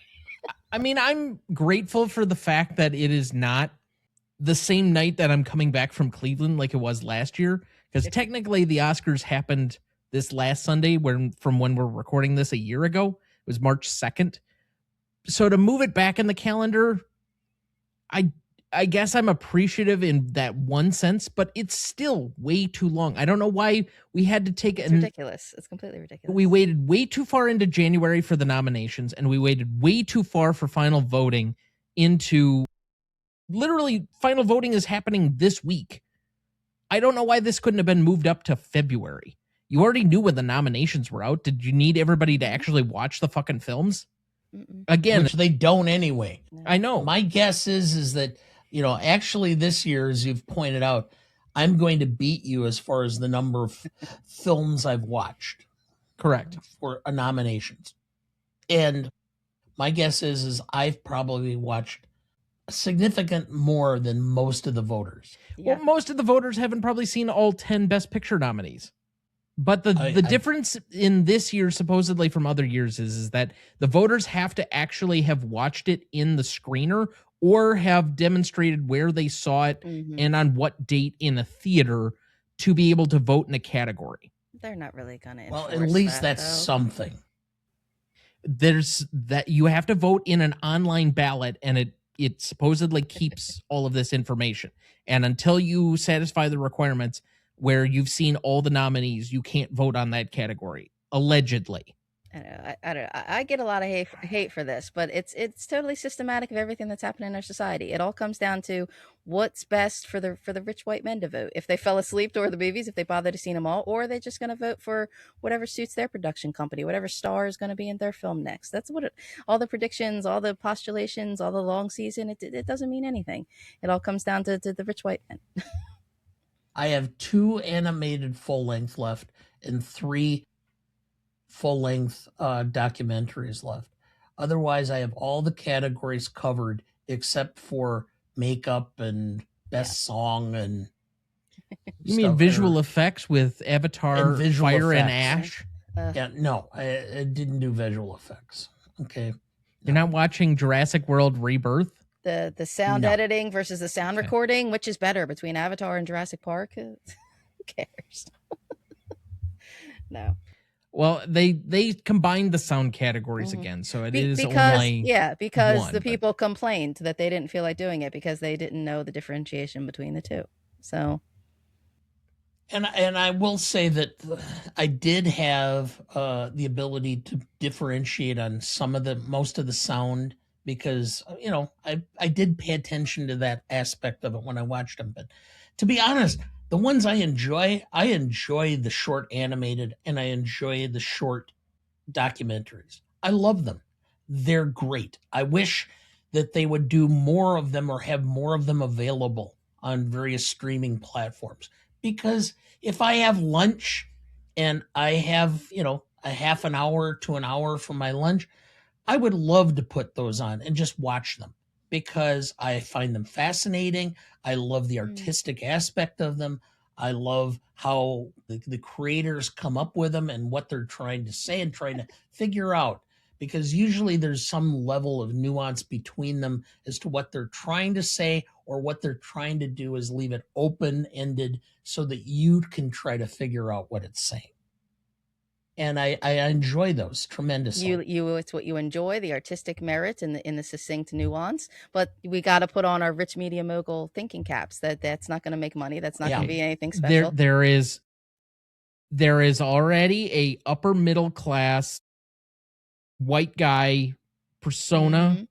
I mean, I'm grateful for the fact that it is not the same night that I'm coming back from Cleveland like it was last year, because technically the Oscars happened this last Sunday from when we're recording this a year ago. It was March 2nd. So to move it back in the calendar, I guess I'm appreciative in that one sense, but it's still way too long. I don't know why we had to take It's ridiculous. It's completely ridiculous. We waited way too far into January for the nominations, and we waited way too far for final voting into literally final voting is happening this week. I don't know why this couldn't have been moved up to February. You already knew when the nominations were out. Did you need everybody to actually watch the fucking films? Again, Which they don't anyway. I know. My guess is that, actually this year, as you've pointed out, I'm going to beat you as far as the number of films I've watched. Correct. For nominations. And my guess is I've probably watched significant more than most of the voters. Yeah. Well, most of the voters haven't probably seen all 10 Best Picture nominees. But the difference in this year, supposedly from other years, is that the voters have to actually have watched it in the screener or have demonstrated where they saw it and on what date in a theater to be able to vote in a category. They're not really going to. Well, at least that's something. There's that you have to vote in an online ballot, and it supposedly keeps all of this information. And until you satisfy the requirements where you've seen all the nominees, you can't vote on that category, allegedly. I don't know. I get a lot of hate for this, but it's totally systematic of everything that's happening in our society. It all comes down to what's best for the rich white men to vote. If they fell asleep during the movies, if they bother to see them all, or are they just going to vote for whatever suits their production company, whatever star is going to be in their film next. That's what all the predictions, all the postulations, all the long season, it doesn't mean anything. It all comes down to the rich white men. I have 2 animated full length left and 3 full-length documentaries left. Otherwise, I have all the categories covered except for makeup and best song and you mean visual effects with Avatar, Fire and Ash? Yeah, no, I didn't do visual effects. Okay. You're not watching Jurassic World Rebirth? The sound editing versus the sound recording, which is better between Avatar and Jurassic Park? Who cares? No. Well, they combined the sound categories again, so it is because only the people complained that they didn't feel like doing it because they didn't know the differentiation between the two. So, and I will say that I did have the ability to differentiate on most of the sound because I did pay attention to that aspect of it when I watched them. But to be honest, the ones I enjoy the short animated and I enjoy the short documentaries. I love them. They're great. I wish that they would do more of them or have more of them available on various streaming platforms. Because if I have lunch and I have, a half an hour to an hour for my lunch, I would love to put those on and just watch them because I find them fascinating. I love the artistic aspect of them. I love how the creators come up with them and what they're trying to say and trying to figure out, because usually there's some level of nuance between them as to what they're trying to say, or what they're trying to do is leave it open-ended so that you can try to figure out what it's saying. And I enjoy those tremendously. It's what you enjoy, the artistic merit and the succinct nuance. But we got to put on our rich media mogul thinking caps. That's not going to make money. That's not going to be anything special. There is already a upper middle class white guy persona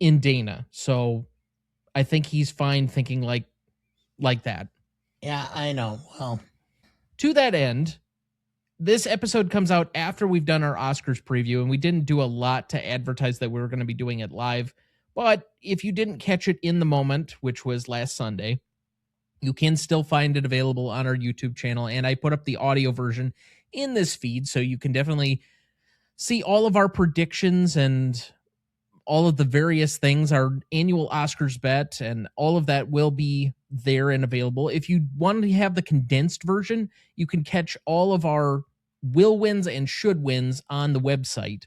in Dana, so I think he's fine thinking like that. Yeah, I know. Well, to that end, this episode comes out after we've done our Oscars preview, and we didn't do a lot to advertise that we were going to be doing it live. But if you didn't catch it in the moment, which was last Sunday, you can still find it available on our YouTube channel, and I put up the audio version in this feed, so you can definitely see all of our predictions and all of the various things, our annual Oscars bet, and all of that will be there and available. If you want to have the condensed version, you can catch all of our will wins and should wins on the website.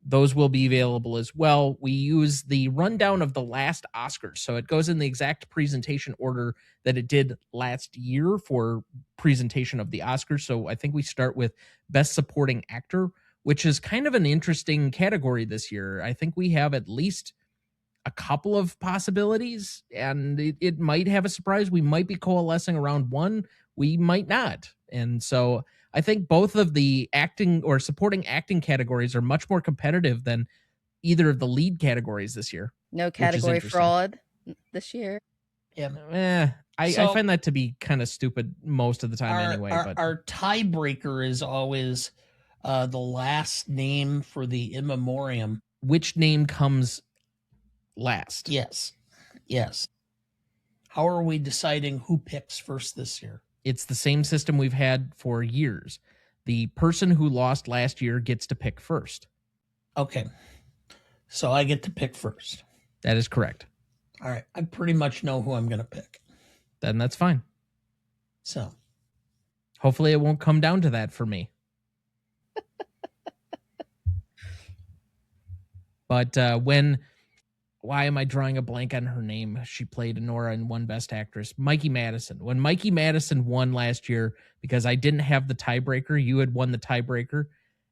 Those will be available as well. We use the rundown of the last Oscars, so it goes in the exact presentation order that it did last year for presentation of the Oscars. So I think we start with Best Supporting Actor, which is kind of an interesting category this year. I think we have at least a couple of possibilities, and it might have a surprise. We might be coalescing around one. We might not. And so I think both of the acting or supporting acting categories are much more competitive than either of the lead categories this year. No category fraud this year. Yeah. I find that to be kind of stupid most of the time anyway. But our tiebreaker is always the last name for the in memoriam. Which name comes last? Yes. How are we deciding who picks first this year? It's the same system we've had for years. The person who lost last year gets to pick first. Okay. So I get to pick first. That is correct. All right. I pretty much know who I'm going to pick. Then that's fine. So hopefully it won't come down to that for me. But why am I drawing a blank on her name? She played Nora and won Best Actress. Mikey Madison. When Mikey Madison won last year, because I didn't have the tiebreaker, you had won the tiebreaker,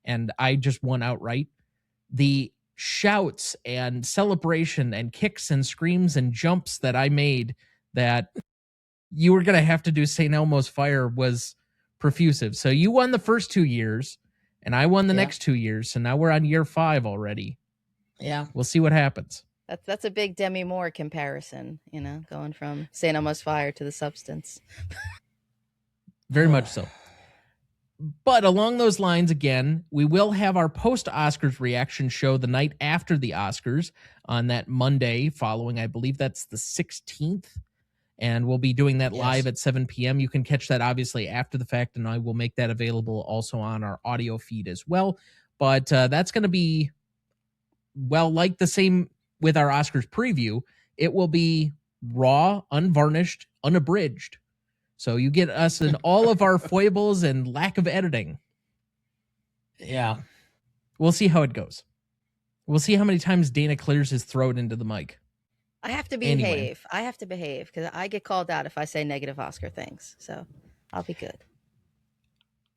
and I just won outright. The shouts and celebration and kicks and screams and jumps that I made that you were going to have to do St. Elmo's Fire was profusive. So you won the first 2 years, and I won the next 2 years. So now we're on year 5 already. Yeah. We'll see what happens. That's a big Demi Moore comparison, going from St. Elmo's Fire to The Substance. Very much so. But along those lines, again, we will have our post-Oscars reaction show the night after the Oscars on that Monday following, I believe that's the 16th. And we'll be doing that live at 7 p.m. You can catch that obviously after the fact, and I will make that available also on our audio feed as well. But that's going to be, like the same with our Oscars preview. It will be raw, unvarnished, unabridged. So you get us in all of our foibles and lack of editing. Yeah. We'll see how it goes. We'll see how many times Dana clears his throat into the mic. I have to behave. Anyway. I have to behave because I get called out if I say negative Oscar things. So I'll be good.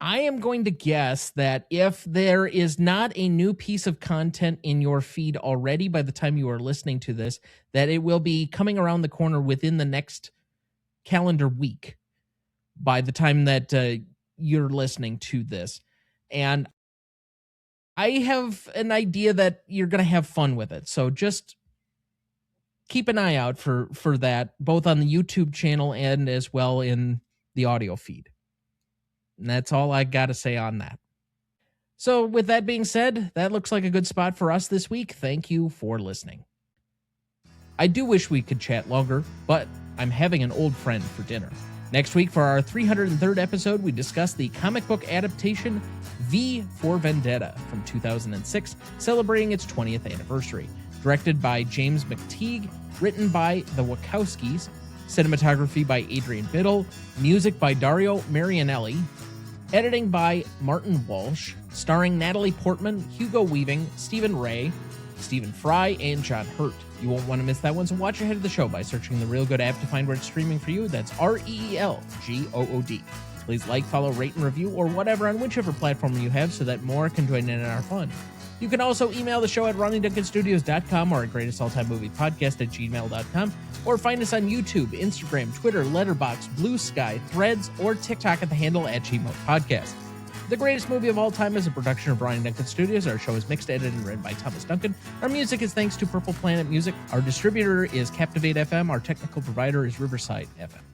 I am going to guess that if there is not a new piece of content in your feed already by the time you are listening to this, that it will be coming around the corner within the next calendar week by the time that you're listening to this. And I have an idea that you're going to have fun with it. So just keep an eye out for that, both on the YouTube channel and as well in the audio feed. And that's all I got to say on that. So with that being said, that looks like a good spot for us this week. Thank you for listening. I do wish we could chat longer, but I'm having an old friend for dinner. Next week for our 303rd episode, we discuss the comic book adaptation V for Vendetta from 2006, celebrating its 20th anniversary. Directed by James McTeague, written by the Wachowskis, cinematography by Adrian Biddle, music by Dario Marianelli, editing by Martin Walsh, starring Natalie Portman, Hugo Weaving, Stephen Ray, Stephen Fry, and John Hurt. You won't want to miss that one, so watch ahead of the show by searching the Real Good app to find where it's streaming for you. That's REELGOOD. Please like, follow, rate, and review, or whatever on whichever platform you have so that more can join in our fun. You can also email the show at RonnieDuncanStudios.com or at greatestalltimemoviepodcast@gmail.com, or find us on YouTube, Instagram, Twitter, Letterboxd, Blue Sky, Threads, or TikTok at the handle at GMOAT Podcast. The Greatest Movie of All Time is a production of Ronnie Duncan Studios. Our show is mixed, edited, and written by Thomas Duncan. Our music is thanks to Purple Planet Music. Our distributor is Captivate FM. Our technical provider is Riverside FM.